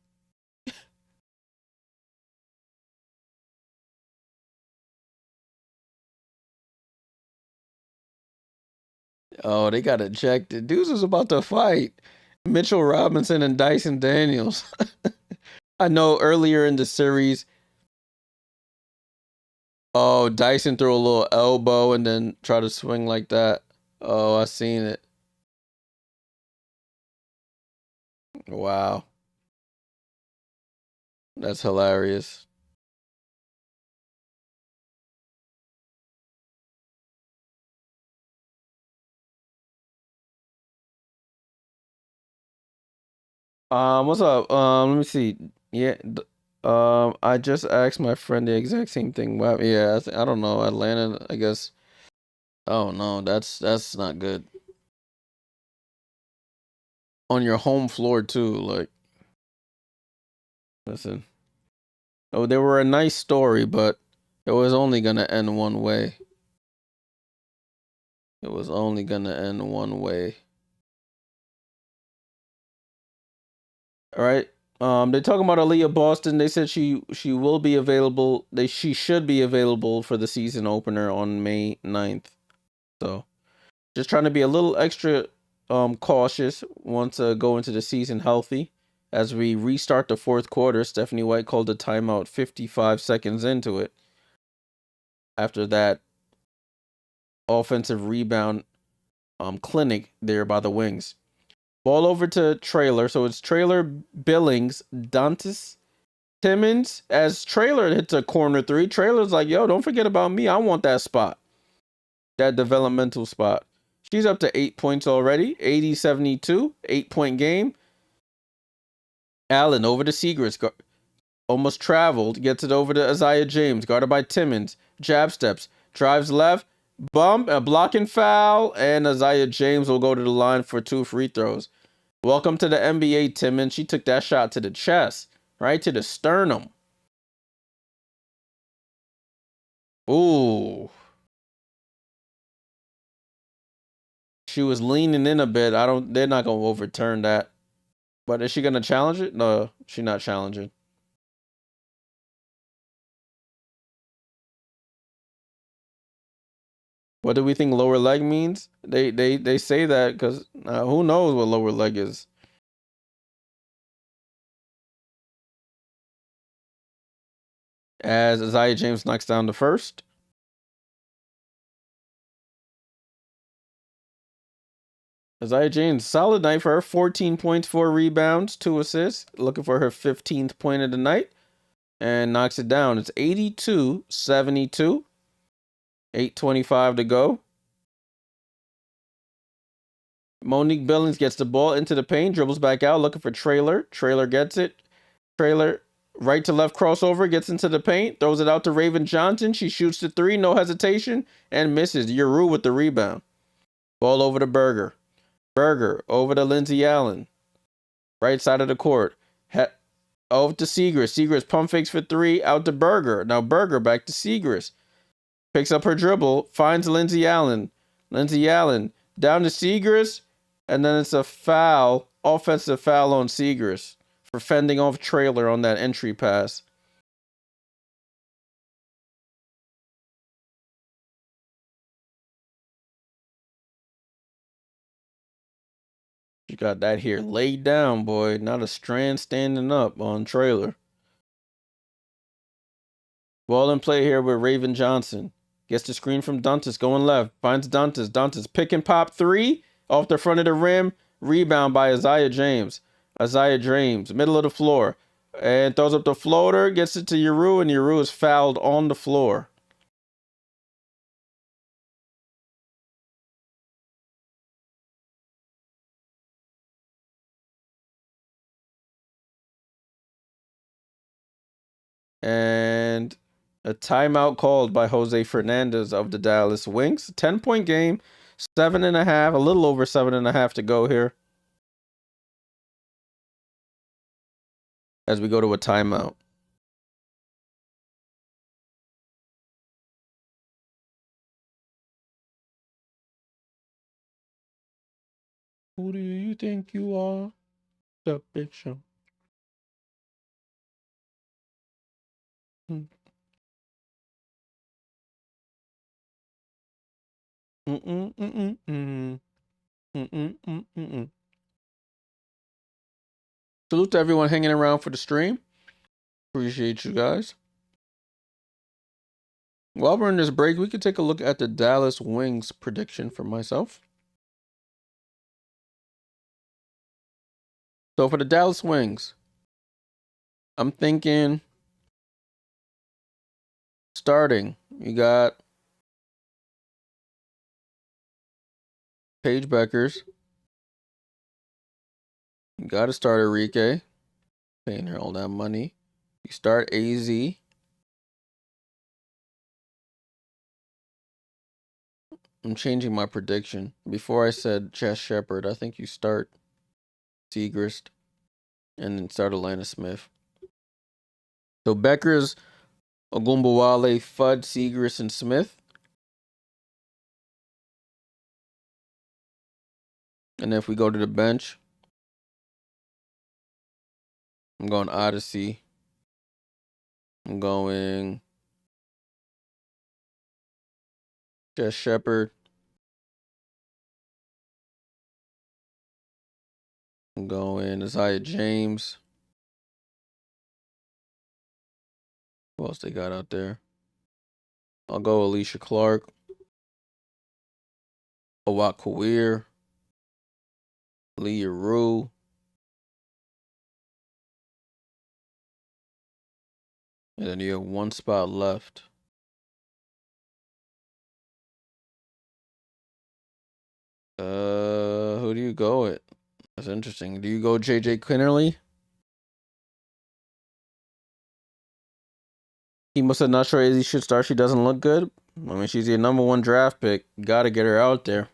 Oh, they got ejected. Dudes was about to fight. Mitchell Robinson and Dyson Daniels. I know earlier in the series, oh, Dyson threw a little elbow and then try to swing like that. Oh, I seen it. Wow. That's hilarious. What's up? Let me see. Yeah, I just asked my friend the exact same thing. Wow, yeah, I don't know. Atlanta, I guess. Oh no, that's not good. On your home floor too, like, listen. Oh, they were a nice story, but it was only gonna end one way. It was only gonna end one way. All right. They're talking about Aaliyah Boston. They said she will be available. She should be available for the season opener on May 9th. So just trying to be a little extra cautious once go into the season healthy. As we restart the fourth quarter, Stephanie White called a timeout 55 seconds into it. After that offensive rebound clinic there by the Wings. Ball over to Trailer. So it's Trailer, Billings, Dantas, Timmons. As Trailer hits a corner three, Trailer's like, yo, don't forget about me. I want that spot. That developmental spot. She's up to 8 points already. 80-72. 8-point game. Allen over to Seagrass. Almost traveled. Gets it over to Isaiah James. Guarded by Timmons. Jab steps. Drives left. Bump. A blocking foul. And Isaiah James will go to the line for 2 free throws. Welcome to the NBA, Timmons. She took that shot to the chest. Right to the sternum. Ooh. She was leaning in a bit. They're not gonna overturn that. But is she gonna challenge it? No, she's not challenging. What do we think lower leg means? They say that because who knows what lower leg is. As Isaiah James knocks down the first. Isaiah James, solid night for her. 14 points, 4 rebounds, 2 assists. Looking for her 15th point of the night. And knocks it down. It's 82-72. 8:25 to go. Monique Billings gets the ball into the paint, dribbles back out, looking for Trailer. Trailer gets it. Trailer right to left crossover, gets into the paint, throws it out to Raven Johnson. She shoots the 3, no hesitation, and misses. Yuru with the rebound. Ball over to Berger. Berger over to Lindsey Allen. Right side of the court. Over to Seagrass. Seagrass pump fakes for 3, out to Berger. Now Berger back to Seagrass. Picks up her dribble, finds Lindsey Allen. Lindsey Allen down to Seagrass, and then it's a foul, offensive foul on Seagrass for fending off Trailer on that entry pass. You got that here laid down, boy. Not a strand standing up on Trailer. Ball in play here with Raven Johnson. Gets the screen from Dantas going left. Finds Dantas. Dantas pick and pop 3 off the front of the rim. Rebound by Isaiah James. Isaiah James, middle of the floor. And throws up the floater. Gets it to Yuru, and Yuru is fouled on the floor. And a timeout called by Jose Fernandez of the Dallas Wings. 10-point game. 7.5, a little over 7.5 to go here. As we go to a timeout. Who do you think you are? The Big Show. Mm. Mm-mm, mm-mm, mm-mm. Mm-mm, mm-mm, mm-mm. Salute to everyone hanging around for the stream. Appreciate you guys. While we're in this break, we could take a look at the Dallas Wings prediction for myself. So for the Dallas Wings, I'm thinking starting. You got Paige Beckers. You got to start Enrique. Paying her all that money. You start AZ. I'm changing my prediction. Before I said Chess Shepard, I think you start Seagrist and then start Alana Smith. So Beckers, Ogumbawale, Fudd, Seagrist, and Smith. And then if we go to the bench, I'm going Odyssey. I'm going Chess Shepard. I'm going Isaiah James. Who else they got out there? I'll go Alicia Clark. Awak Kawir. Leah Rue. And then you have one spot left. Who do you go with? That's interesting. Do you go J.J. Quinterly? He must have not sure Izzy should start. She doesn't look good. I mean, she's your #1 draft pick. Got to get her out there.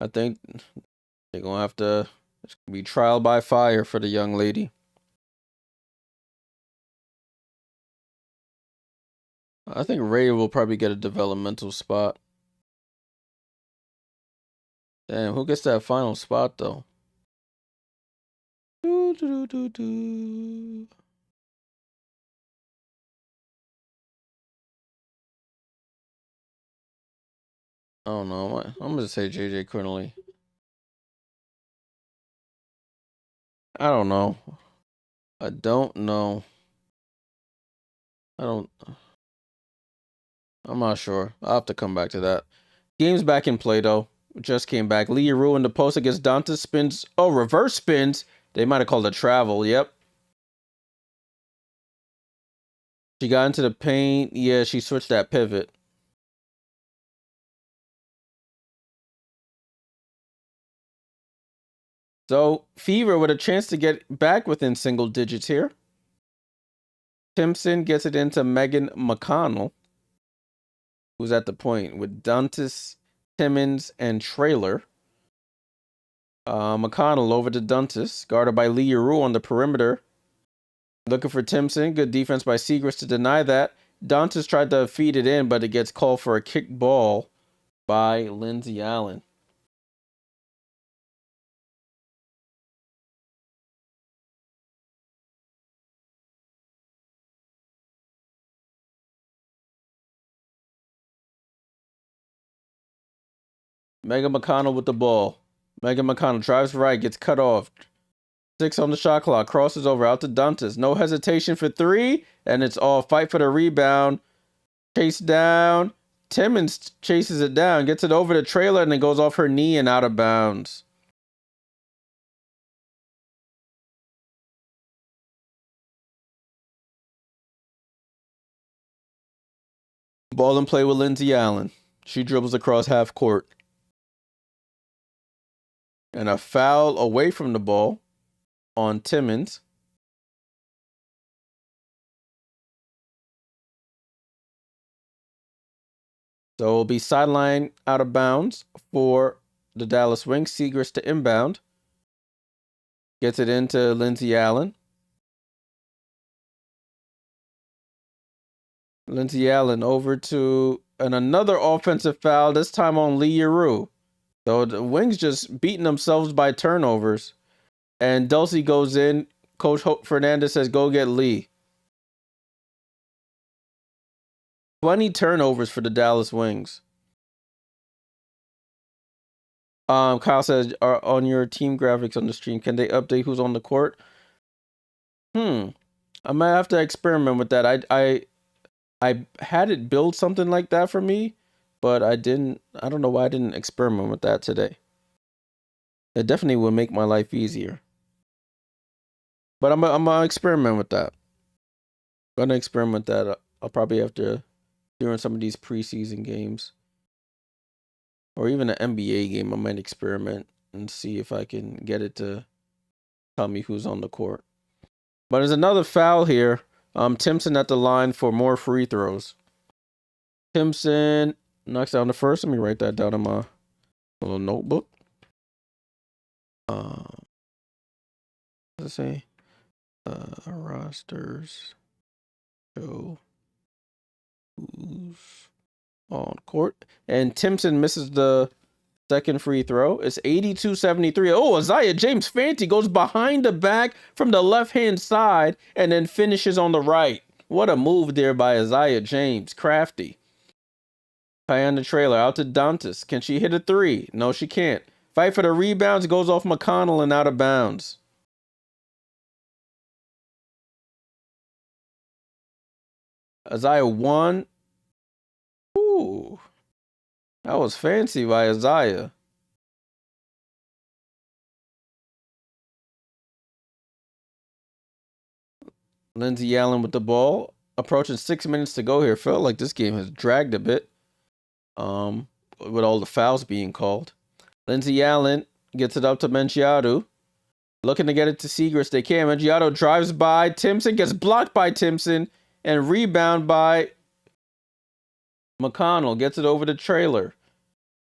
I think they're going to have to be trial by fire for the young lady. I think Ray will probably get a developmental spot. Damn, who gets that final spot, though? I don't know. I'm going to say J.J. Quinterly. I don't know. I don't know. I'm not sure. I'll have to come back to that. Game's back in play, though. Just came back. Leah Rue in the post against Dantas spins. Oh, reverse spins. They might have called it travel. Yep. She got into the paint. Yeah, she switched that pivot. So, Fever with a chance to get back within single digits here. Timpson gets it into Megan McConnell, who's at the point with Dantas, Timmons, and Trailer. McConnell over to Dantas, guarded by Leah Rue on the perimeter. Looking for Timpson. Good defense by Segrist to deny that. Dantas tried to feed it in, but it gets called for a kick ball by Lindsay Allen. Megan McConnell with the ball. Megan McConnell drives right, gets cut off. 6 on the shot clock, crosses over out to Dantas. No hesitation for 3, and it's all fight for the rebound. Chase down. Timmons chases it down, gets it over the Trailer, and it goes off her knee and out of bounds. Ball in play with Lindsay Allen. She dribbles across half court. And a foul away from the ball on Timmons. So it'll be sideline out of bounds for the Dallas Wings. Segrist to inbound. Gets it into Lindsay Allen. Lindsay Allen over to another offensive foul, this time on Leah Rue. So the Wings just beating themselves by turnovers. And Dulcie goes in. Coach Fernandez says, go get Lee. 20 turnovers for the Dallas Wings. Kyle says, are on your team graphics on the stream, can they update who's on the court? I might have to experiment with that. I had it build something like that for me, but I didn't. I don't know why I didn't experiment with that today. It definitely would make my life easier. But I'm gonna experiment with that. Gonna experiment with that. I'll probably have to during some of these preseason games, or even an NBA game. I might experiment and see if I can get it to tell me who's on the court. But there's another foul here. Timpson at the line for more free throws. Timpson knocks down the first. Let me write that down in my little notebook. What does it say? Rosters show who's on court. And Timpson misses the second free throw. It's 82-73. Oh, Isaiah James Fanti goes behind the back from the left-hand side and then finishes on the right. What a move there by Isaiah James. Crafty. Diana Trailer out to Dantas. Can she hit a 3? No, she can't. Fight for the rebounds. Goes off McConnell and out of bounds. Isaiah 1. Ooh. That was fancy by Isaiah. Lindsey Allen with the ball. Approaching 6 minutes to go here. Felt like this game has dragged a bit. With all the fouls being called. Lindsey Allen gets it up to Mengiadu. Looking to get it to Seagrass. They can. Mengiadu drives by. Timpson gets blocked by Timpson. And rebound by McConnell. Gets it over to Trailer.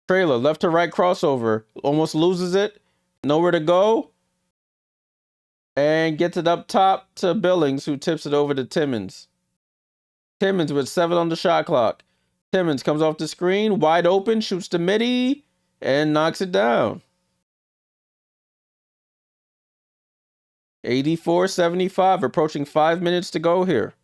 Trailer, left to right crossover. Almost loses it. Nowhere to go. And gets it up top to Billings, who tips it over to Timmons. Timmons with 7 on the shot clock. Timmons comes off the screen, wide open, shoots the midi, and knocks it down. 84-75, approaching 5 minutes to go here.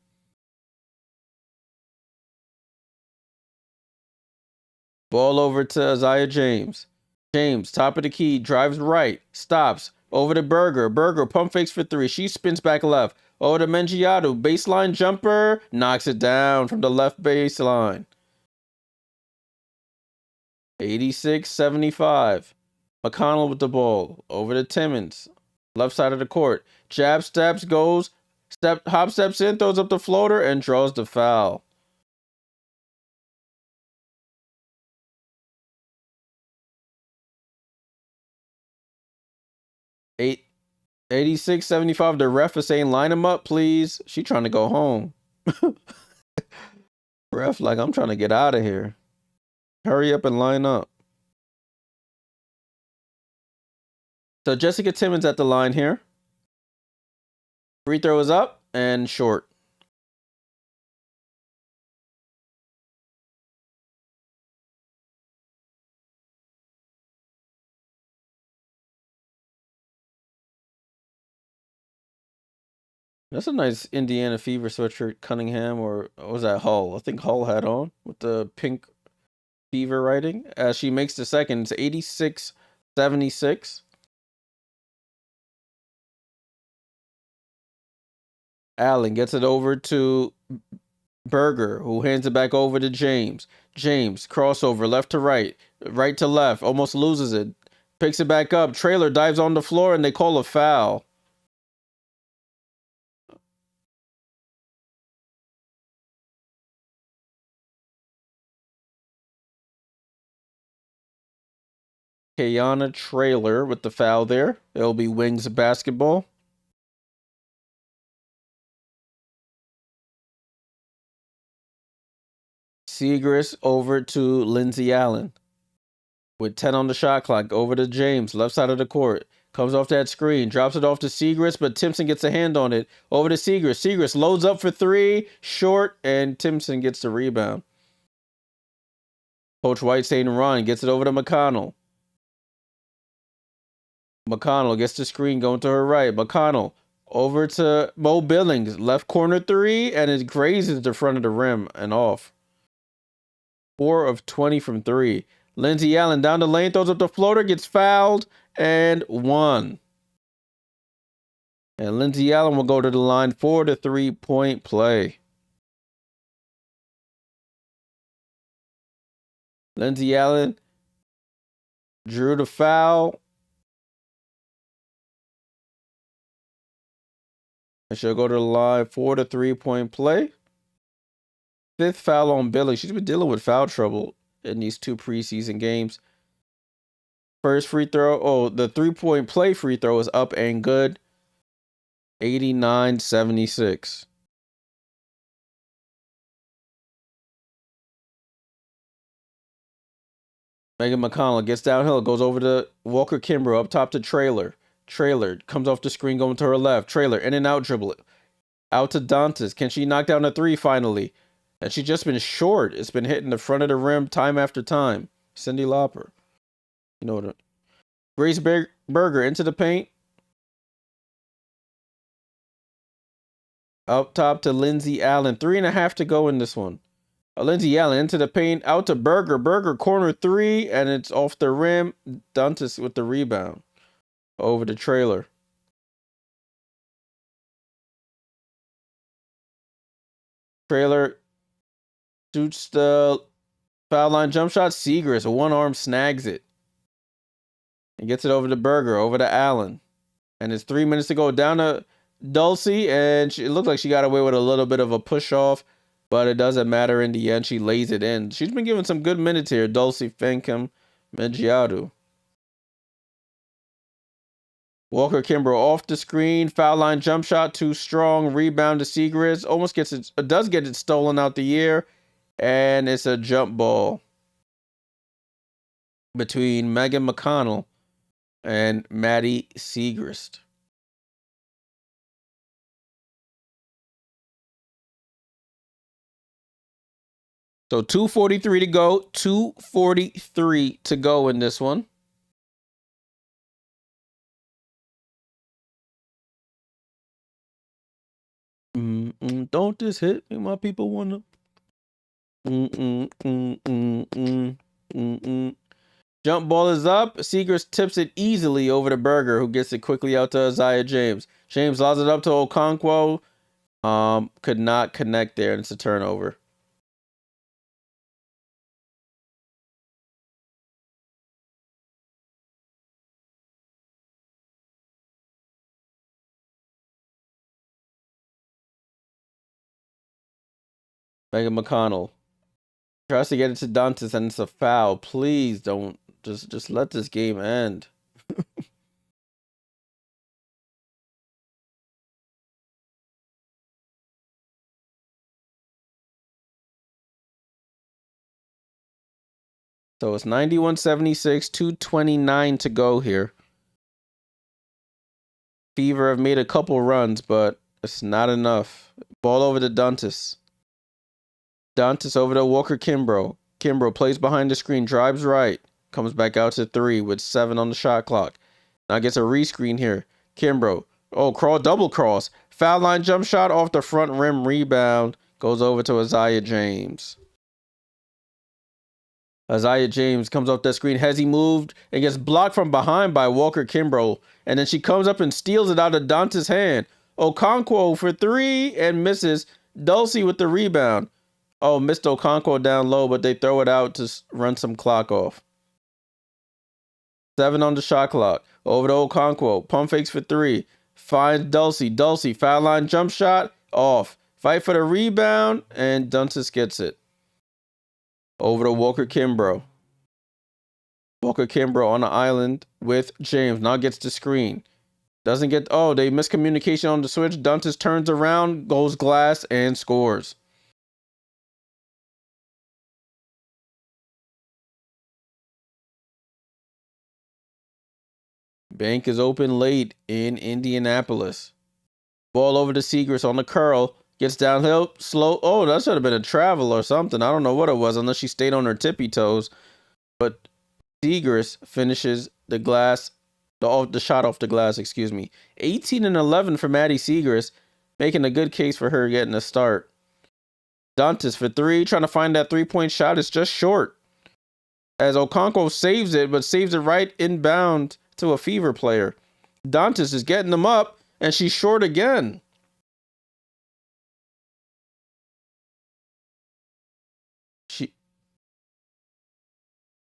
Ball over to Isaiah James. James, top of the key, drives right, stops, over to Berger. Berger, pump fakes for 3. She spins back left. Over to Mengiadu, baseline jumper, knocks it down from the left baseline. 86-75. McConnell with the ball. Over to Timmons. Left side of the court. Jab steps, goes, hop steps in, throws up the floater, and draws the foul. Eight. 86-75. The ref is saying, line him up, please. She trying to go home. Ref, like, I'm trying to get out of here. Hurry up and line up. So Jessica Timmons at the line here. Free throw is up and short. That's a nice Indiana Fever sweatshirt, Cunningham, or was that Hull? I think Hull had on with the pink Fever writing. As she makes the second, it's 86-76. Allen gets it over to Berger, who hands it back over to James. James, crossover, left to right, right to left, almost loses it. Picks it back up. Trailer dives on the floor, and they call a foul. Kayana Trailer with the foul there. It'll be Wings basketball. Seagrass over to Lindsey Allen. With 10 on the shot clock, over to James, left side of the court. Comes off that screen, drops it off to Seagrass, but Timpson gets a hand on it. Over to Seagrass. Seagrass loads up for 3, short, and Timpson gets the rebound. Coach White saying run, gets it over to McConnell. McConnell gets the screen going to her right. McConnell over to Mo Billings, left corner 3, and it grazes the front of the rim and off. 4 of 20 from 3. Lindsey Allen down the lane, throws up the floater, gets fouled, and 1. And Lindsey Allen will go to the line for the 3-point play. Lindsey Allen drew the foul. And she'll go to the line for the 3-point play. 5th foul on Billy. She's been dealing with foul trouble in these 2 preseason games. First free throw. The 3-point play free throw is up and good. 89-76. Megan McConnell gets downhill, goes over to Walker Kimbrough, up top to Trailer. Trailer comes off the screen going to her left. Trailer in and out dribble. Out to Dantas. Can she knock down a 3 finally? And she's just been short. It's been hitting the front of the rim time after time. Cyndi Lauper. You know what? Grace Berger into the paint. Up top to Lindsey Allen. 3.5 to go in this one. Lindsey Allen into the paint. Out to Berger. Berger corner 3. And it's off the rim. Dantas with the rebound. Over the Trailer. Trailer shoots the foul line jump shot. Seagrass, 1 arm snags it. And gets it over to Berger, over to Allen. And it's 3 minutes to go. Down to Dulcie, and it looked like she got away with a little bit of a push off, but it doesn't matter in the end. She lays it in. She's been given some good minutes here. Dulcie Finkham Megiadu. Walker Kimbrough off the screen. Foul line jump shot too strong. Rebound to Segrist. Almost gets it. Does get it stolen out the air. And it's a jump ball between Megan McConnell and Maddie Segrist. So 2:43 to go. 2:43 to go in this one. Don't this hit me? My people wanna. Jump ball is up. Segrist tips it easily over to Berger, who gets it quickly out to Isaiah James. James lobs it up to Okonkwo. Could not connect there, and it's a turnover. Megan McConnell tries to get it to Dantas, and it's a foul. Please don't just let this game end. So it's 91-76, 2:29 to go here. Fever have made a couple runs, but it's not enough. Ball over to Dantas. Dantas over to Walker Kimbrough. Kimbrough plays behind the screen, drives right, comes back out to 3 with 7 on the shot clock. Now gets a rescreen here. Kimbrough. Oh, double cross. Foul line jump shot off the front rim rebound. Goes over to Isaiah James. Isaiah James comes off that screen. Has he moved and gets blocked from behind by Walker Kimbrough. And then she comes up and steals it out of Dantas' hand. Okonkwo for 3 and misses. Dulcie with the rebound. Oh, missed Okonkwo down low, but they throw it out to run some clock off. 7 on the shot clock. Over to Okonkwo. Pump fakes for 3. Finds Dulcie. Dulcie, foul line jump shot. Off. Fight for the rebound, and Dantas gets it. Over to Walker Kimbrough. Walker Kimbrough on the island with James. Now gets the screen. Doesn't get... Oh, they miscommunication on the switch. Dantas turns around, goes glass, and scores. Bank is open late in Indianapolis. Ball over to Segrist on the curl. Gets downhill, slow. Oh, that should have been a travel or something. I don't know what it was unless she stayed on her tippy toes. But Segrist finishes the glass, the shot off the glass, excuse me. 18 and 11 for Maddie Segrist, making a good case for her getting a start. Dantas for 3, trying to find that 3-point shot. It's just short. As Okonkwo saves it, but saves it right inbound to a Fever player. Dantas is getting them up, and she's short again.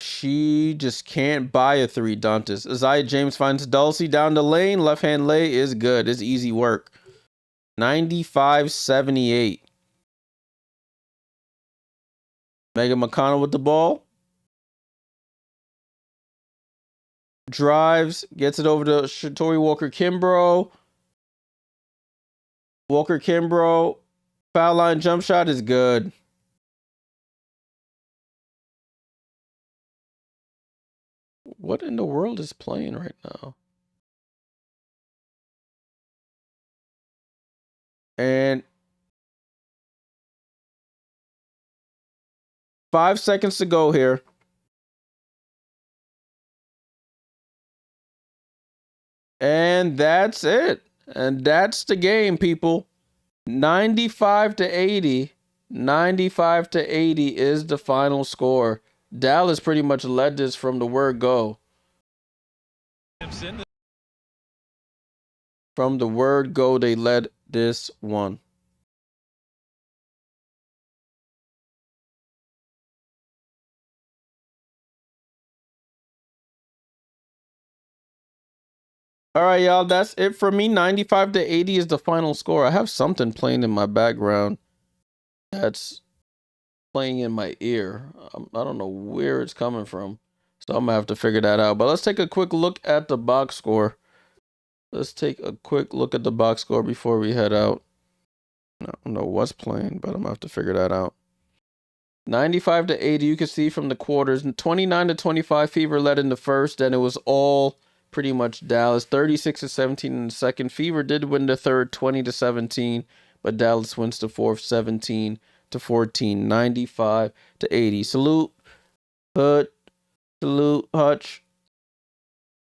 She just can't buy a 3, Dantas. Isaiah James finds Dulcie down the lane. Left-hand lay is good. It's easy work. 95-78. Megan McConnell with the ball. Drives. Gets it over to Shatori Walker Kimbrough. Walker Kimbrough. Foul line jump shot is good. What in the world is playing right now? And 5 seconds to go here. And that's it. And that's the game, people. 95-80. 95-80 is the final score. Dallas pretty much led this from the word go. From the word go, they led this one. All right, y'all. That's it for me. 95 to 80 is the final score. I have something playing in my background that's playing in my ear. I don't know where it's coming from. So I'm going to have to figure that out. But let's take a quick look at the box score. Let's take a quick look at the box score before we head out. I don't know what's playing, but I'm going to have to figure that out. 95 to 80, you can see from the quarters. 29 to 25, Fever led in the first. Then it was all pretty much Dallas. 36 to 17 in the second. Fever did win the third, 20 to 17. But Dallas wins the fourth, 17 to 14. 95 to 80. Salute, Hood. Salute, Hutch.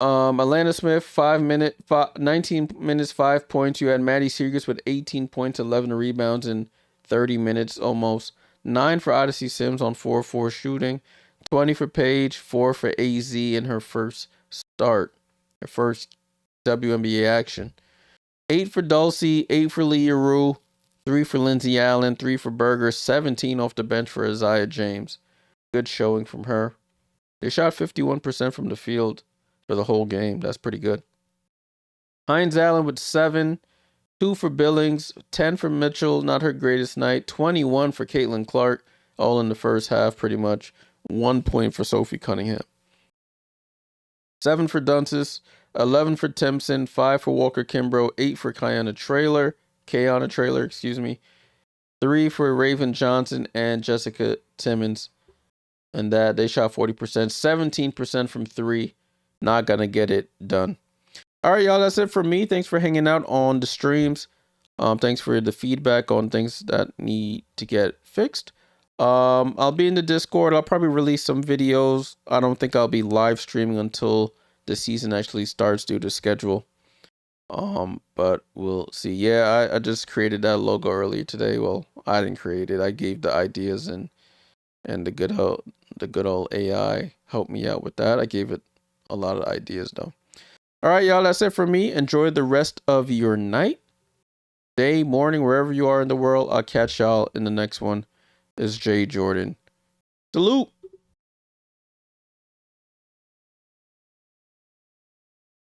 Atlanta Smith, 19 minutes, 5 points. You had Maddie Seegers with 18 points, 11 rebounds in 30 minutes almost. 9 for Odyssey Sims on 4-4 shooting. 20 for Paige, 4 for AZ in her first start. Her first WNBA action. 8 for Dulcie, 8 for Leah Rue, 3 for Lindsay Allen, 3 for Berger, 17 off the bench for Isaiah James. Good showing from her. They shot 51% from the field for the whole game. That's pretty good. Hines Allen with 7, 2 for Billings, 10 for Mitchell, not her greatest night, 21 for Caitlin Clark, all in the first half pretty much. 1 point for Sophie Cunningham. 7 for Dunsis, 11 for Timpson, 5 for Walker Kimbrough, 8 for Kayana Traylor, 3 for Raven Johnson and Jessica Timmons. And that they shot 40%, 17% from 3. Not going to get it done. All right, y'all, that's it for me. Thanks for hanging out on the streams. Thanks for the feedback on things that need to get fixed. I'll be in the Discord. I'll probably release some videos. I don't think I'll be live streaming until the season actually starts due to schedule. But we'll see. Yeah, I just created that logo earlier today. Well, I didn't create it. I gave the ideas and the good old AI helped me out with that. I gave it a lot of ideas though. All right, y'all, that's it for me. Enjoy the rest of your night, day, morning, wherever you are in the world. I'll catch y'all in the next one. It's Jay Jordan. Salute.